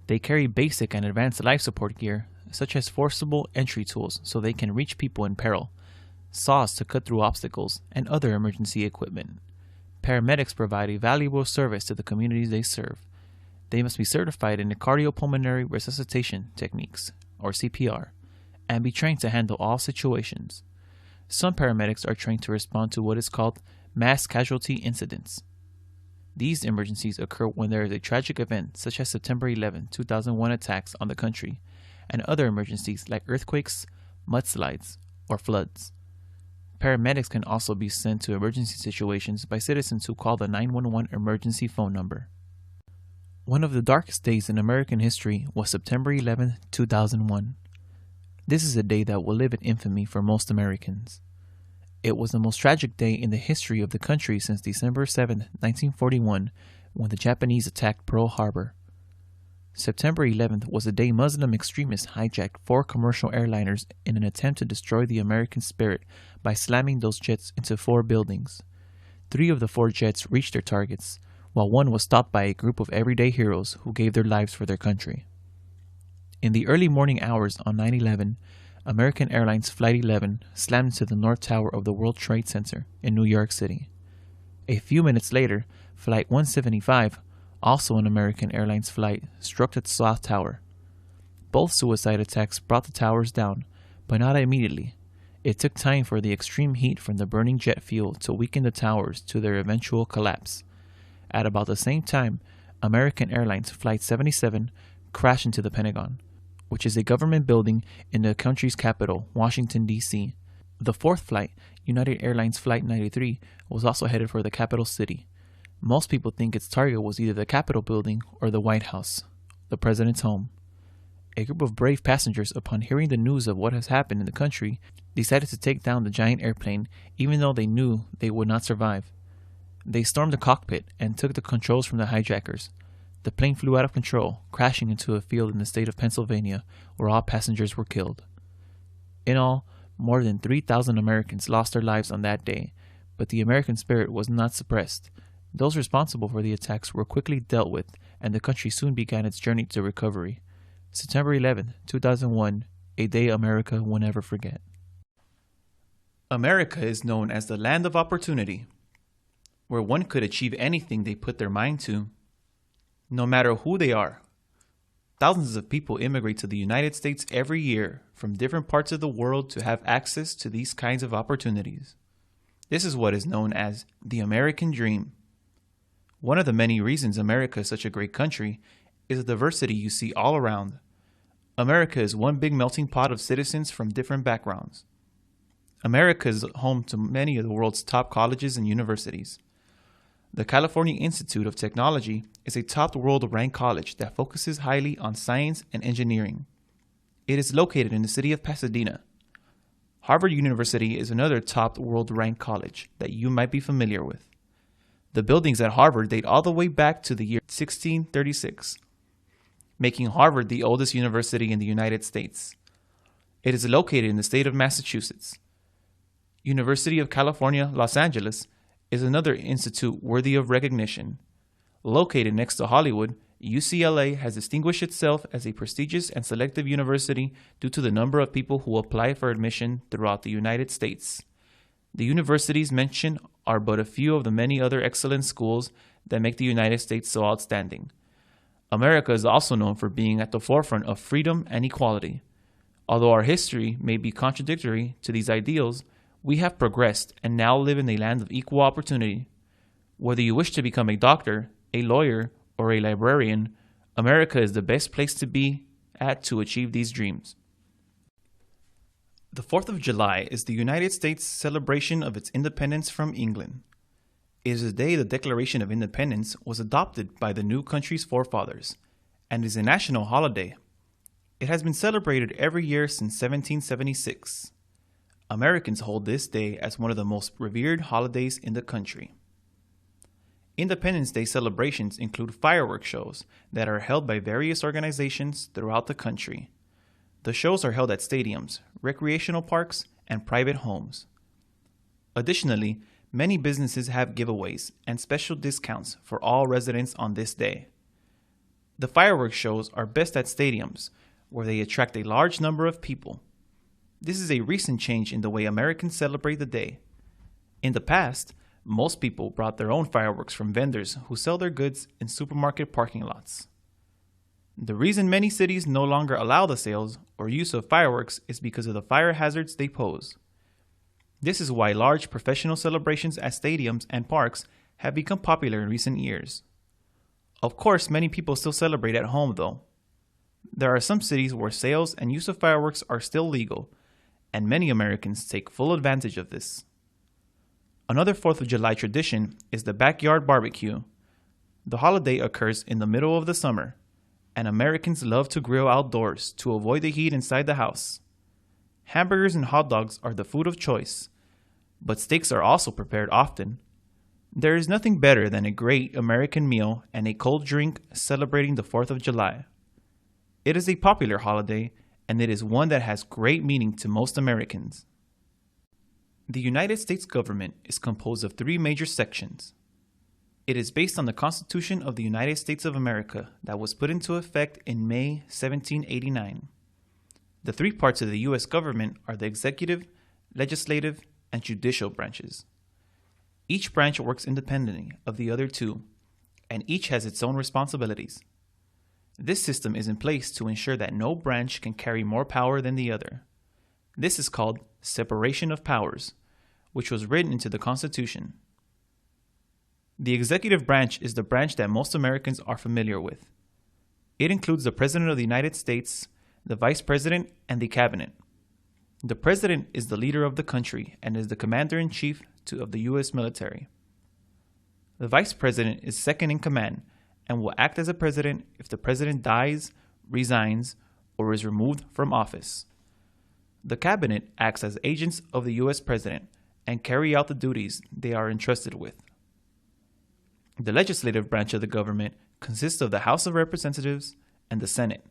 They carry basic and advanced life support gear, such as forcible entry tools so they can reach people in peril, saws to cut through obstacles, and other emergency equipment. Paramedics provide a valuable service to the communities they serve. They must be certified in the cardiopulmonary resuscitation techniques, or CPR, and be trained to handle all situations. Some paramedics are trained to respond to what is called mass casualty incidents. These emergencies occur when there is a tragic event such as September 11, 2001 attacks on the country, and other emergencies like earthquakes, mudslides, or floods. Paramedics can also be sent to emergency situations by citizens who call the 911 emergency phone number. One of the darkest days in American history was September 11, 2001. This is a day that will live in infamy for most Americans. It was the most tragic day in the history of the country since December 7, 1941, when the Japanese attacked Pearl Harbor. September 11th was the day Muslim extremists hijacked 4 commercial airliners in an attempt to destroy the American spirit by slamming those jets into 4 buildings. 3 of the 4 jets reached their targets, while 1 was stopped by a group of everyday heroes who gave their lives for their country. In the early morning hours on 9/11, American Airlines Flight 11 slammed into the North Tower of the World Trade Center in New York City. A few minutes later, Flight 175, also an American Airlines flight, struck the South Tower. Both suicide attacks brought the towers down, but not immediately. It took time for the extreme heat from the burning jet fuel to weaken the towers to their eventual collapse. At about the same time, American Airlines Flight 77 crashed into the Pentagon, which is a government building in the country's capital, Washington, D.C. The 4th flight, United Airlines Flight 93, was also headed for the capital city. Most people think its target was either the Capitol building or the White House, the president's home. A group of brave passengers, upon hearing the news of what has happened in the country, decided to take down the giant airplane, even though they knew they would not survive. They stormed the cockpit and took the controls from the hijackers. The plane flew out of control, crashing into a field in the state of Pennsylvania, where all passengers were killed. In all, more than 3,000 Americans lost their lives on that day, but the American spirit was not suppressed. Those responsible for the attacks were quickly dealt with, and the country soon began its journey to recovery. September 11, 2001, a day America will never forget. America is known as the land of opportunity, where one could achieve anything they put their mind to, no matter who they are. Thousands of people immigrate to the United States every year from different parts of the world to have access to these kinds of opportunities. This is what is known as the American dream. One of the many reasons America is such a great country is the diversity you see all around. America is one big melting pot of citizens from different backgrounds. America is home to many of the world's top colleges and universities. The California Institute of Technology is a top world-ranked college that focuses highly on science and engineering. It is located in the city of Pasadena. Harvard University is another top world-ranked college that you might be familiar with. The buildings at Harvard date all the way back to the year 1636, making Harvard the oldest university in the United States. It is located in the state of Massachusetts. University of California, Los Angeles is another institute worthy of recognition. Located next to Hollywood, UCLA has distinguished itself as a prestigious and selective university due to the number of people who apply for admission throughout the United States. The universities mentioned are but a few of the many other excellent schools that make the United States so outstanding. America is also known for being at the forefront of freedom and equality. Although our history may be contradictory to these ideals, we have progressed and now live in a land of equal opportunity. Whether you wish to become a doctor, a lawyer, or a librarian, America is the best place to be at to achieve these dreams. The 4th of July is the United States' celebration of its independence from England. It is the day the Declaration of Independence was adopted by the new country's forefathers, and is a national holiday. It has been celebrated every year since 1776. Americans hold this day as one of the most revered holidays in the country. Independence Day celebrations include fireworks shows that are held by various organizations throughout the country. The shows are held at stadiums, recreational parks, and private homes. Additionally, many businesses have giveaways and special discounts for all residents on this day. The fireworks shows are best at stadiums, where they attract a large number of people. This is a recent change in the way Americans celebrate the day. In the past, most people brought their own fireworks from vendors who sell their goods in supermarket parking lots. The reason many cities no longer allow the sales or use of fireworks is because of the fire hazards they pose. This is why large professional celebrations at stadiums and parks have become popular in recent years. Of course, many people still celebrate at home though. There are some cities where sales and use of fireworks are still legal, and many Americans take full advantage of this. Another 4th of July tradition is the backyard barbecue. The holiday occurs in the middle of the summer, and Americans love to grill outdoors to avoid the heat inside the house. Hamburgers and hot dogs are the food of choice, but steaks are also prepared often. There is nothing better than a great American meal and a cold drink celebrating the 4th of July. It is a popular holiday, and it is one that has great meaning to most Americans. The United States government is composed of 3 major sections. It is based on the Constitution of the United States of America that was put into effect in May 1789. The 3 parts of the U.S. government are the executive, legislative, and judicial branches. Each branch works independently of the other 2, and each has its own responsibilities. This system is in place to ensure that no branch can carry more power than the other. This is called separation of powers, which was written into the Constitution. The executive branch is the branch that most Americans are familiar with. It includes the President of the United States, the Vice President, and the Cabinet. The President is the leader of the country and is the Commander-in-Chief of the U.S. military. The Vice President is second in command and will act as a president if the president dies, resigns, or is removed from office. The Cabinet acts as agents of the U.S. President and carry out the duties they are entrusted with. The legislative branch of the government consists of the House of Representatives and the Senate.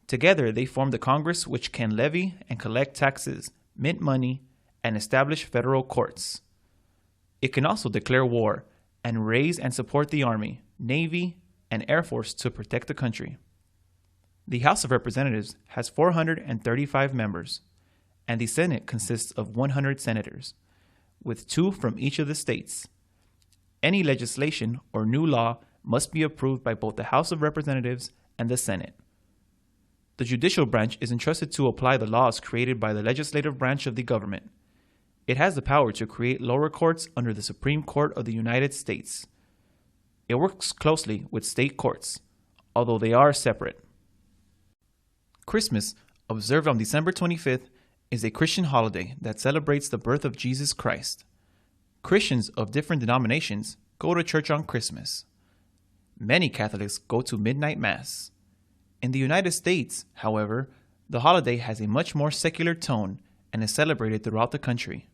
Together, they form the Congress, which can levy and collect taxes, mint money, and establish federal courts. It can also declare war and raise and support the Army, Navy, and Air Force to protect the country. The House of Representatives has 435 members, and the Senate consists of 100 senators, with 2 from each of the states. Any legislation or new law must be approved by both the House of Representatives and the Senate. The judicial branch is entrusted to apply the laws created by the legislative branch of the government. It has the power to create lower courts under the Supreme Court of the United States. It works closely with state courts, although they are separate. Christmas, observed on December 25th, is a Christian holiday that celebrates the birth of Jesus Christ. Christians of different denominations go to church on Christmas. Many Catholics go to midnight mass. In the United States, however, the holiday has a much more secular tone and is celebrated throughout the country.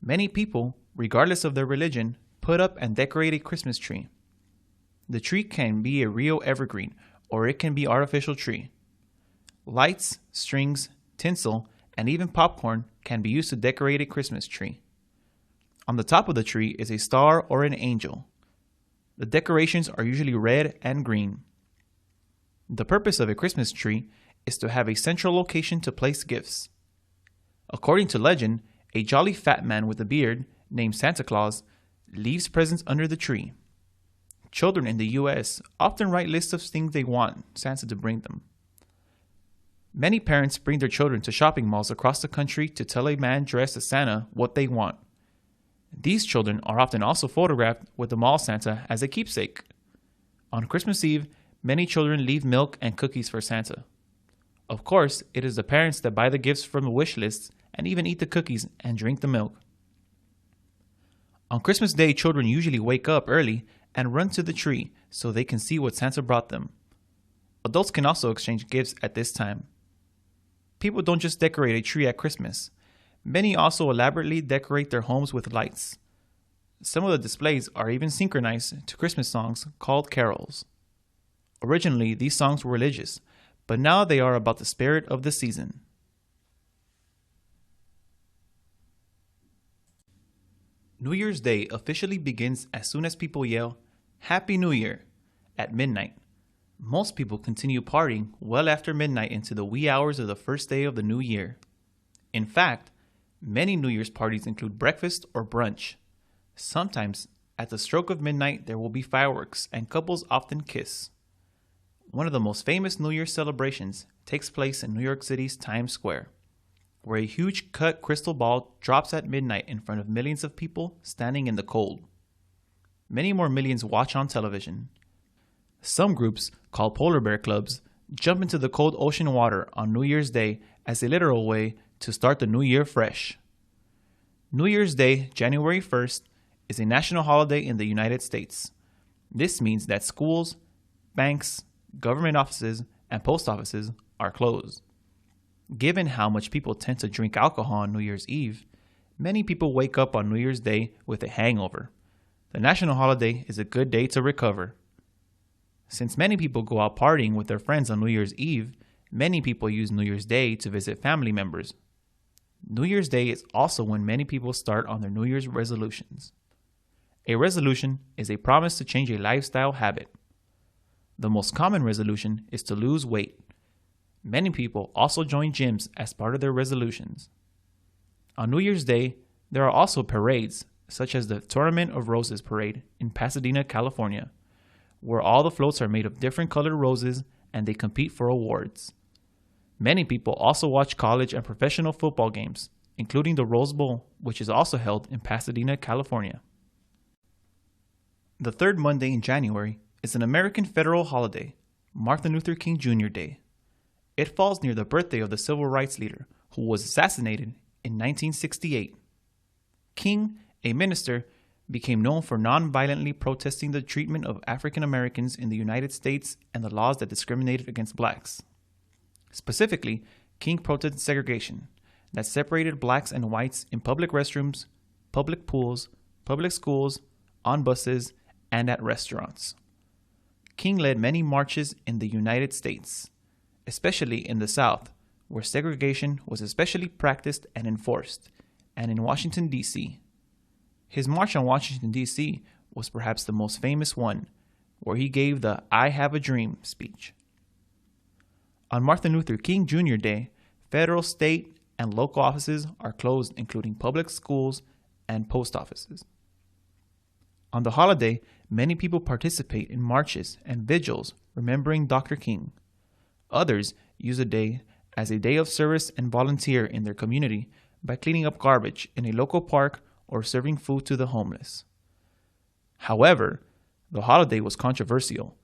Many people, regardless of their religion, put up and decorate a Christmas tree. The tree can be a real evergreen, or it can be artificial tree. Lights, strings, tinsel, and even popcorn can be used to decorate a Christmas tree. On the top of the tree is a star or an angel. The decorations are usually red and green. The purpose of a Christmas tree is to have a central location to place gifts. According to legend, a jolly fat man with a beard, named Santa Claus, leaves presents under the tree. Children in the U.S. often write lists of things they want Santa to bring them. Many parents bring their children to shopping malls across the country to tell a man dressed as Santa what they want. These children are often also photographed with the mall Santa as a keepsake. On Christmas Eve, many children leave milk and cookies for Santa. Of course, it is the parents that buy the gifts from the wish lists and even eat the cookies and drink the milk. On Christmas Day, children usually wake up early and run to the tree so they can see what Santa brought them. Adults can also exchange gifts at this time. People don't just decorate a tree at Christmas. Many also elaborately decorate their homes with lights. Some of the displays are even synchronized to Christmas songs called carols. Originally, these songs were religious, but now they are about the spirit of the season. New Year's Day officially begins as soon as people yell, "Happy New Year!" at midnight. Most people continue partying well after midnight into the wee hours of the first day of the new year. In fact, many New Year's parties include breakfast or brunch. Sometimes, at the stroke of midnight, there will be fireworks and couples often kiss. One of the most famous New Year's celebrations takes place in New York City's Times Square, where a huge cut crystal ball drops at midnight in front of millions of people standing in the cold. Many more millions watch on television. Some groups, called polar bear clubs, jump into the cold ocean water on New Year's Day as a literal way to start the new year fresh. New Year's Day, January 1st, is a national holiday in the United States. This means that schools, banks, government offices, and post offices are closed. Given how much people tend to drink alcohol on New Year's Eve, many people wake up on New Year's Day with a hangover. The national holiday is a good day to recover. Since many people go out partying with their friends on New Year's Eve, many people use New Year's Day to visit family members. New Year's Day is also when many people start on their New Year's resolutions. A resolution is a promise to change a lifestyle habit. The most common resolution is to lose weight. Many people also join gyms as part of their resolutions. On New Year's Day, there are also parades, such as the Tournament of Roses parade in Pasadena, California, where all the floats are made of different colored roses and they compete for awards. Many people also watch college and professional football games, including the Rose Bowl, which is also held in Pasadena, California. The third Monday in January is an American federal holiday, Martin Luther King Jr. Day. It falls near the birthday of the civil rights leader who was assassinated in 1968. King, a minister, became known for non-violently protesting the treatment of African Americans in the United States and the laws that discriminated against blacks. Specifically, King protested segregation that separated blacks and whites in public restrooms, public pools, public schools, on buses, and at restaurants. King led many marches in the United States, especially in the South, where segregation was especially practiced and enforced, and in Washington, D.C. His march on Washington, D.C. was perhaps the most famous one, where he gave the "I Have a Dream" speech. On Martin Luther King Jr. Day, federal, state, and local offices are closed, including public schools and post offices. On the holiday, many people participate in marches and vigils remembering Dr. King. Others use the day as a day of service and volunteer in their community by cleaning up garbage in a local park or serving food to the homeless. However, the holiday was controversial.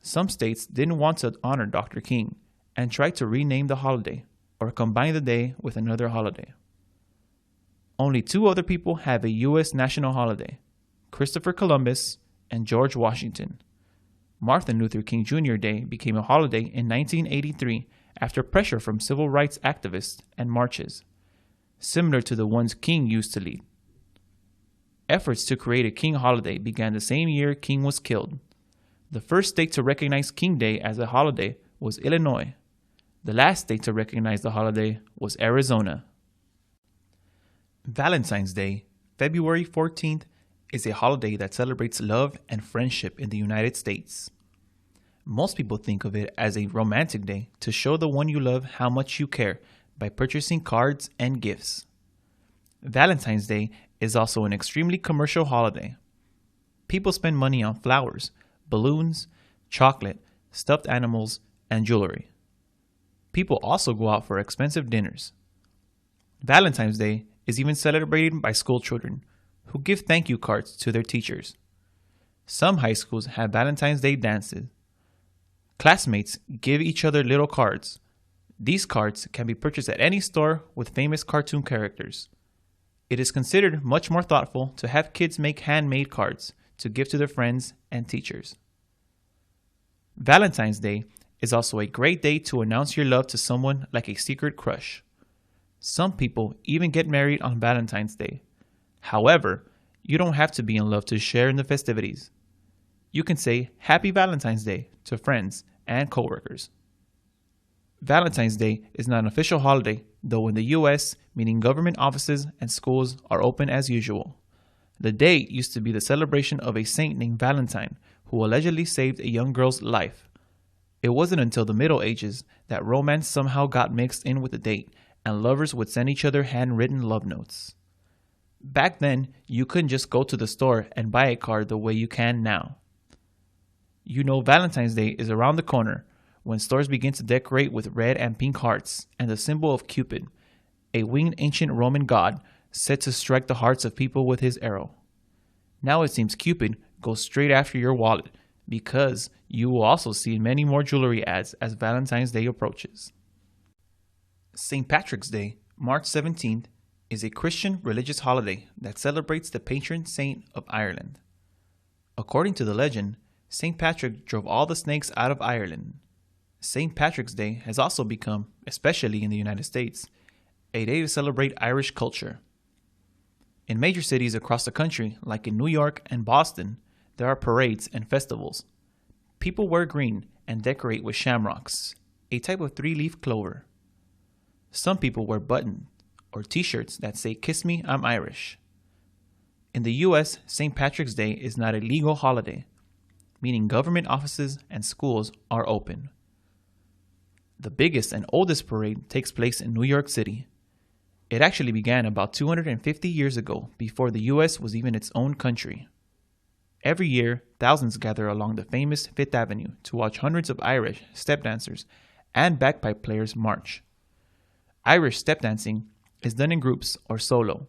Some states didn't want to honor Dr. King and tried to rename the holiday or combine the day with another holiday. Only two other people have a U.S. national holiday, Christopher Columbus and George Washington. Martin Luther King Jr. Day became a holiday in 1983 after pressure from civil rights activists and marches, similar to the ones King used to lead. Efforts to create a King holiday began the same year King was killed. The first state to recognize King Day as a holiday was Illinois. The last state to recognize the holiday was Arizona. Valentine's Day, February 14th, is a holiday that celebrates love and friendship in the United States. Most people think of it as a romantic day to show the one you love how much you care by purchasing cards and gifts. Valentine's Day is also an extremely commercial holiday. People spend money on flowers, balloons, chocolate, stuffed animals, and jewelry. People also go out for expensive dinners. Valentine's Day is even celebrated by school children who give thank you cards to their teachers. Some high schools have Valentine's Day dances. Classmates give each other little cards. These cards can be purchased at any store with famous cartoon characters. It is considered much more thoughtful to have kids make handmade cards to give to their friends and teachers. Valentine's Day is also a great day to announce your love to someone like a secret crush. Some people even get married on Valentine's Day. However, you don't have to be in love to share in the festivities. You can say Happy Valentine's Day to friends and coworkers. Valentine's Day is not an official holiday, though in the US, meaning government offices and schools are open as usual. The day used to be the celebration of a saint named Valentine, who allegedly saved a young girl's life. It wasn't until the Middle Ages that romance somehow got mixed in with the date, and lovers would send each other handwritten love notes. Back then, you couldn't just go to the store and buy a card the way you can now. You know Valentine's Day is around the corner when stores begin to decorate with red and pink hearts and the symbol of Cupid, a winged ancient Roman god said to strike the hearts of people with his arrow. Now it seems Cupid goes straight after your wallet because you will also see many more jewelry ads as Valentine's Day approaches. St. Patrick's Day, March 17th, is a Christian religious holiday that celebrates the patron saint of Ireland. According to the legend, St. Patrick drove all the snakes out of Ireland. St. Patrick's Day has also become, especially in the United States, a day to celebrate Irish culture. In major cities across the country, like in New York and Boston, there are parades and festivals. People wear green and decorate with shamrocks, a type of three-leaf clover. Some people wear buttons or t-shirts that say, "Kiss me, I'm Irish." In the US, St. Patrick's Day is not a legal holiday, meaning government offices and schools are open. The biggest and oldest parade takes place in New York City. It actually began about 250 years ago, before the US was even its own country. Every year, thousands gather along the famous Fifth Avenue to watch hundreds of Irish step dancers and bagpipe players march. Irish step dancing is done in groups or solo.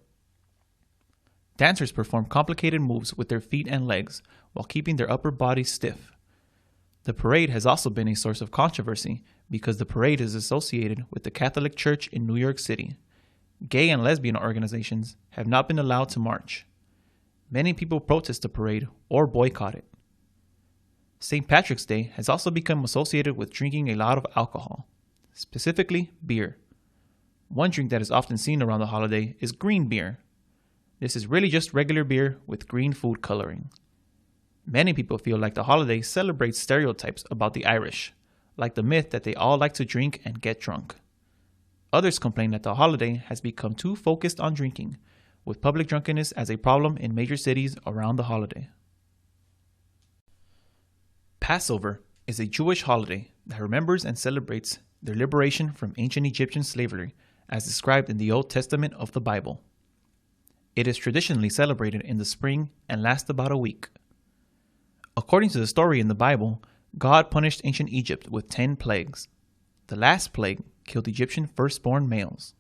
Dancers perform complicated moves with their feet and legs while keeping their upper bodies stiff. The parade has also been a source of controversy because the parade is associated with the Catholic Church in New York City. Gay and lesbian organizations have not been allowed to march. Many people protest the parade or boycott it. St. Patrick's Day has also become associated with drinking a lot of alcohol, specifically beer. One drink that is often seen around the holiday is green beer. This is really just regular beer with green food coloring. Many people feel like the holiday celebrates stereotypes about the Irish, like the myth that they all like to drink and get drunk. Others complain that the holiday has become too focused on drinking, with public drunkenness as a problem in major cities around the holiday. Passover is a Jewish holiday that remembers and celebrates their liberation from ancient Egyptian slavery, as described in the Old Testament of the Bible. It is traditionally celebrated in the spring and lasts about a week. According to the story in the Bible, God punished ancient Egypt with 10 plagues. The last plague killed Egyptian firstborn males.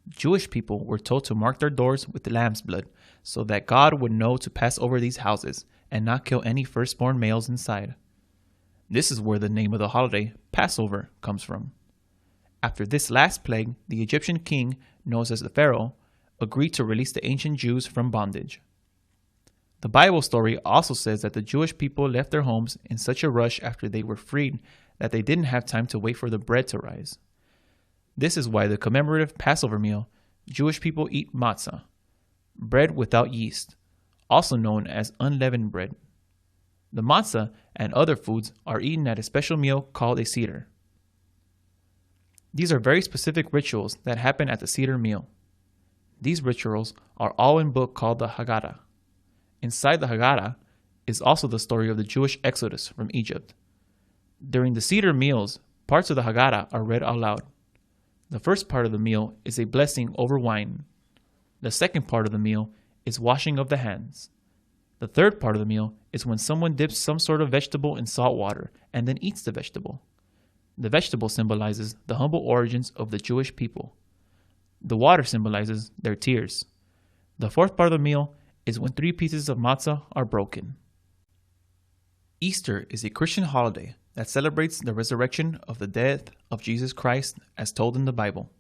Jewish people were told to mark their doors with lamb's blood so that God would know to pass over these houses and not kill any firstborn males inside. This is where the name of the holiday, Passover, comes from. After this last plague, the Egyptian king, known as the Pharaoh, agreed to release the ancient Jews from bondage. The Bible story also says that the Jewish people left their homes in such a rush after they were freed that they didn't have time to wait for the bread to rise. This is why the commemorative Passover meal, Jewish people eat matzah, bread without yeast, also known as unleavened bread. The matzah and other foods are eaten at a special meal called a seder. These are very specific rituals that happen at the seder meal. These rituals are all in a book called the Haggadah. Inside the Haggadah is also the story of the Jewish exodus from Egypt. During the seder meals, parts of the Haggadah are read aloud. The first part of the meal is a blessing over wine. The second part of the meal is washing of the hands. The third part of the meal is when someone dips some sort of vegetable in salt water and then eats the vegetable. The vegetable symbolizes the humble origins of the Jewish people. The water symbolizes their tears. The fourth part of the meal is when 3 pieces of matzah are broken. Easter is a Christian holiday that celebrates the resurrection of the death of Jesus Christ as told in the Bible.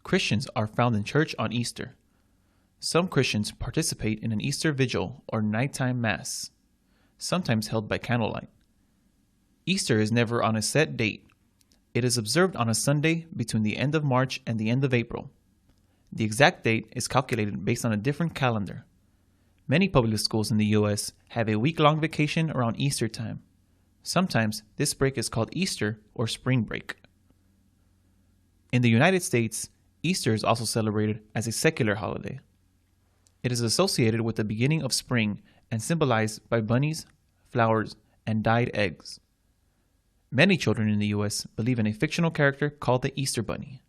Christians are found in church on Easter. Some Christians participate in an Easter vigil or nighttime mass, sometimes held by candlelight. Easter is never on a set date. It is observed on a Sunday between the end of March and the end of April. The exact date is calculated based on a different calendar. Many public schools in the U.S. have a week-long vacation around Easter time. Sometimes this break is called Easter or spring break. In the United States, Easter is also celebrated as a secular holiday. It is associated with the beginning of spring and symbolized by bunnies, flowers, and dyed eggs. Many children in the U.S. believe in a fictional character called the Easter Bunny.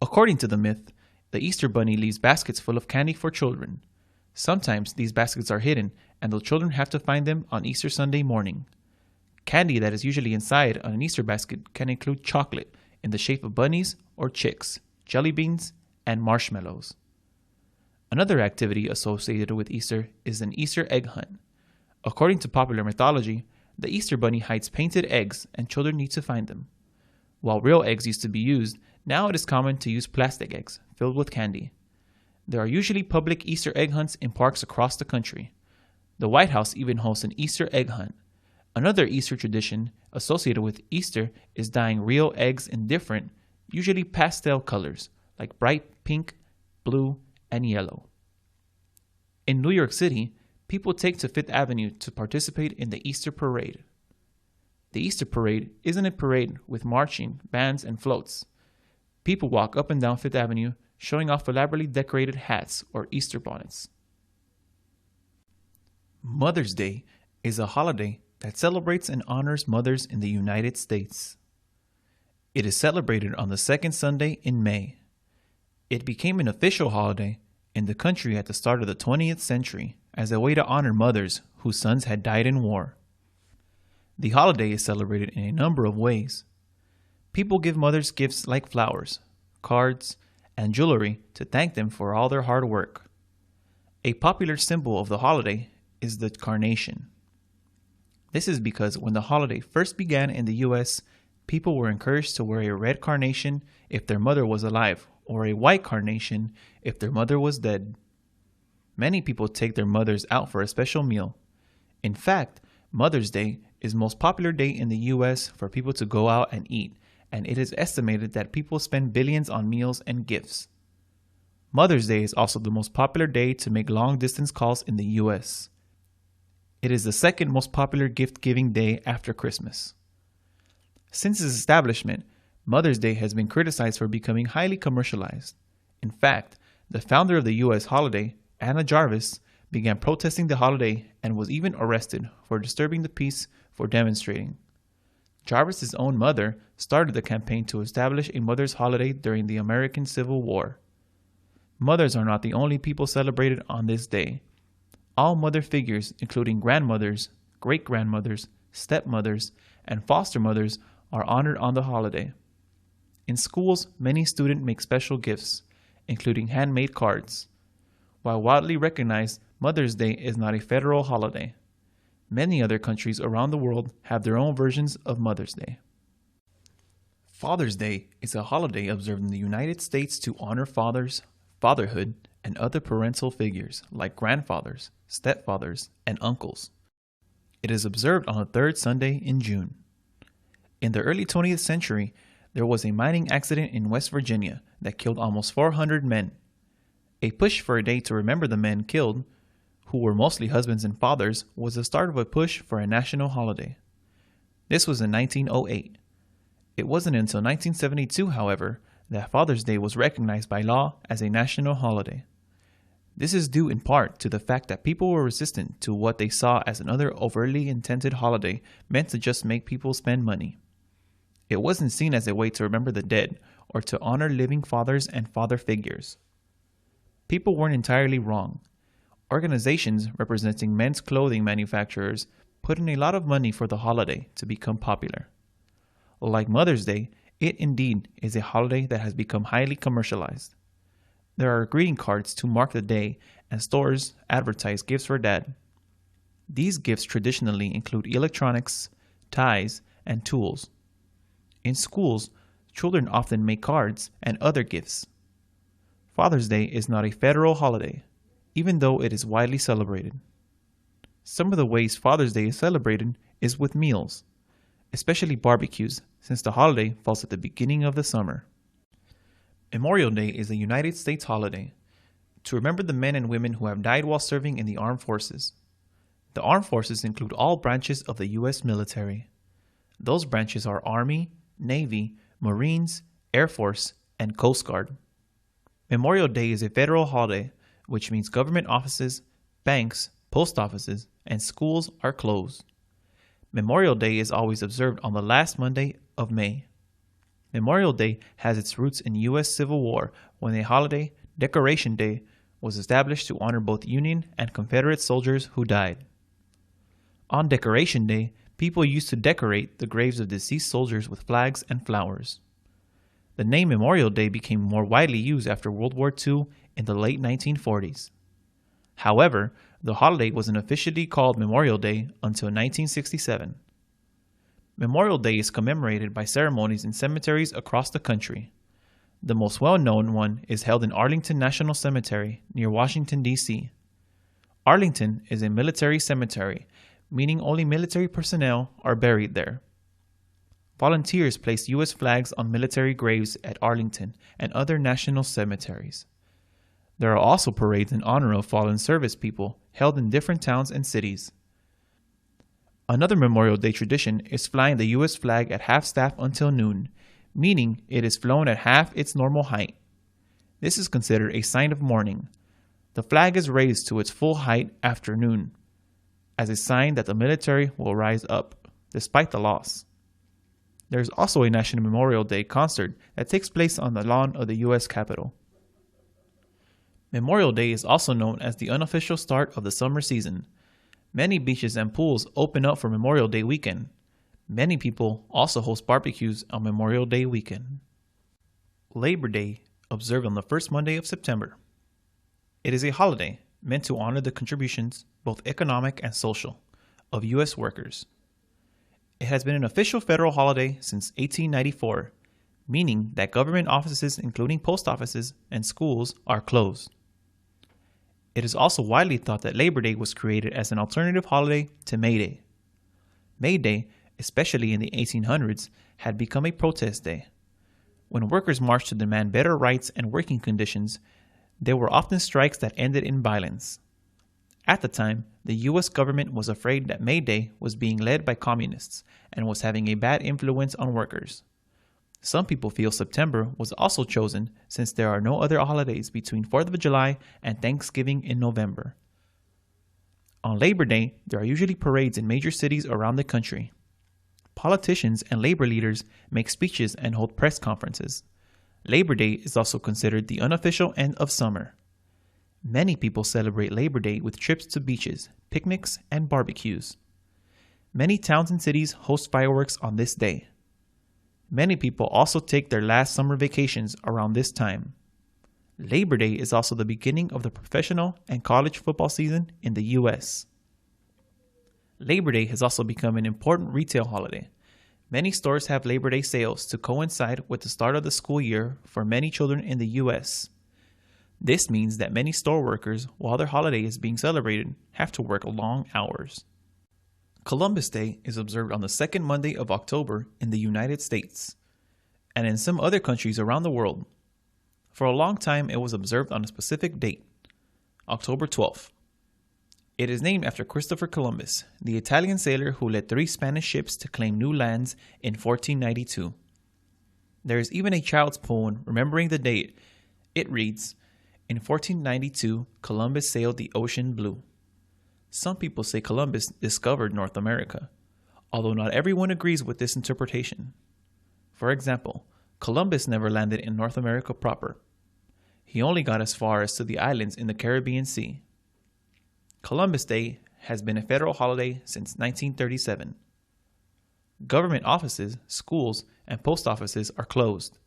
According to the myth, the Easter Bunny leaves baskets full of candy for children. Sometimes these baskets are hidden and the children have to find them on Easter Sunday morning. Candy that is usually inside an Easter basket can include chocolate in the shape of bunnies or chicks, jelly beans, and marshmallows. Another activity associated with Easter is an Easter egg hunt. According to popular mythology, the Easter Bunny hides painted eggs and children need to find them. While real eggs used to be used, now it is common to use plastic eggs filled with candy. There are usually public Easter egg hunts in parks across the country. The White House even hosts an Easter egg hunt. Another Easter tradition associated with Easter is dyeing real eggs in different, usually pastel colors, like bright pink, blue, and yellow. In New York City, people take to Fifth Avenue to participate in the Easter Parade. The Easter Parade isn't a parade with marching, bands, and floats. People walk up and down Fifth Avenue, showing off elaborately decorated hats or Easter bonnets. Mother's Day is a holiday that celebrates and honors mothers in the United States. It is celebrated on the second Sunday in May. It became an official holiday in the country at the start of the 20th century as a way to honor mothers whose sons had died in war. The holiday is celebrated in a number of ways. People give mothers gifts like flowers, cards, and jewelry to thank them for all their hard work. A popular symbol of the holiday is the carnation. This is because when the holiday first began in the U.S., people were encouraged to wear a red carnation if their mother was alive, or a white carnation if their mother was dead. Many people take their mothers out for a special meal. In fact, Mother's Day is the most popular day in the U.S. for people to go out and eat, and it is estimated that people spend billions on meals and gifts. Mother's Day is also the most popular day to make long-distance calls in the U.S. It is the second most popular gift-giving day after Christmas. Since its establishment, Mother's Day has been criticized for becoming highly commercialized. In fact, the founder of the U.S. holiday, Anna Jarvis, began protesting the holiday and was even arrested for disturbing the peace for demonstrating. Jarvis's own mother started the campaign to establish a mother's holiday during the American Civil War. Mothers are not the only people celebrated on this day. All mother figures, including grandmothers, great-grandmothers, stepmothers, and foster mothers, are honored on the holiday. In schools, many students make special gifts, including handmade cards. While widely recognized, Mother's Day is not a federal holiday. Many other countries around the world have their own versions of Mother's Day. Father's Day is a holiday observed in the United States to honor fathers, fatherhood, and other parental figures like grandfathers, stepfathers, and uncles. It is observed on the third Sunday in June. In the early 20th century, there was a mining accident in West Virginia that killed almost 400 men. A push for a day to remember the men killed, who were mostly husbands and fathers, was the start of a push for a national holiday. This was in 1908. It wasn't until 1972, however, that Father's Day was recognized by law as a national holiday. This is due in part to the fact that people were resistant to what they saw as another overtly intended holiday meant to just make people spend money. It wasn't seen as a way to remember the dead or to honor living fathers and father figures. People weren't entirely wrong. Organizations representing men's clothing manufacturers put in a lot of money for the holiday to become popular. Like Mother's Day, it indeed is a holiday that has become highly commercialized. There are greeting cards to mark the day, and stores advertise gifts for dad. These gifts traditionally include electronics, ties, and tools. In schools, children often make cards and other gifts. Father's Day is not a federal holiday, even though it is widely celebrated. Some of the ways Father's Day is celebrated is with meals, especially barbecues, since the holiday falls at the beginning of the summer. Memorial Day is a United States holiday to remember the men and women who have died while serving in the armed forces. The armed forces include all branches of the U.S. military. Those branches are Army, Navy, Marines, Air Force, and Coast Guard. Memorial Day is a federal holiday, which means government offices, banks, post offices, and schools are closed. Memorial Day is always observed on the last Monday of May. Memorial Day has its roots in U.S. Civil War when a holiday, Decoration Day, was established to honor both Union and Confederate soldiers who died. On Decoration Day, people used to decorate the graves of deceased soldiers with flags and flowers. The name Memorial Day became more widely used after World War II in the late 1940s. However, the holiday wasn't officially called Memorial Day until 1967. Memorial Day is commemorated by ceremonies in cemeteries across the country. The most well-known one is held in Arlington National Cemetery near Washington, D.C. Arlington is a military cemetery, meaning only military personnel are buried there. Volunteers place U.S. flags on military graves at Arlington and other national cemeteries. There are also parades in honor of fallen service people held in different towns and cities. Another Memorial Day tradition is flying the U.S. flag at half-staff until noon, meaning it is flown at half its normal height. This is considered a sign of mourning. The flag is raised to its full height after noon, as a sign that the military will rise up, despite the loss. There is also a National Memorial Day concert that takes place on the lawn of the U.S. Capitol. Memorial Day is also known as the unofficial start of the summer season. Many beaches and pools open up for Memorial Day weekend. Many people also host barbecues on Memorial Day weekend. Labor Day, observed on the first Monday of September. It is a holiday meant to honor the contributions, both economic and social, of U.S. workers. It has been an official federal holiday since 1894, meaning that government offices, including post offices and schools, are closed. It is also widely thought that Labor Day was created as an alternative holiday to May Day. May Day, especially in the 1800s, had become a protest day. When workers marched to demand better rights and working conditions, there were often strikes that ended in violence. At the time, the U.S. government was afraid that May Day was being led by communists and was having a bad influence on workers. Some people feel September was also chosen since there are no other holidays between 4th of July and Thanksgiving in November. On Labor Day, there are usually parades in major cities around the country. Politicians and labor leaders make speeches and hold press conferences. Labor Day is also considered the unofficial end of summer. Many people celebrate Labor Day with trips to beaches, picnics, and barbecues. Many towns and cities host fireworks on this day. Many people also take their last summer vacations around this time. Labor Day is also the beginning of the professional and college football season in the U.S. Labor Day has also become an important retail holiday. Many stores have Labor Day sales to coincide with the start of the school year for many children in the U.S. This means that many store workers, while their holiday is being celebrated, have to work long hours. Columbus Day is observed on the second Monday of October in the United States and in some other countries around the world. For a long time, it was observed on a specific date, October 12th. It is named after Christopher Columbus, the Italian sailor who led 3 Spanish ships to claim new lands in 1492. There is even a child's poem remembering the date. It reads, "In 1492, Columbus sailed the ocean blue." Some people say Columbus discovered North America, although not everyone agrees with this interpretation. For example, Columbus never landed in North America proper. He only got as far as to the islands in the Caribbean Sea. Columbus Day has been a federal holiday since 1937. Government offices, schools, and post offices are closed.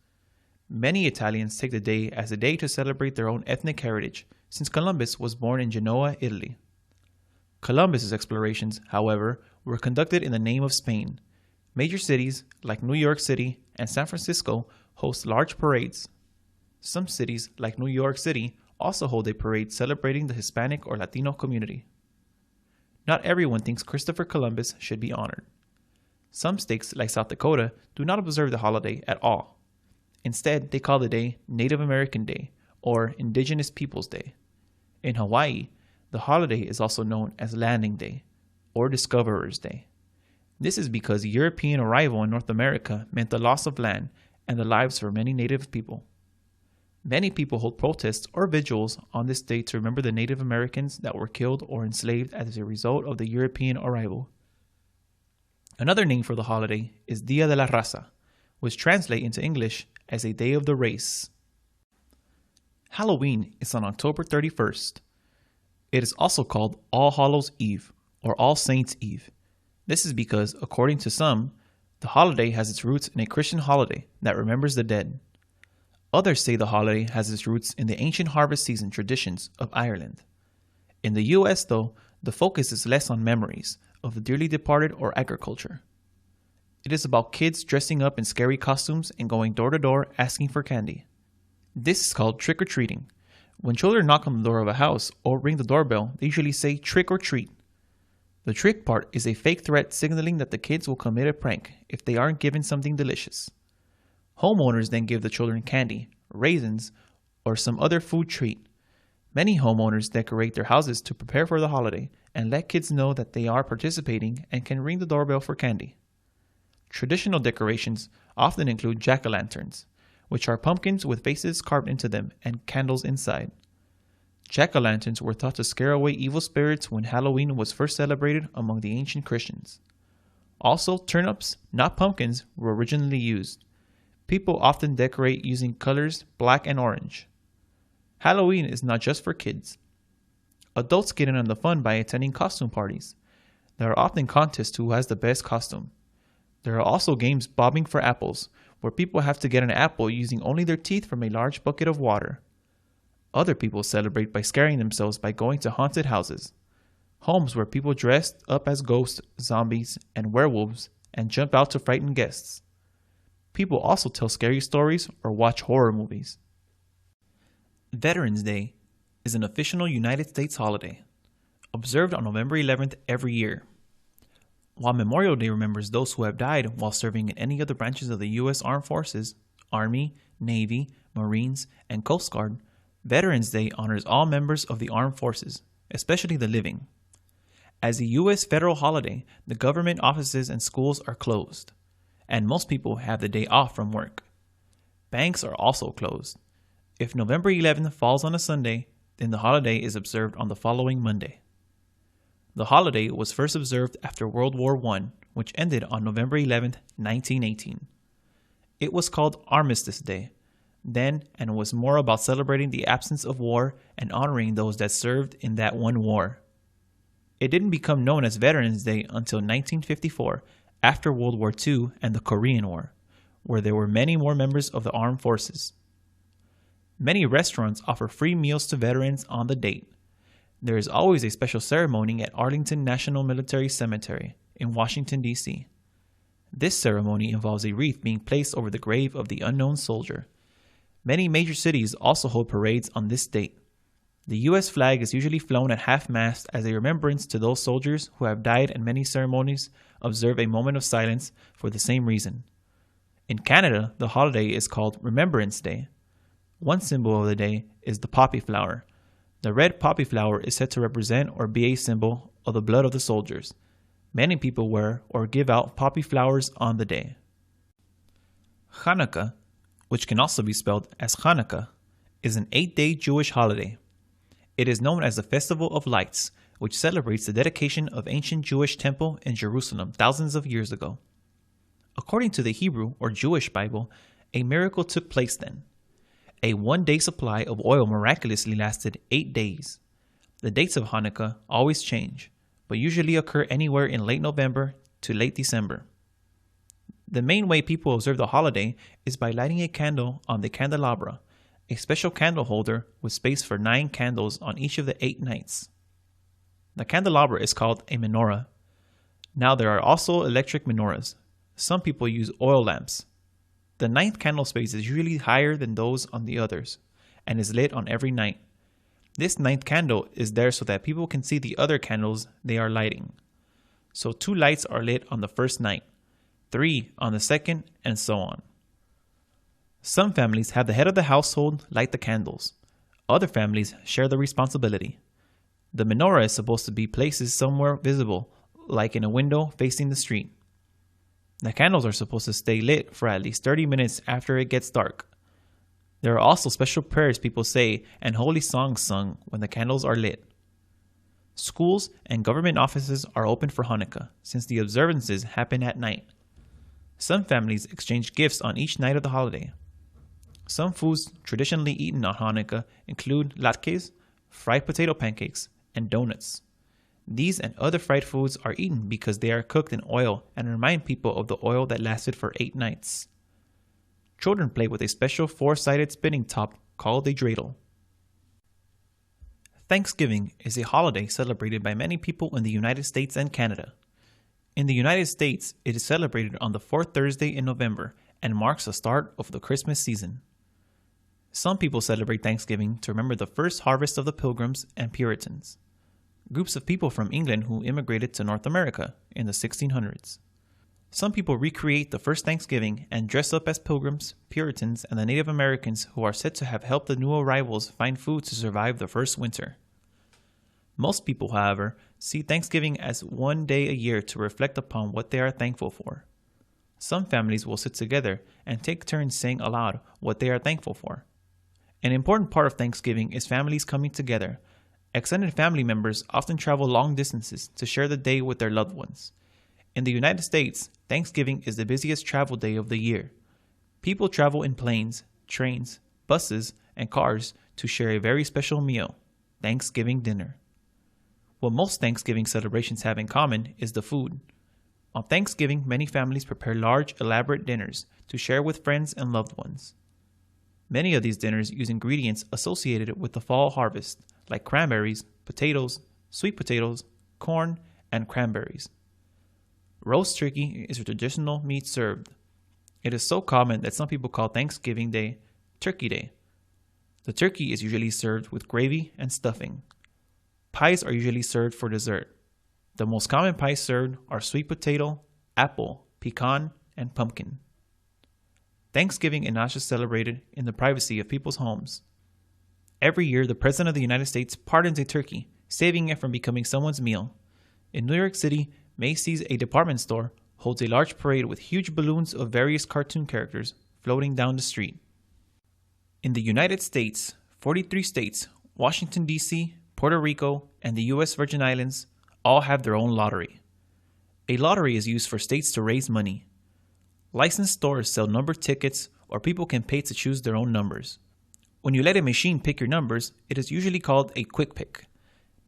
Many Italians take the day as a day to celebrate their own ethnic heritage, since Columbus was born in Genoa, Italy. Columbus's explorations, however, were conducted in the name of Spain, Major cities like New York City and San Francisco host large parades. Some cities like New York City also hold a parade celebrating the Hispanic or Latino community. Not everyone thinks Christopher Columbus should be honored. Some states like South Dakota do not observe the holiday at all. Instead, they call the day Native American Day or Indigenous Peoples Day. In Hawaii, the holiday is also known as Landing Day or Discoverers Day. This is because European arrival in North America meant the loss of land and the lives for many Native people. Many people hold protests or vigils on this day to remember the Native Americans that were killed or enslaved as a result of the European arrival. Another name for the holiday is Dia de la Raza, which translates into English as a Day of the Race. Halloween is on October 31st. It is also called All Hallows Eve or All Saints Eve. This is because, according to some, the holiday has its roots in a Christian holiday that remembers the dead. Others say the holiday has its roots in the ancient harvest season traditions of Ireland. In the US, though, the focus is less on memories of the dearly departed or agriculture. It is about kids dressing up in scary costumes and going door to door asking for candy. This is called trick-or-treating. When children knock on the door of a house or ring the doorbell, they usually say trick or treat. The trick part is a fake threat signaling that the kids will commit a prank if they aren't given something delicious. Homeowners then give the children candy, raisins, or some other food treat. Many homeowners decorate their houses to prepare for the holiday and let kids know that they are participating and can ring the doorbell for candy. Traditional decorations often include jack-o'-lanterns, which are pumpkins with faces carved into them and candles inside. Jack-o'-lanterns were thought to scare away evil spirits when Halloween was first celebrated among the ancient Christians. Also, turnips, not pumpkins, were originally used. People often decorate using colors black and orange. Halloween is not just for kids. Adults get in on the fun by attending costume parties. There are often contests who has the best costume. There are also games bobbing for apples, where people have to get an apple using only their teeth from a large bucket of water. Other people celebrate by scaring themselves by going to haunted houses, homes where people dress up as ghosts, zombies, and werewolves and jump out to frighten guests. People also tell scary stories or watch horror movies. Veterans Day is an official United States holiday, observed on November 11th every year. While Memorial Day remembers those who have died while serving in any of the branches of the U.S. Armed Forces, Army, Navy, Marines, and Coast Guard, Veterans Day honors all members of the armed forces, especially the living. As a U.S. federal holiday, the government offices and schools are closed, and most people have the day off from work. Banks are also closed. If November 11th falls on a Sunday, then the holiday is observed on the following Monday. The holiday was first observed after World War I, which ended on November 11, 1918. It was called Armistice Day then and was more about celebrating the absence of war and honoring those that served in that one war. It didn't become known as Veterans Day until 1954, after World War II and the Korean War, where there were many more members of the armed forces. Many restaurants offer free meals to veterans on the date. There is always a special ceremony at Arlington National Military Cemetery in Washington, D.C. This ceremony involves a wreath being placed over the grave of the unknown soldier. Many major cities also hold parades on this date. The U.S. flag is usually flown at half-mast as a remembrance to those soldiers who have died, and many ceremonies observe a moment of silence for the same reason. In Canada, the holiday is called Remembrance Day. One symbol of the day is the poppy flower. The red poppy flower is said to represent or be a symbol of the blood of the soldiers. Many people wear or give out poppy flowers on the day. Hanukkah, which can also be spelled as Hanukkah, is an 8-day Jewish holiday. It is known as the Festival of Lights, which celebrates the dedication of ancient Jewish temple in Jerusalem thousands of years ago. According to the Hebrew or Jewish Bible, a miracle took place then. A 1-day supply of oil miraculously lasted 8 days. The dates of Hanukkah always change, but usually occur anywhere in late November to late December. The main way people observe the holiday is by lighting a candle on the candelabra, a special candle holder with space for 9 candles on each of the 8 nights. The candelabra is called a menorah. Now there are also electric menorahs. Some people use oil lamps. The ninth candle space is usually higher than those on the others and is lit on every night. This ninth candle is there so that people can see the other candles they are lighting. So 2 lights are lit on the first night, 3 on the second, and so on. Some families have the head of the household light the candles. Other families share the responsibility. The menorah is supposed to be placed somewhere visible, like in a window facing the street. The candles are supposed to stay lit for at least 30 minutes after it gets dark. There are also special prayers people say and holy songs sung when the candles are lit. Schools and government offices are open for Hanukkah since the observances happen at night. Some families exchange gifts on each night of the holiday. Some foods traditionally eaten on Hanukkah include latkes, fried potato pancakes, and donuts. These and other fried foods are eaten because they are cooked in oil and remind people of the oil that lasted for 8 nights. Children play with a special 4-sided spinning top called a dreidel. Thanksgiving is a holiday celebrated by many people in the United States and Canada. In the United States, it is celebrated on the 4th Thursday in November and marks the start of the Christmas season. Some people celebrate Thanksgiving to remember the first harvest of the Pilgrims and Puritans, groups of people from England who immigrated to North America in the 1600s. Some people recreate the first Thanksgiving and dress up as Pilgrims, Puritans, and the Native Americans who are said to have helped the new arrivals find food to survive the first winter. Most people, however, see Thanksgiving as one day a year to reflect upon what they are thankful for. Some families will sit together and take turns saying aloud what they are thankful for. An important part of Thanksgiving is families coming together. Extended family members often travel long distances to share the day with their loved ones. In the United States, Thanksgiving is the busiest travel day of the year. People travel in planes, trains, buses, and cars to share a very special meal, Thanksgiving dinner. What most Thanksgiving celebrations have in common is the food. On Thanksgiving, many families prepare large, elaborate dinners to share with friends and loved ones. Many of these dinners use ingredients associated with the fall harvest, like cranberries, potatoes, sweet potatoes, corn, and cranberries. Roast turkey is a traditional meat served. It is so common that some people call Thanksgiving Day Turkey Day. The turkey is usually served with gravy and stuffing. Pies are usually served for dessert. The most common pies served are sweet potato, apple, pecan, and pumpkin. Thanksgiving is not just celebrated in the privacy of people's homes. Every year, the President of the United States pardons a turkey, saving it from becoming someone's meal. In New York City, Macy's, a department store, holds a large parade with huge balloons of various cartoon characters floating down the street. In the United States, 43 states, Washington, D.C., Puerto Rico, and the U.S. Virgin Islands all have their own lottery. A lottery is used for states to raise money. Licensed stores sell numbered tickets, or people can pay to choose their own numbers. When you let a machine pick your numbers, it is usually called a quick pick.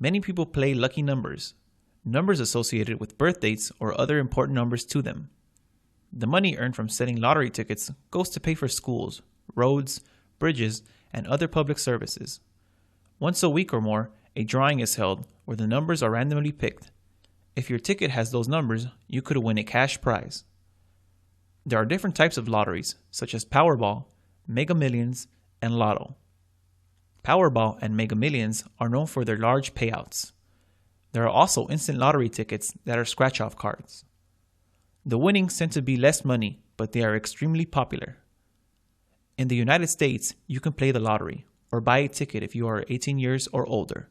Many people play lucky numbers, numbers associated with birth dates or other important numbers to them. The money earned from selling lottery tickets goes to pay for schools, roads, bridges, and other public services. Once a week or more, a drawing is held where the numbers are randomly picked. If your ticket has those numbers, you could win a cash prize. There are different types of lotteries, such as Powerball, Mega Millions, and Lotto. Powerball and Mega Millions are known for their large payouts. There are also instant lottery tickets that are scratch-off cards. The winnings tend to be less money, but they are extremely popular. In the United States, you can play the lottery or buy a ticket if you are 18 years or older.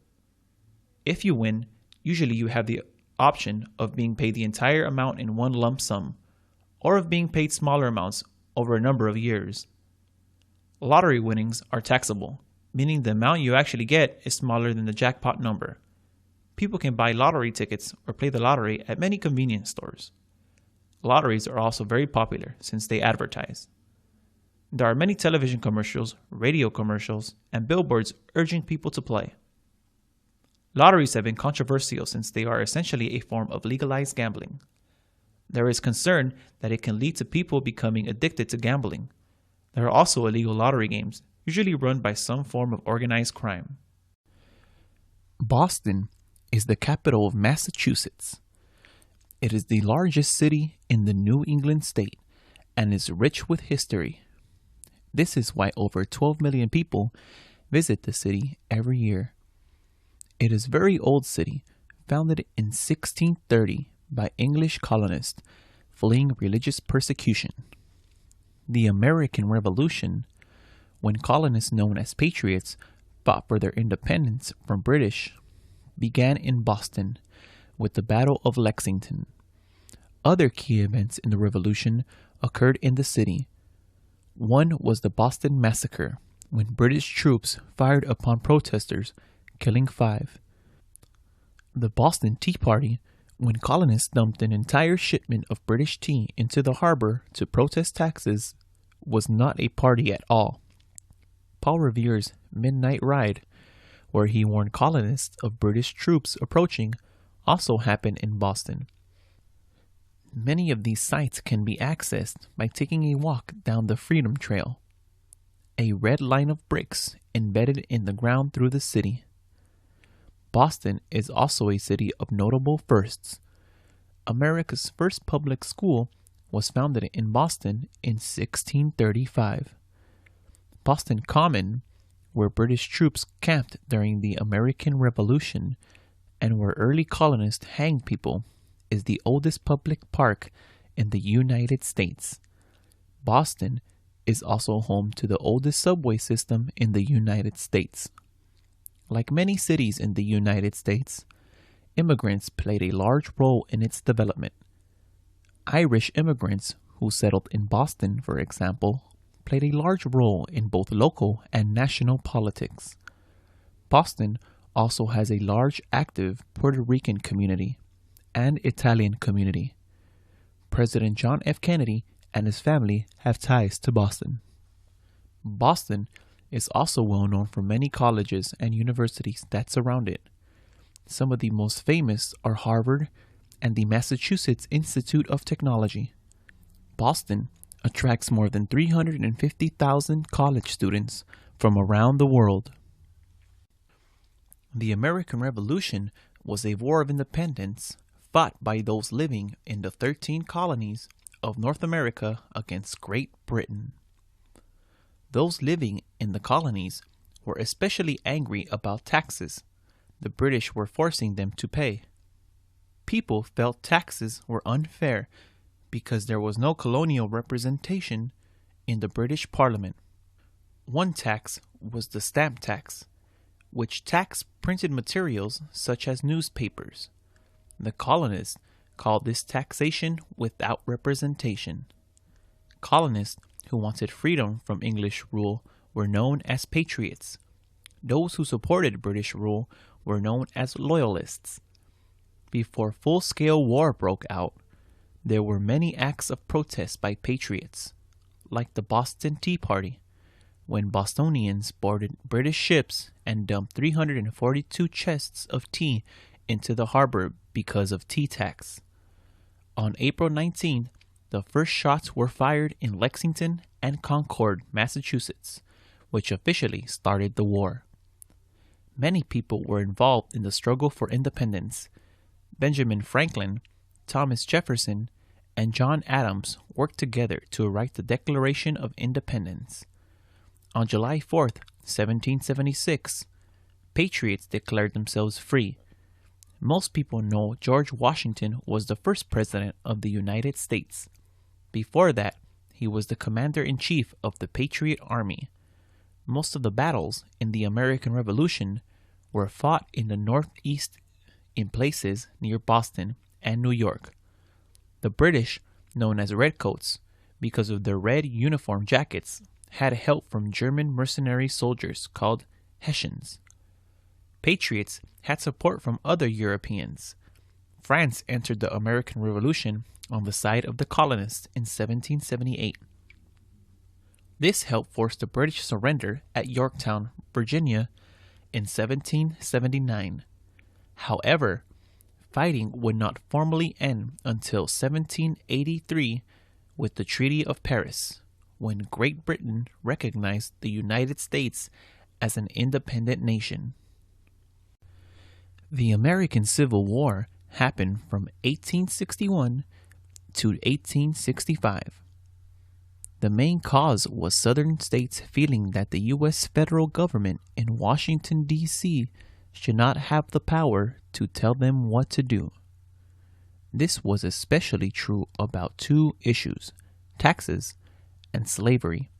If you win, usually you have the option of being paid the entire amount in one lump sum, or of being paid smaller amounts over a number of years. Lottery winnings are taxable, meaning the amount you actually get is smaller than the jackpot number. People can buy lottery tickets or play the lottery at many convenience stores. Lotteries are also very popular since they advertise. There are many television commercials, radio commercials, and billboards urging people to play. Lotteries have been controversial since they are essentially a form of legalized gambling. There is concern that it can lead to people becoming addicted to gambling. There are also illegal lottery games, usually run by some form of organized crime. Boston is the capital of Massachusetts. It is the largest city in the New England state and is rich with history. This is why over 12 million people visit the city every year. It is a very old city, founded in 1630 by English colonists fleeing religious persecution. The American Revolution, when colonists known as patriots fought for their independence from British, began in Boston with the Battle of Lexington. Other key events in the Revolution occurred in the city. One was the Boston Massacre, when British troops fired upon protesters, killing 5. The Boston Tea Party, when colonists dumped an entire shipment of British tea into the harbor to protest taxes, was not a party at all. Paul Revere's Midnight Ride, where he warned colonists of British troops approaching, also happened in Boston. Many of these sites can be accessed by taking a walk down the Freedom Trail, a red line of bricks embedded in the ground through the city. Boston is also a city of notable firsts. America's first public school was founded in Boston in 1635. Boston Common, where British troops camped during the American Revolution and where early colonists hanged people, is the oldest public park in the United States. Boston is also home to the oldest subway system in the United States. Like many cities in the United States, immigrants played a large role in its development. Irish immigrants who settled in Boston, for example, played a large role in both local and national politics. Boston also has a large active Puerto Rican community and Italian community. President John F. Kennedy and his family have ties to Boston. Boston is also well known for many colleges and universities that surround it. Some of the most famous are Harvard and the Massachusetts Institute of Technology. Boston attracts more than 350,000 college students from around the world. The American Revolution was a war of independence fought by those living in the 13 colonies of North America against Great Britain. Those living in the colonies were especially angry about taxes the British were forcing them to pay. People felt taxes were unfair because there was no colonial representation in the British Parliament. One tax was the stamp tax, which taxed printed materials such as newspapers. The colonists called this taxation without representation. Colonists who wanted freedom from English rule were known as patriots. Those who supported British rule were known as loyalists. Before full-scale war broke out, there were many acts of protest by patriots, like the Boston Tea Party, when Bostonians boarded British ships and dumped 342 chests of tea into the harbor because of tea tax. On April 19th, the first shots were fired in Lexington and Concord, Massachusetts, which officially started the war. Many people were involved in the struggle for independence. Benjamin Franklin, Thomas Jefferson, and John Adams worked together to write the Declaration of Independence. On July 4th, 1776, patriots declared themselves free. Most people know George Washington was the first president of the United States. Before that, he was the commander-in-chief of the Patriot Army. Most of the battles in the American Revolution were fought in the Northeast in places near Boston and New York. The British, known as Redcoats, because of their red uniform jackets, had help from German mercenary soldiers called Hessians. Patriots had support from other Europeans. France entered the American Revolution on the side of the colonists in 1778. This helped force the British surrender at Yorktown, Virginia in 1779. However, fighting would not formally end until 1783 with the Treaty of Paris, when Great Britain recognized the United States as an independent nation. The American Civil War happened from 1861 to 1865. The main cause was Southern states feeling that the U.S. federal government in Washington, D.C. should not have the power to tell them what to do. This was especially true about two issues: taxes and slavery.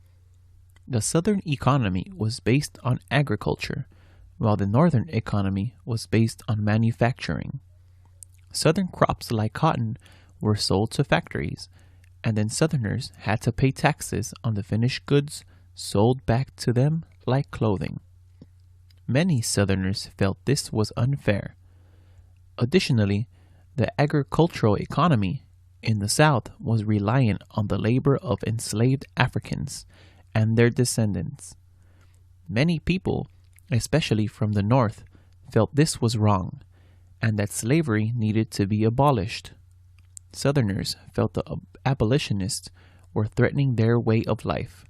The Southern economy was based on agriculture, while the Northern economy was based on manufacturing. Southern crops like cotton were sold to factories, and then Southerners had to pay taxes on the finished goods sold back to them like clothing. Many Southerners felt this was unfair. Additionally, the agricultural economy in the South was reliant on the labor of enslaved Africans and their descendants. Many people, especially from the North, felt this was wrong and that slavery needed to be abolished. Southerners felt the abolitionists were threatening their way of life.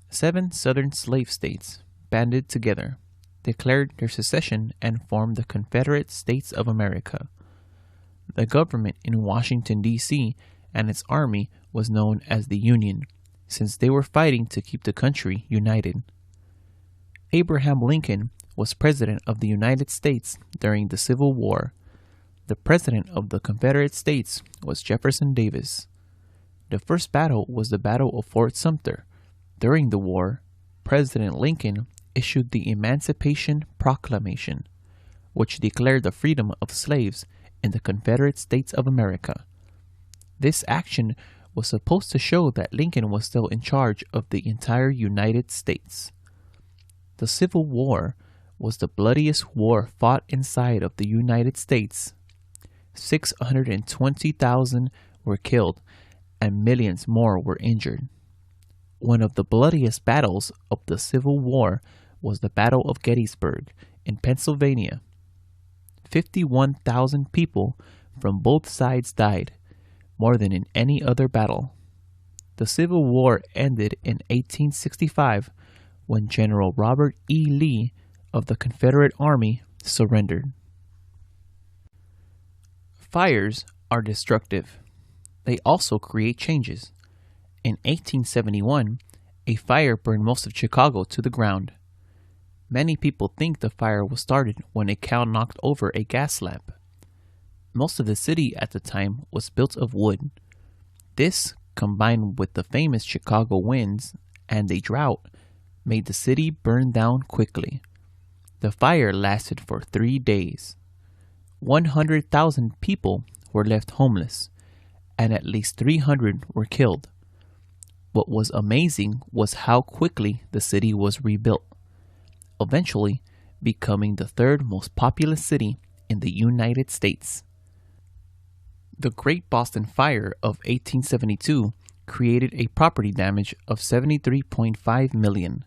7 Southern slave states banded together, declared their secession, and formed the Confederate States of America. The government in Washington, D.C. and its army was known as the Union, since they were fighting to keep the country united. Abraham Lincoln was President of the United States during the Civil War. The President of the Confederate States was Jefferson Davis. The first battle was the Battle of Fort Sumter. During the war, President Lincoln issued the Emancipation Proclamation, which declared the freedom of slaves in the Confederate States of America. This action was supposed to show that Lincoln was still in charge of the entire United States. The Civil War was the bloodiest war fought inside of the United States. 620,000 were killed and millions more were injured. One of the bloodiest battles of the Civil War was the Battle of Gettysburg in Pennsylvania. 51,000 people from both sides died, more than in any other battle. The Civil War ended in 1865 when General Robert E. Lee of the Confederate Army surrendered. Fires are destructive. They also create changes. In 1871, a fire burned most of Chicago to the ground. Many people think the fire was started when a cow knocked over a gas lamp. Most of the city at the time was built of wood. This, combined with the famous Chicago winds and a drought, made the city burn down quickly. The fire lasted for 3 days. 100,000 people were left homeless, and at least 300 were killed. What was amazing was how quickly the city was rebuilt, eventually becoming the third most populous city in the United States. The Great Boston Fire of 1872 created a property damage of $73.5 million,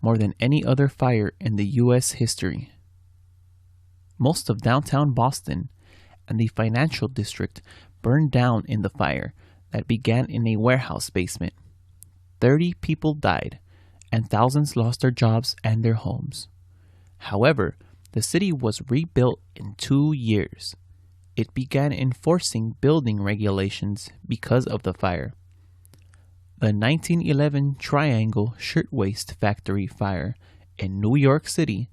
more than any other fire in the U.S. history. Most of downtown Boston and the financial district burned down in the fire that began in a warehouse basement. 30 people died, and thousands lost their jobs and their homes. However, the city was rebuilt in 2 years. It began enforcing building regulations because of the fire. The 1911 Triangle Shirtwaist Factory fire in New York City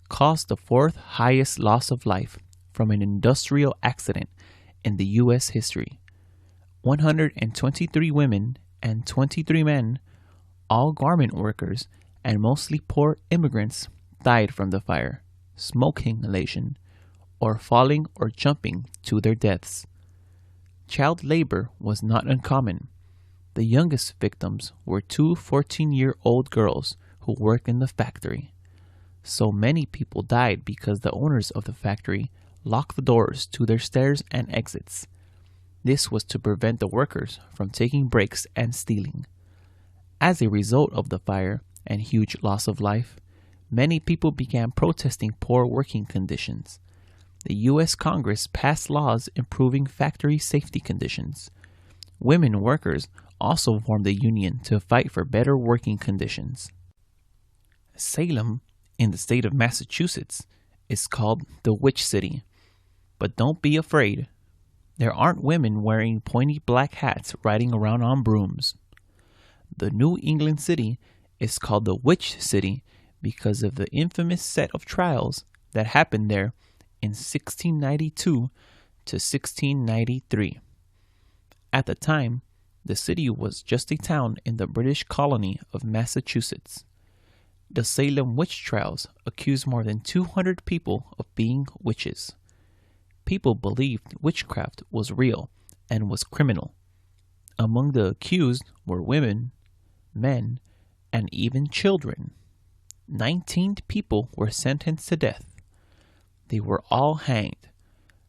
caused the 4th highest loss of life from an industrial accident in the U.S. history. 123 women and 23 men, all garment workers and mostly poor immigrants, died from the fire, smoke inhalation, or falling or jumping to their deaths. Child labor was not uncommon. The youngest victims were 2 14-year-old girls who worked in the factory. So many people died because the owners of the factory locked the doors to their stairs and exits. This was to prevent the workers from taking breaks and stealing. As a result of the fire and huge loss of life, many people began protesting poor working conditions. The U.S. Congress passed laws improving factory safety conditions. Women workers also formed a union to fight for better working conditions. Salem, in the state of Massachusetts, is called the Witch City. But don't be afraid. There aren't women wearing pointy black hats riding around on brooms. The New England city is called the Witch City because of the infamous set of trials that happened there in 1692 to 1693. At the time, the city was just a town in the British colony of Massachusetts. The Salem witch trials accused more than 200 people of being witches. People believed witchcraft was real and was criminal. Among the accused were women, men, and even children. 19 people were sentenced to death. They were all hanged.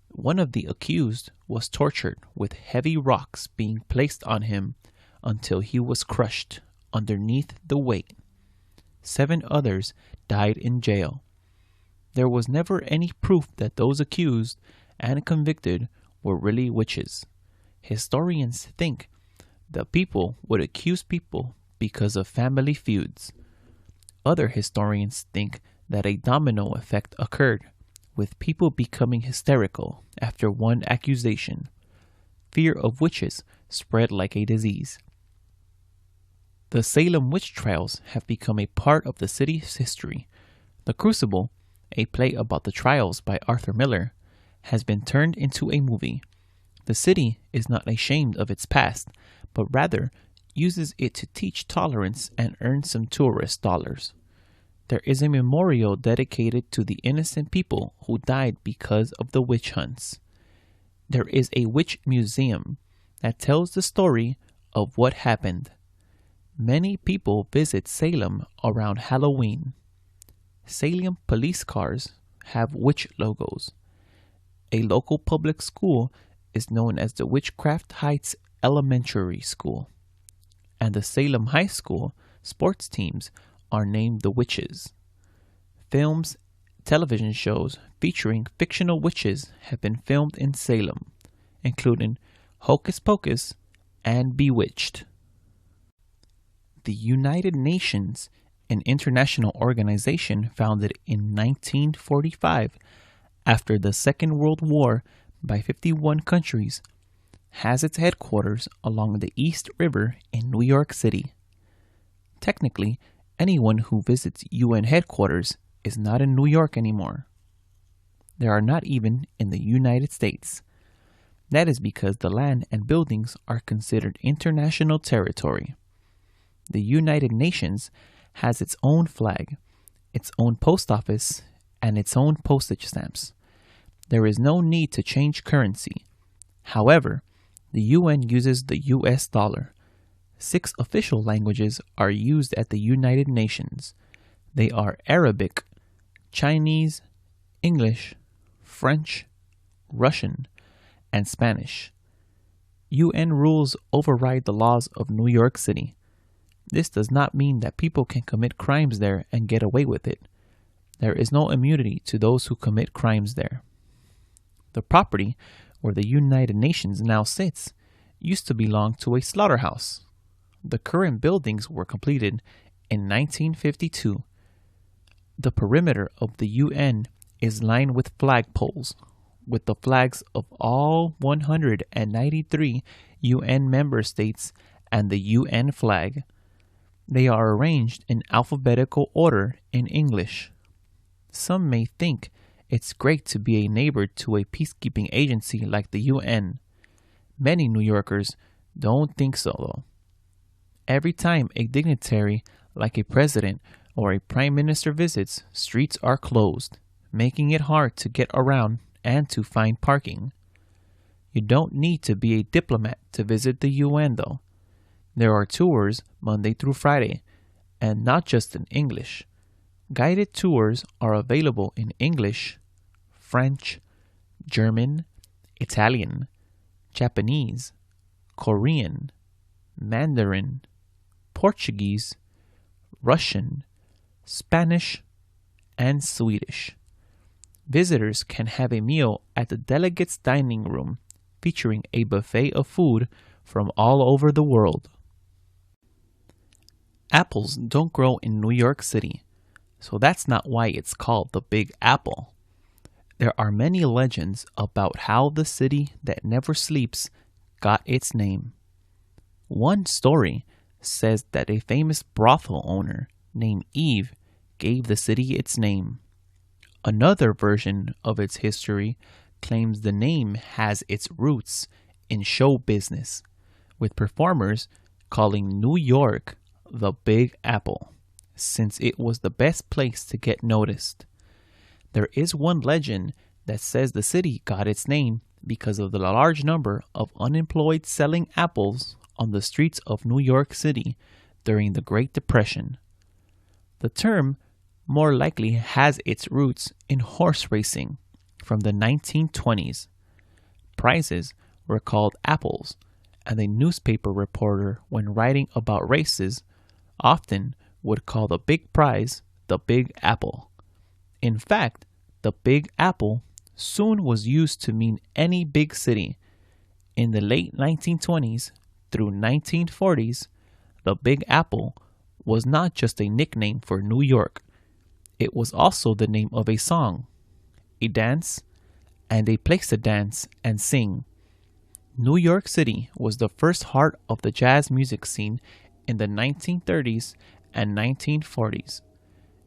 One of the accused was tortured with heavy rocks being placed on him until he was crushed underneath the weight. 7 others died in jail. There was never any proof that those accused and convicted were really witches. Historians think the people would accuse people because of family feuds. Other historians think that a domino effect occurred, with people becoming hysterical after one accusation. Fear of witches spread like a disease. The Salem witch trials have become a part of the city's history. The Crucible, a play about the trials by Arthur Miller, has been turned into a movie. The city is not ashamed of its past, but rather uses it to teach tolerance and earn some tourist dollars. There is a memorial dedicated to the innocent people who died because of the witch hunts. There is a witch museum that tells the story of what happened. Many people visit Salem around Halloween. Salem police cars have witch logos. A local public school is known as the Witchcraft Heights Elementary School, and the Salem High School sports teams are named the Witches. Films, television shows featuring fictional witches have been filmed in Salem, including Hocus Pocus and Bewitched. The United Nations, an international organization founded in 1945 after the Second World War by 51 countries, has its headquarters along the East River in New York City. Technically, anyone who visits UN headquarters is not in New York anymore. They are not even in the United States. That is because the land and buildings are considered international territory. The United Nations has its own flag, its own post office, and its own postage stamps. There is no need to change currency. However, the UN uses the US dollar. 6 official languages are used at the United Nations. They are Arabic, Chinese, English, French, Russian, and Spanish. UN rules override the laws of New York City. This does not mean that people can commit crimes there and get away with it. There is no immunity to those who commit crimes there. The property where the United Nations now sits used to belong to a slaughterhouse. The current buildings were completed in 1952. The perimeter of the UN is lined with flagpoles, with the flags of all 193 UN member states and the UN flag. They are arranged in alphabetical order in English. Some may think it's great to be a neighbor to a peacekeeping agency like the UN. Many New Yorkers don't think so, though. Every time a dignitary like a president or a prime minister visits, streets are closed, making it hard to get around and to find parking. You don't need to be a diplomat to visit the UN, though. There are tours Monday through Friday, and not just in English. Guided tours are available in English, French, German, Italian, Japanese, Korean, Mandarin, Portuguese, Russian, Spanish, and Swedish. Visitors can have a meal at the delegates' dining room, featuring a buffet of food from all over the world. Apples don't grow in New York City, so that's not why it's called the Big Apple. There are many legends about how the city that never sleeps got its name. One story says that a famous brothel owner named Eve gave the city its name. Another version of its history claims the name has its roots in show business, with performers calling New York the Big Apple, since it was the best place to get noticed. There is one legend that says the city got its name because of the large number of unemployed selling apples on the streets of New York City during the Great Depression. The term more likely has its roots in horse racing from the 1920s. Prizes were called apples, and a newspaper reporter, when writing about races, often would call the big prize the Big Apple. In fact, the Big Apple soon was used to mean any big city. In the late 1920s through 1940s, the Big Apple was not just a nickname for New York. It was also the name of a song, a dance, and a place to dance and sing. New York City was the first heart of the jazz music scene in the 1930s and 1940s.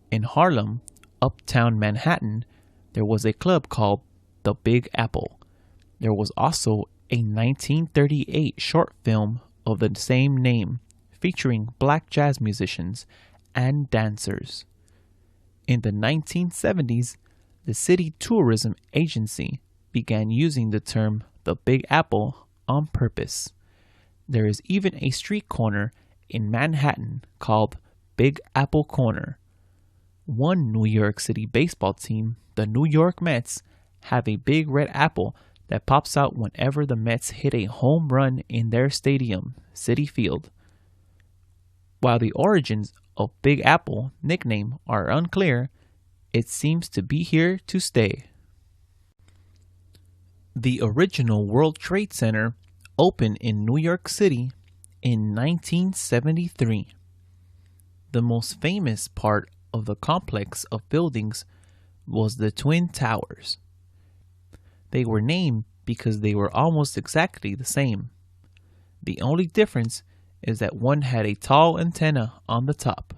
In Harlem, uptown Manhattan, there was a club called the Big Apple. There was also a 1938 short film of the same name featuring black jazz musicians and dancers. In the 1970s, the city tourism agency began using the term the Big Apple on purpose. There is even a street corner in Manhattan called Big Apple Corner. One New York City baseball team, the New York Mets, have a big red apple that pops out whenever the Mets hit a home run in their stadium, Citi Field. While the origins of Big Apple nickname are unclear, it seems to be here to stay. The original World Trade Center opened in New York City in 1973. The most famous part of the complex of buildings was the Twin Towers. They were named because they were almost exactly the same. The only difference is that one had a tall antenna on the top.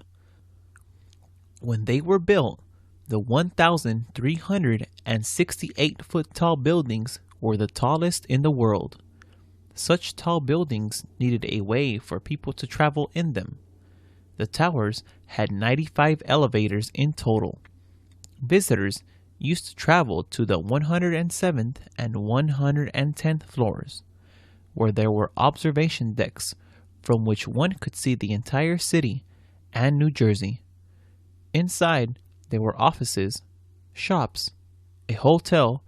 When they were built, the 1,368-foot tall buildings were the tallest in the world. Such tall buildings needed a way for people to travel in them. The towers had 95 elevators in total. Visitors used to travel to the 107th and 110th floors, where there were observation decks from which one could see the entire city and New Jersey. Inside, there were offices, shops, a hotel,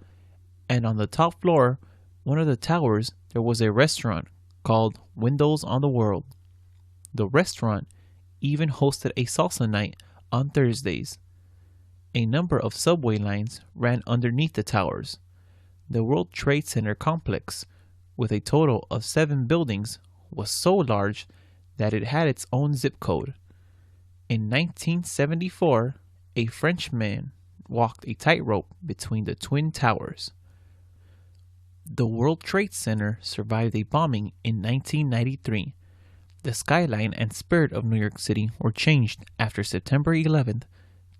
and on the top floor, one of the towers, there was a restaurant called Windows on the World. The restaurant even hosted a salsa night on Thursdays. A number of subway lines ran underneath the towers. The World Trade Center complex, with a total of 7 buildings, was so large that it had its own zip code. In 1974, a Frenchman walked a tightrope between the Twin Towers. The World Trade Center survived a bombing in 1993. The skyline and spirit of New York City were changed after September 11,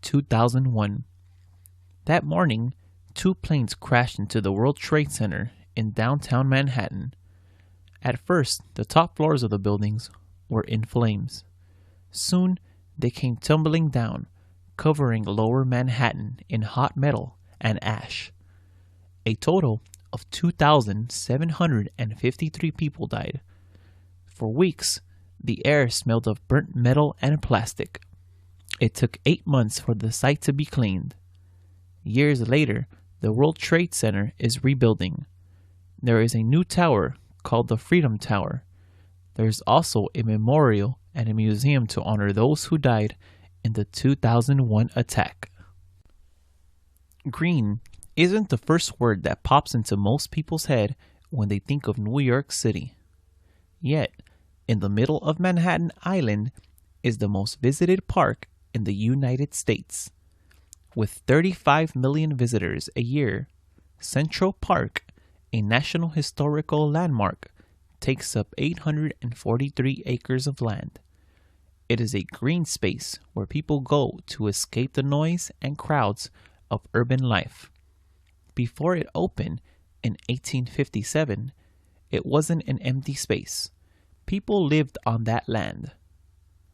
2001. That morning, 2 planes crashed into the World Trade Center in downtown Manhattan. At first, the top floors of the buildings were in flames. Soon, they came tumbling down, covering lower Manhattan in hot metal and ash. A total of 2,753 people died. For weeks, the air smelled of burnt metal and plastic. It took 8 months for the site to be cleaned. Years later, the World Trade Center is rebuilding. There is a new tower called the Freedom Tower. There is also a memorial and a museum to honor those who died in the 2001 attack. Green isn't the first word that pops into most people's head when they think of New York City. Yet, in the middle of Manhattan Island is the most visited park in the United States. With 35 million visitors a year, Central Park, a National Historical Landmark, takes up 843 acres of land. It is a green space where people go to escape the noise and crowds of urban life. Before it opened in 1857, it wasn't an empty space. People lived on that land.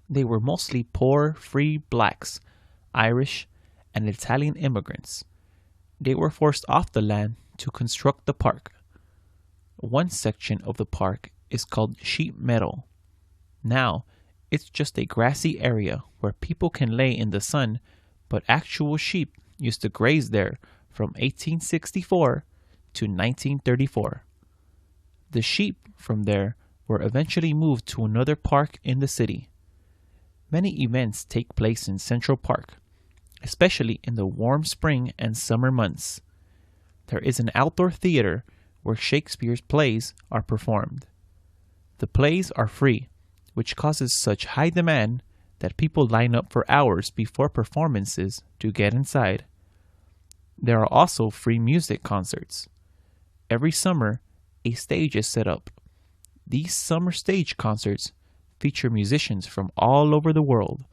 They were mostly poor, free blacks, Irish, and Italian immigrants. They were forced off the land to construct the park. One section of the park is called Sheep Meadow. Now, it's just a grassy area where people can lay in the sun, but actual sheep used to graze there from 1864 to 1934. The sheep from there were eventually moved to another park in the city. Many events take place in Central Park, especially in the warm spring and summer months. There is an outdoor theater where Shakespeare's plays are performed. The plays are free, which causes such high demand that people line up for hours before performances to get inside. There are also free music concerts. Every summer, a stage is set up. These summer stage concerts feature musicians from all over the world.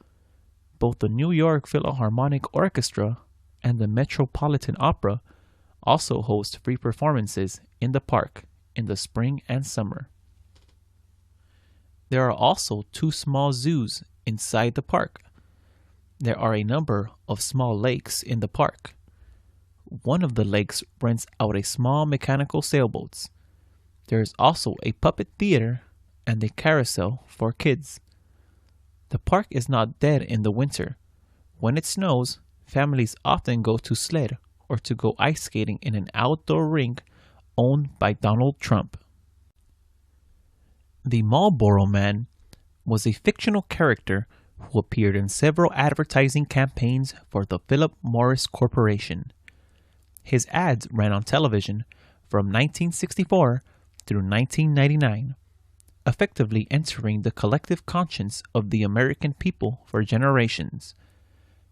Both the New York Philharmonic Orchestra and the Metropolitan Opera also host free performances in the park in the spring and summer. There are also 2 small zoos inside the park. There are a number of small lakes in the park. One of the lakes rents out a small mechanical sailboats. There is also a puppet theater and a carousel for kids. The park is not dead in the winter. When it snows, families often go to sled or to go ice skating in an outdoor rink owned by Donald Trump. The Marlboro Man was a fictional character who appeared in several advertising campaigns for the Philip Morris Corporation. His ads ran on television from 1964 through 1999, effectively entering the collective conscience of the American people for generations.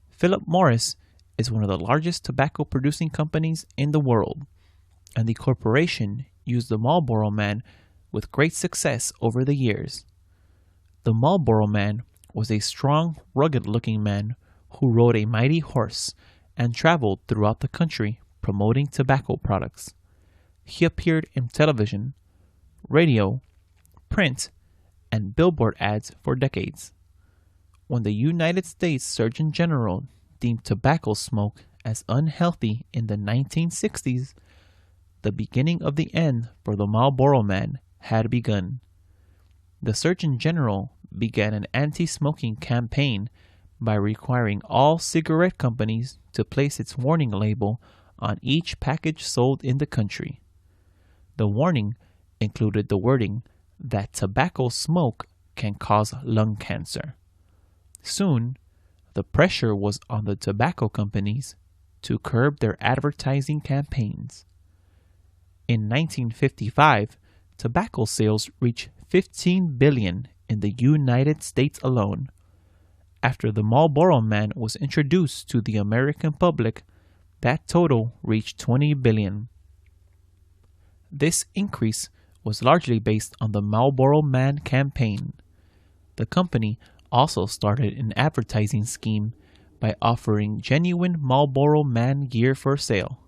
Philip Morris is one of the largest tobacco-producing companies in the world, and the corporation used the Marlboro Man with great success over the years. The Marlboro Man was a strong, rugged-looking man who rode a mighty horse and traveled throughout the country promoting tobacco products. He appeared in television, radio, print, and billboard ads for decades. When the United States Surgeon General deemed tobacco smoke as unhealthy in the 1960s, the beginning of the end for the Marlboro Man had begun. The Surgeon General began an anti-smoking campaign by requiring all cigarette companies to place its warning label on each package sold in the country. The warning included the wording that tobacco smoke can cause lung cancer. Soon, the pressure was on the tobacco companies to curb their advertising campaigns. In 1955, tobacco sales reached $15 billion in the United States alone. After the Marlboro Man was introduced to the American public, that total reached $20 billion. This increase was largely based on the Marlboro Man campaign. The company also started an advertising scheme by offering genuine Marlboro Man gear for sale.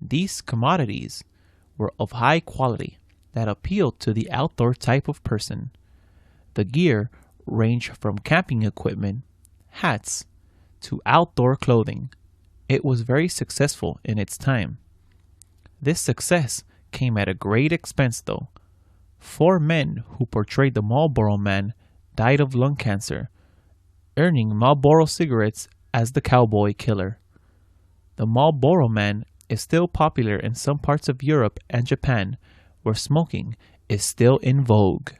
These commodities were of high quality that appealed to the outdoor type of person. The gear ranged from camping equipment, hats, to outdoor clothing. It was very successful in its time. This success came at a great expense though. 4 men who portrayed the Marlboro Man died of lung cancer, earning Marlboro cigarettes as the cowboy killer. The Marlboro Man is still popular in some parts of Europe and Japan, where smoking is still in vogue.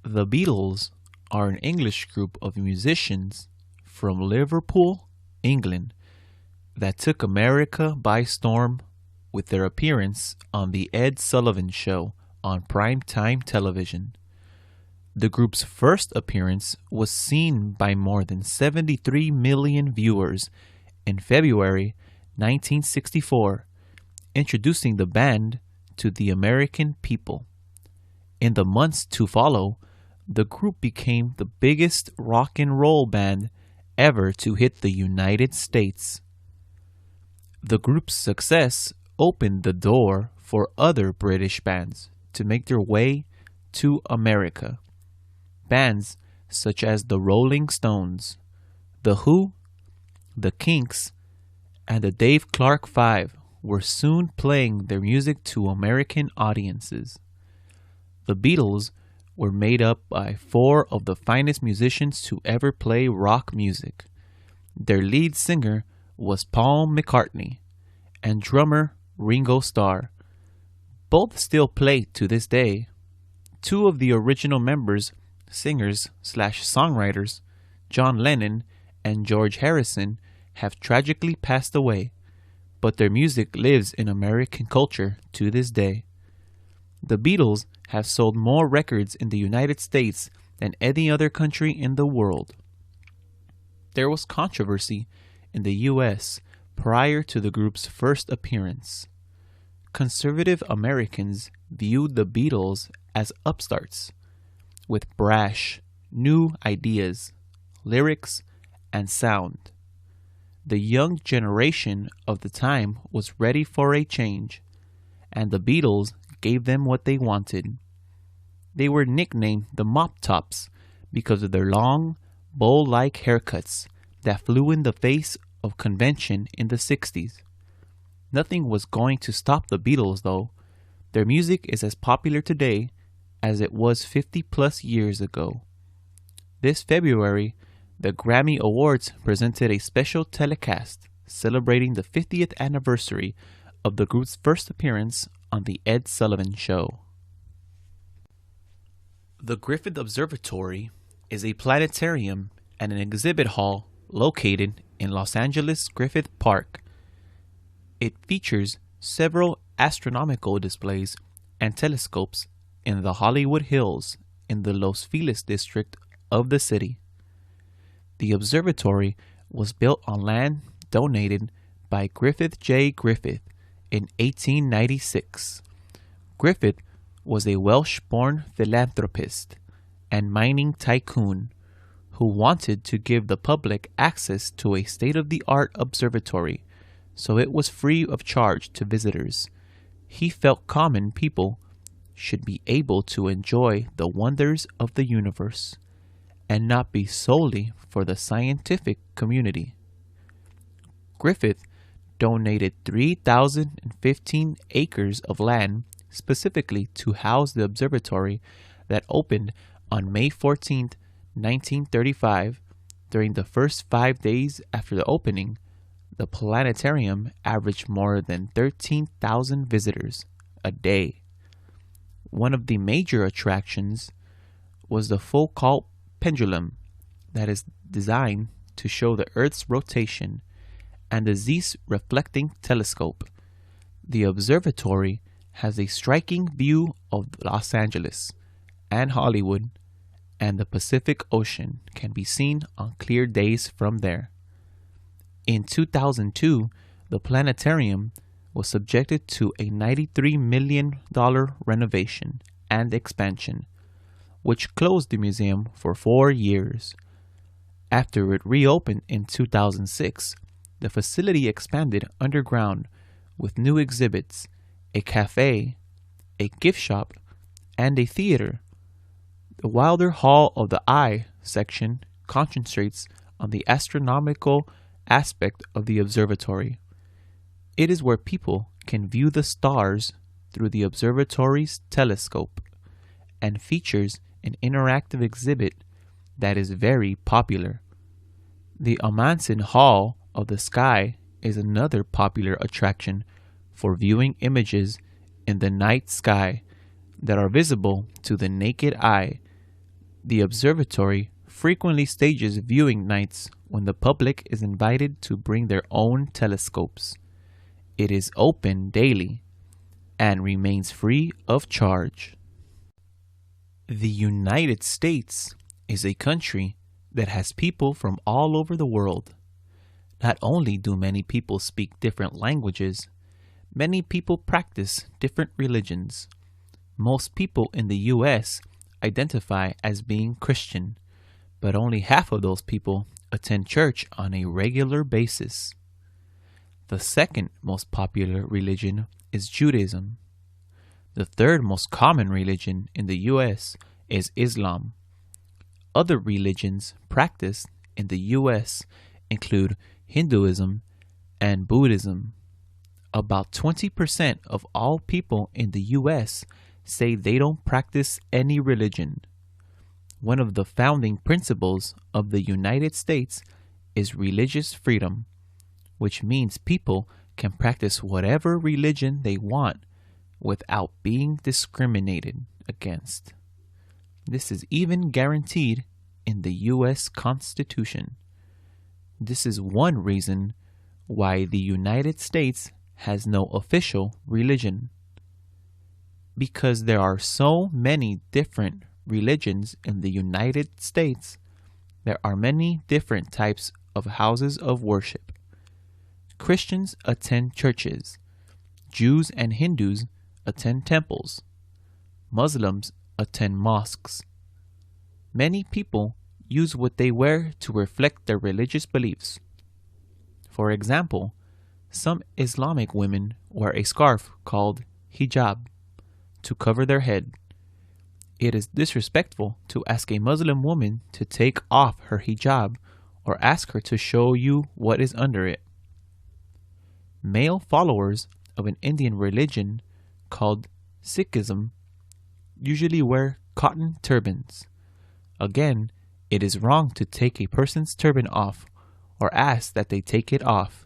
The Beatles are an English group of musicians from Liverpool, England, that took America by storm with their appearance on The Ed Sullivan Show on primetime television. The group's first appearance was seen by more than 73 million viewers in February 1964, introducing the band to the American people. In the months to follow, the group became the biggest rock and roll band ever to hit the United States. The group's success opened the door for other British bands to make their way to America. Bands such as the Rolling Stones, The Who, The Kinks, and the Dave Clark Five were soon playing their music to American audiences. The Beatles were made up by four of the finest musicians to ever play rock music. Their lead singer was Paul McCartney and drummer Ringo Starr. Both still play to this day. Two of the original members, singers/songwriters, John Lennon and George Harrison, have tragically passed away, but their music lives in American culture to this day. The Beatles have sold more records in the United States than any other country in the world. There was controversy in the U.S. prior to the group's first appearance. Conservative Americans viewed the Beatles as upstarts, with brash, new ideas, lyrics, and sound. The young generation of the time was ready for a change, and the Beatles gave them what they wanted. They were nicknamed the Mop Tops because of their long, bowl-like haircuts that flew in the face of convention in the 60s. Nothing was going to stop the Beatles, though. Their music is as popular today as it was 50-plus years ago. This February, the Grammy Awards presented a special telecast celebrating the 50th anniversary of the group's first appearance on The Ed Sullivan Show. The Griffith Observatory is a planetarium and an exhibit hall located in Los Angeles' Griffith Park. It features several astronomical displays and telescopes in the Hollywood Hills in the Los Feliz district of the city. The observatory was built on land donated by Griffith J. Griffith in 1896. Griffith was a Welsh-born philanthropist and mining tycoon who wanted to give the public access to a state-of-the-art observatory, so it was free of charge to visitors. He felt common people should be able to enjoy the wonders of the universe and not be solely for the scientific community. Griffith donated 3,015 acres of land specifically to house the observatory that opened on May 14, 1935. During the first 5 days after the opening, the planetarium averaged more than 13,000 visitors a day. One of the major attractions was the Foucault pendulum that is designed to show the Earth's rotation, and the Zeiss reflecting telescope. The observatory has a striking view of Los Angeles and Hollywood, and the Pacific Ocean can be seen on clear days from there. In 2002, the planetarium was subjected to a $93 million renovation and expansion, which closed the museum for 4 years. After it reopened in 2006, the facility expanded underground with new exhibits, a cafe, a gift shop, and a theater. The Wilder Hall of the Eye section concentrates on the astronomical aspect of the observatory. It is where people can view the stars through the observatory's telescope and features an interactive exhibit that is very popular. The Amundsen Hall of the Sky is another popular attraction for viewing images in the night sky that are visible to the naked eye. The observatory frequently stages viewing nights when the public is invited to bring their own telescopes. It is open daily and remains free of charge. The United States is a country that has people from all over the world. Not only do many people speak different languages, many people practice different religions. Most people in the U.S. identify as being Christian, but only half of those people attend church on a regular basis. The second most popular religion is Judaism. The third most common religion in the U.S. is Islam. Other religions practiced in the U.S. include Hinduism and Buddhism. About 20% of all people in the U.S. say they don't practice any religion. One of the founding principles of the United States is religious freedom, which means people can practice whatever religion they want without being discriminated against. This is even guaranteed in the U.S. Constitution. This is one reason why the United States has no official religion. Because there are so many different religions in the United States, there are many different types of houses of worship. Christians attend churches. Jews and Hindus attend temples. Muslims attend mosques. Many people use what they wear to reflect their religious beliefs. For example, some Islamic women wear a scarf called hijab to cover their head. It is disrespectful to ask a Muslim woman to take off her hijab or ask her to show you what is under it. Male followers of an Indian religion called Sikhism usually wear cotton turbans. Again, it is wrong to take a person's turban off or ask that they take it off.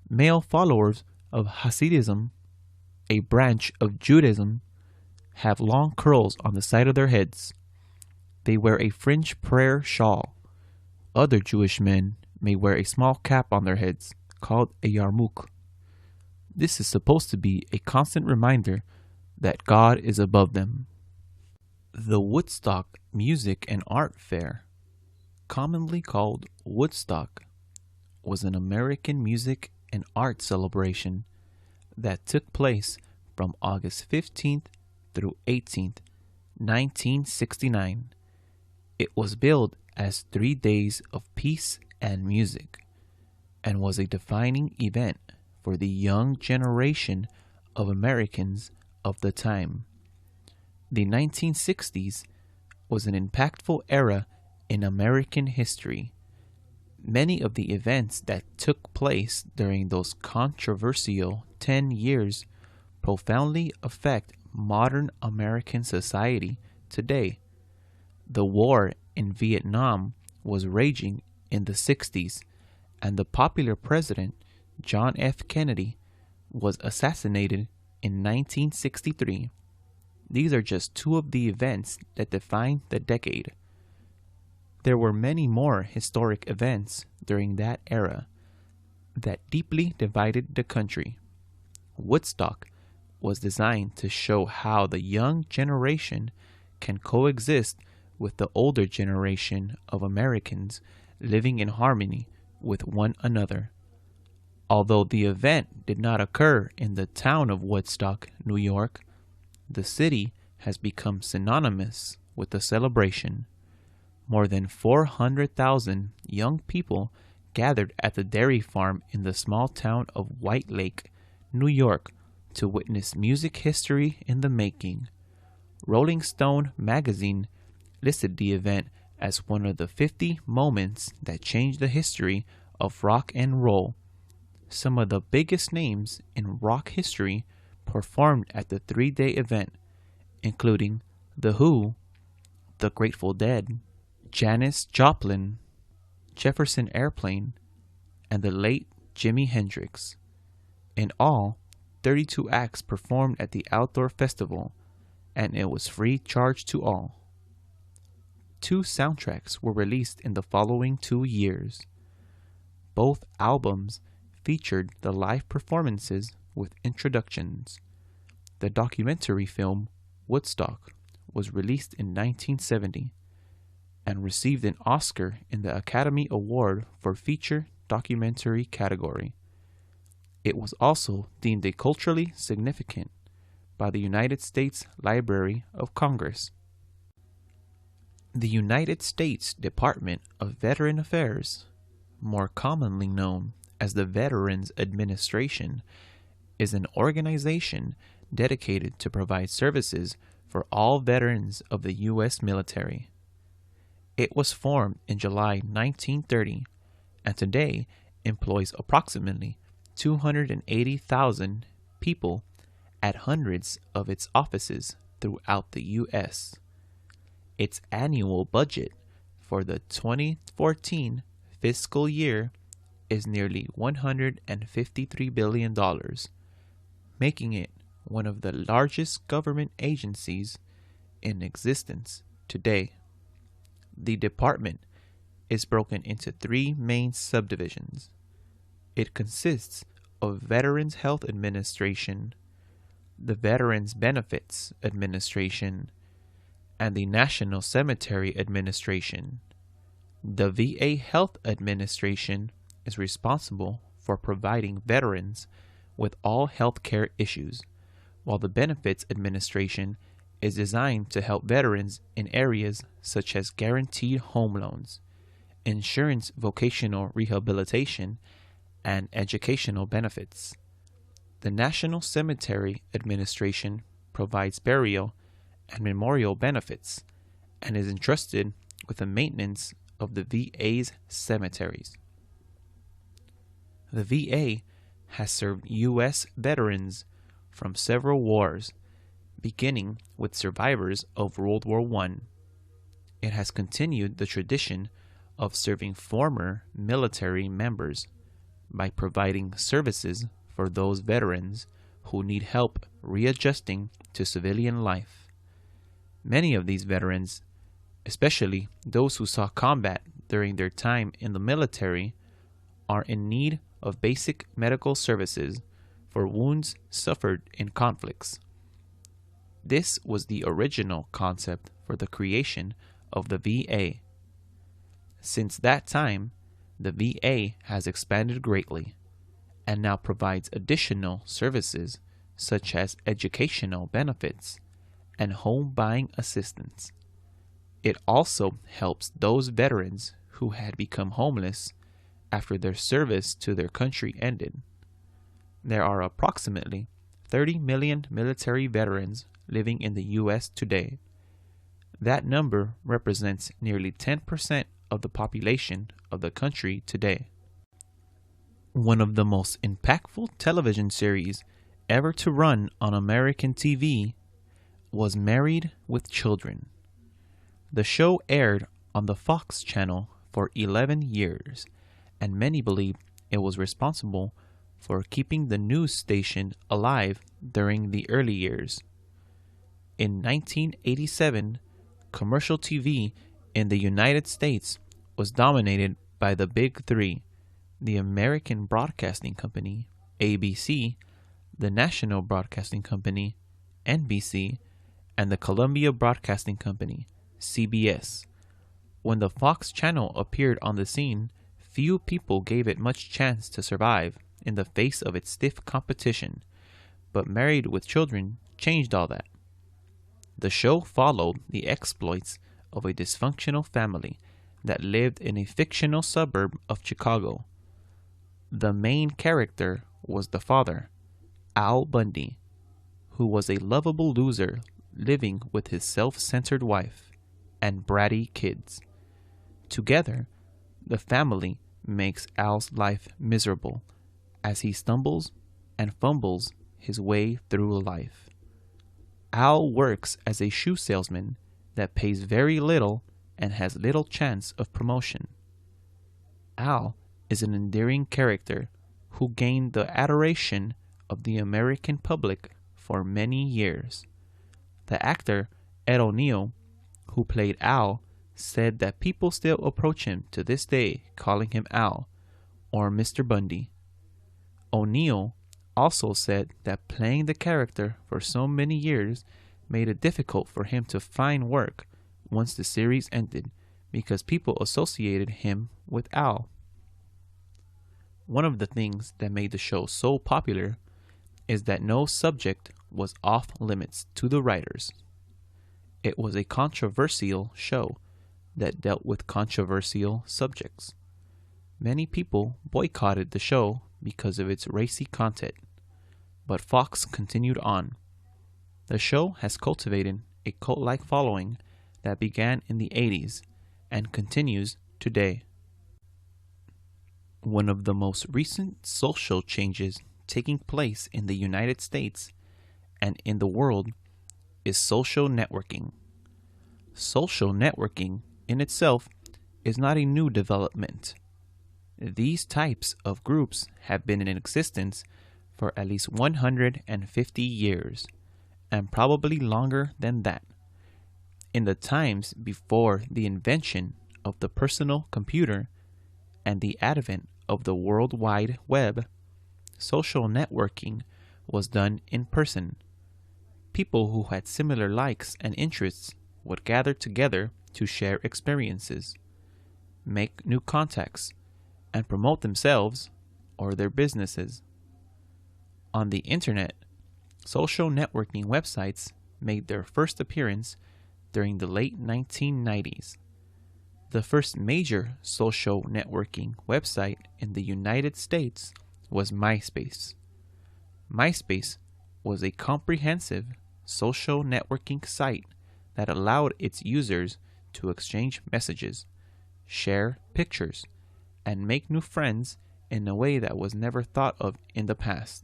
Male followers of Hasidism, a branch of Judaism, have long curls on the side of their heads. They wear a fringe prayer shawl. Other Jewish men may wear a small cap on their heads called a yarmulke. This is supposed to be a constant reminder that God is above them. The Woodstock Music and Art Fair, commonly called Woodstock, was an American music and art celebration that took place from August 15th through 18th, 1969. It was billed as 3 days of peace and music and was a defining event for the young generation of Americans of the time. The 1960s was an impactful era in American history. Many of the events that took place during those controversial 10 years profoundly affect modern American society today. The war in Vietnam was raging in the 60s, and the popular president, John F. Kennedy, was assassinated in 1963. These are just two of the events that defined the decade. There were many more historic events during that era that deeply divided the country. Woodstock was designed to show how the young generation can coexist with the older generation of Americans living in harmony with one another. Although the event did not occur in the town of Woodstock, New York, the city has become synonymous with the celebration. More than 400,000 young people gathered at the dairy farm in the small town of White Lake, New York, to witness music history in the making. Rolling Stone magazine listed the event as one of the 50 moments that changed the history of rock and roll. Some of the biggest names in rock history performed at the 3-day event, including The Who, The Grateful Dead, Janis Joplin, Jefferson Airplane, and the late Jimi Hendrix. In all, 32 acts performed at the outdoor festival, and it was free charge to all. 2 soundtracks were released in the following 2 years. Both albums featured the live performances with introductions. The documentary film Woodstock was released in 1970 and received an Oscar in the Academy Award for Feature Documentary category. It was also deemed a culturally significant by the United States Library of Congress. The United States Department of Veteran Affairs, more commonly known as the Veterans Administration, is an organization dedicated to provide services for all veterans of the U.S. military. It was formed in July 1930 and today employs approximately 280,000 people at hundreds of its offices throughout the U.S. Its annual budget for the 2014 fiscal year is nearly $153 billion, making it one of the largest government agencies in existence today. The department is broken into three main subdivisions. It consists of Veterans Health Administration, the Veterans Benefits Administration, and the National Cemetery Administration. The VA Health Administration is responsible for providing veterans with all health care issues, while the Benefits Administration is designed to help veterans in areas such as guaranteed home loans, insurance vocational rehabilitation, and educational benefits. The National Cemetery Administration provides burial and memorial benefits and is entrusted with the maintenance of the VA's cemeteries. The VA has served U.S. veterans from several wars, beginning with survivors of World War I. It has continued the tradition of serving former military members by providing services for those veterans who need help readjusting to civilian life. Many of these veterans, especially those who saw combat during their time in the military, are in need of basic medical services for wounds suffered in conflicts. This was the original concept for the creation of the VA. Since that time, the VA has expanded greatly and now provides additional services such as educational benefits and home buying assistance. It also helps those veterans who had become homeless after their service to their country ended. There are approximately 30 million military veterans living in the U.S. today. That number represents nearly 10% of the population of the country today. One of the most impactful television series ever to run on American TV was Married with Children. The show aired on the Fox channel for 11 years, and many believe it was responsible for keeping the news station alive during the early years. In 1987, commercial TV in the United States was dominated by the Big Three: the American Broadcasting Company, ABC, the National Broadcasting Company, NBC, and the Columbia Broadcasting Company, CBS. When the Fox channel appeared on the scene, few people gave it much chance to survive in the face of its stiff competition, but Married with Children changed all that. The show followed the exploits of a dysfunctional family that lived in a fictional suburb of Chicago. The main character was the father, Al Bundy, who was a lovable loser living with his self-centered wife and bratty kids. Together, the family makes Al's life miserable as he stumbles and fumbles his way through life. Al works as a shoe salesman that pays very little and has little chance of promotion. Al is an endearing character who gained the adoration of the American public for many years. The actor Ed O'Neill, who played Al, said that people still approach him to this day calling him Al or Mr. Bundy. O'Neill also said that playing the character for so many years made it difficult for him to find work once the series ended because people associated him with Al. One of the things that made the show so popular is that no subject was off limits to the writers. It was a controversial show that dealt with controversial subjects. Many people boycotted the show because of its racy content, but Fox continued on. The show has cultivated a cult-like following that began in the 80s and continues today. One of the most recent social changes taking place in the United States and in the world is social networking. Social networking in itself is not a new development. These types of groups have been in existence for at least 150 years, and probably longer than that. In the times before the invention of the personal computer and the advent of the World Wide Web, social networking was done in person. People who had similar likes and interests would gather together to share experiences, make new contacts, and promote themselves or their businesses. On the internet, social networking websites made their first appearance during the late 1990s. The first major social networking website in the United States was MySpace. MySpace was a comprehensive social networking site that allowed its users to exchange messages, share pictures, and make new friends in a way that was never thought of in the past.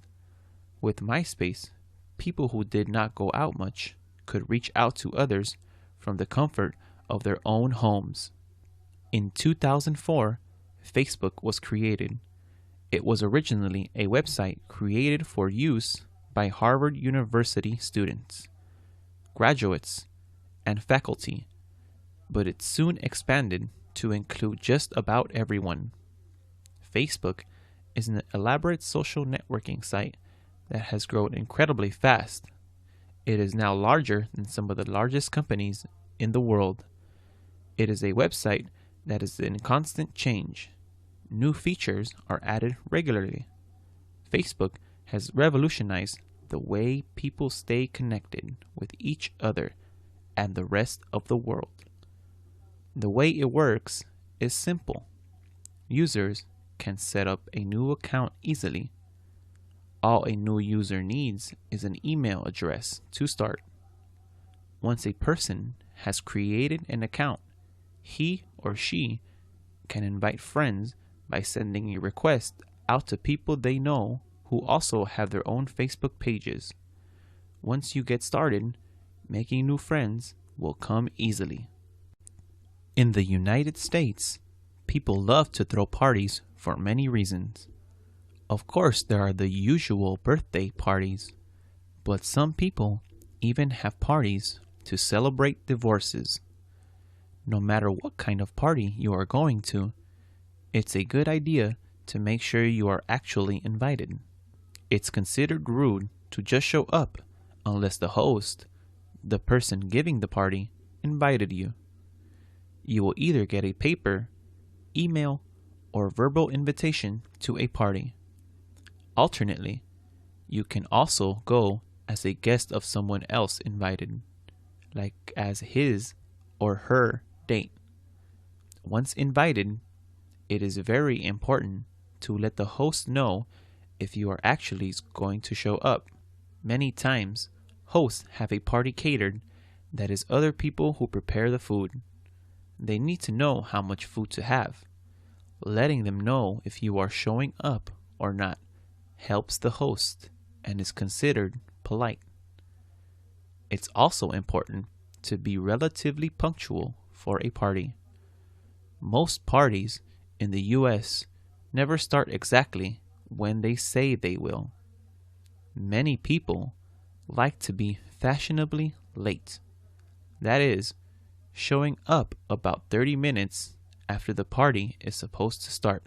With MySpace, people who did not go out much could reach out to others from the comfort of their own homes. In 2004, Facebook was created. It was originally a website created for use by Harvard University students, graduates, and faculty, but it soon expanded to include just about everyone. Facebook is an elaborate social networking site that has grown incredibly fast. It is now larger than some of the largest companies in the world. It is a website that is in constant change. New features are added regularly. Facebook has revolutionized the way people stay connected with each other and the rest of the world. The way it works is simple. Users can set up a new account easily. All a new user needs is an email address to start. Once a person has created an account, he or she can invite friends by sending a request out to people they know who also have their own Facebook pages. Once you get started, making new friends will come easily. In the United States, people love to throw parties for many reasons. Of course, there are the usual birthday parties, but some people even have parties to celebrate divorces. No matter what kind of party you are going to, it's a good idea to make sure you are actually invited. It's considered rude to just show up unless the host, the person giving the party, invited you. You will either get a paper, email, or verbal invitation to a party. Alternately, you can also go as a guest of someone else invited, like as his or her date. Once invited, it is very important to let the host know if you are actually going to show up. Many times, hosts have a party catered that is other people who prepare the food. They need to know how much food to have. Letting them know if you are showing up or not helps the host and is considered polite. It's also important to be relatively punctual for a party. Most parties in the US never start exactly when they say they will. Many people like to be fashionably late. That is, showing up about 30 minutes after the party is supposed to start.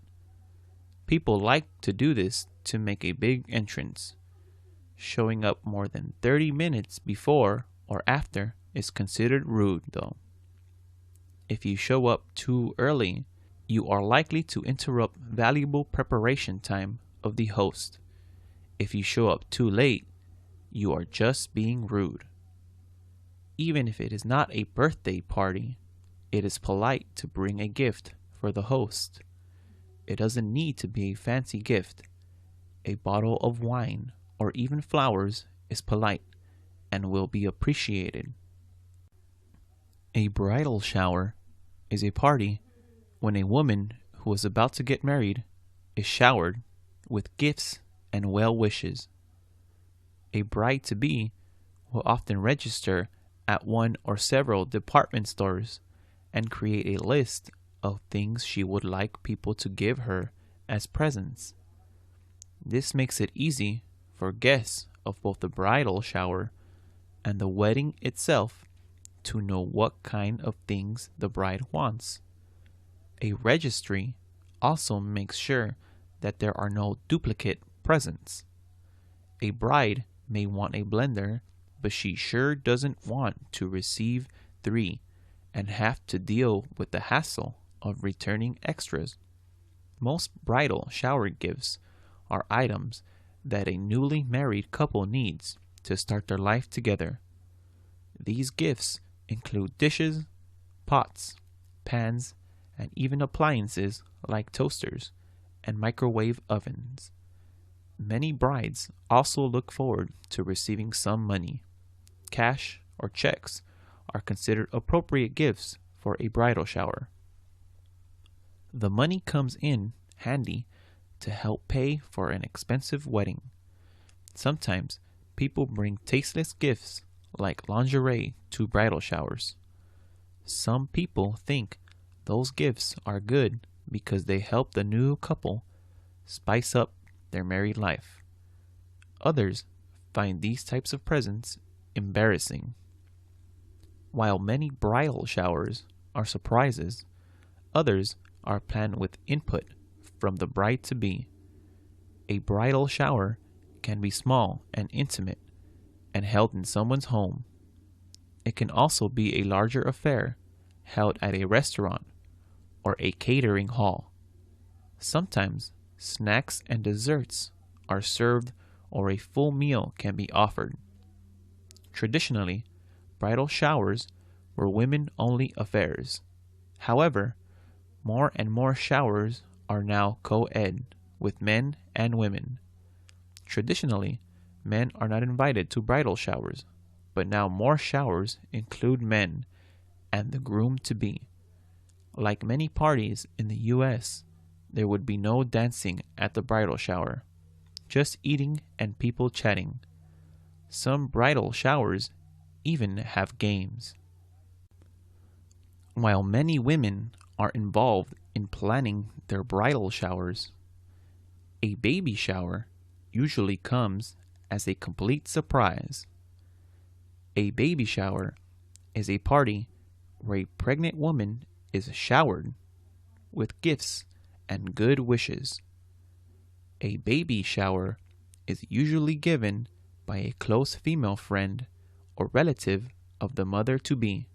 People like to do this to make a big entrance. Showing up more than 30 minutes before or after is considered rude, though. If you show up too early, you are likely to interrupt valuable preparation time of the host. If you show up too late, you are just being rude. Even if it is not a birthday party, it is polite to bring a gift for the host. It doesn't need to be a fancy gift. A bottle of wine or even flowers is polite and will be appreciated. A bridal shower is a party when a woman who is about to get married is showered with gifts and well wishes. A bride-to-be will often register at one or several department stores and create a list of things she would like people to give her as presents. This makes it easy for guests of both the bridal shower and the wedding itself to know what kind of things the bride wants. A registry also makes sure that there are no duplicate presents. A bride may want a blender, but she sure doesn't want to receive 3 and have to deal with the hassle of returning extras. Most bridal shower gifts are items that a newly married couple needs to start their life together. These gifts include dishes, pots, pans, and even appliances like toasters and microwave ovens. Many brides also look forward to receiving some money. Cash or checks are considered appropriate gifts for a bridal shower. The money comes in handy to help pay for an expensive wedding. Sometimes people bring tasteless gifts like lingerie to bridal showers. Some people think those gifts are good because they help the new couple spice up their married life. Others find these types of presents embarrassing. While many bridal showers are surprises, others are planned with input from the bride-to-be. A bridal shower can be small and intimate and held in someone's home. It can also be a larger affair held at a restaurant or a catering hall. Sometimes snacks and desserts are served or a full meal can be offered. Traditionally, bridal showers were women-only affairs. However, more and more showers are now co-ed with men and women. Traditionally, men are not invited to bridal showers, but now more showers include men and the groom-to-be. Like many parties in the U.S., there would be no dancing at the bridal shower, just eating and people chatting. Some bridal showers even have games. While many women are involved in planning their bridal showers, a baby shower usually comes as a complete surprise. A baby shower is a party where a pregnant woman is showered with gifts and good wishes. A baby shower is usually given by a close female friend or relative of the mother-to-be.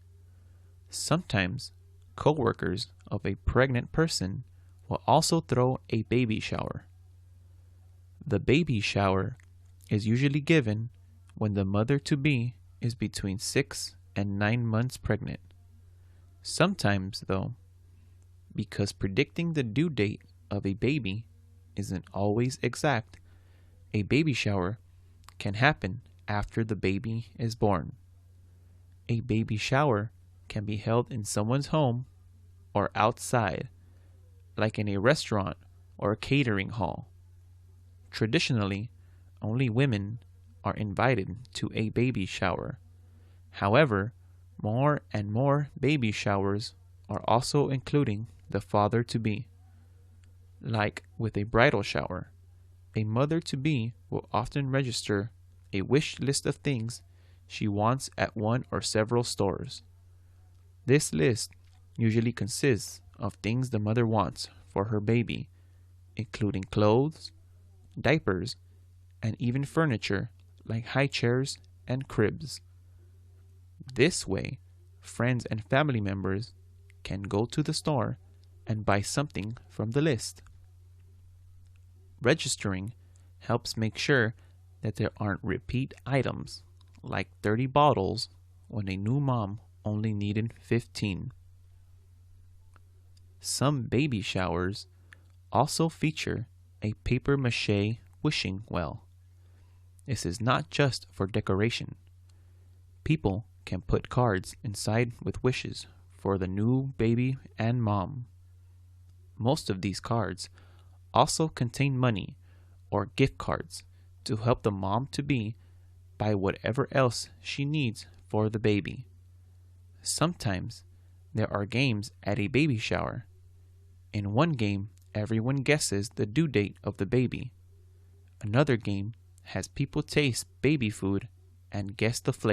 Sometimes, co-workers of a pregnant person will also throw a baby shower. The baby shower is usually given when the mother-to-be is between 6 and 9 months pregnant. Sometimes, though, because predicting the due date of a baby isn't always exact, a baby shower can happen after the baby is born. A baby shower can be held in someone's home or outside, like in a restaurant or a catering hall. Traditionally, only women are invited to a baby shower. However, more and more baby showers are also including the father-to-be. Like with a bridal shower, a mother-to-be will often register a wish list of things she wants at one or several stores. This list usually consists of things the mother wants for her baby, including clothes, diapers, and even furniture like high chairs and cribs. This way, friends and family members can go to the store and buy something from the list. Registering helps make sure that there aren't repeat items like 30 bottles when a new mom only needed 15. Some baby showers also feature a paper mache wishing well. This is not just for decoration. People can put cards inside with wishes for the new baby and mom. Most of these cards also contain money or gift cards to help the mom-to-be buy whatever else she needs for the baby. Sometimes there are games at a baby shower. In one game, everyone guesses the due date of the baby. Another game has people taste baby food and guess the flavor.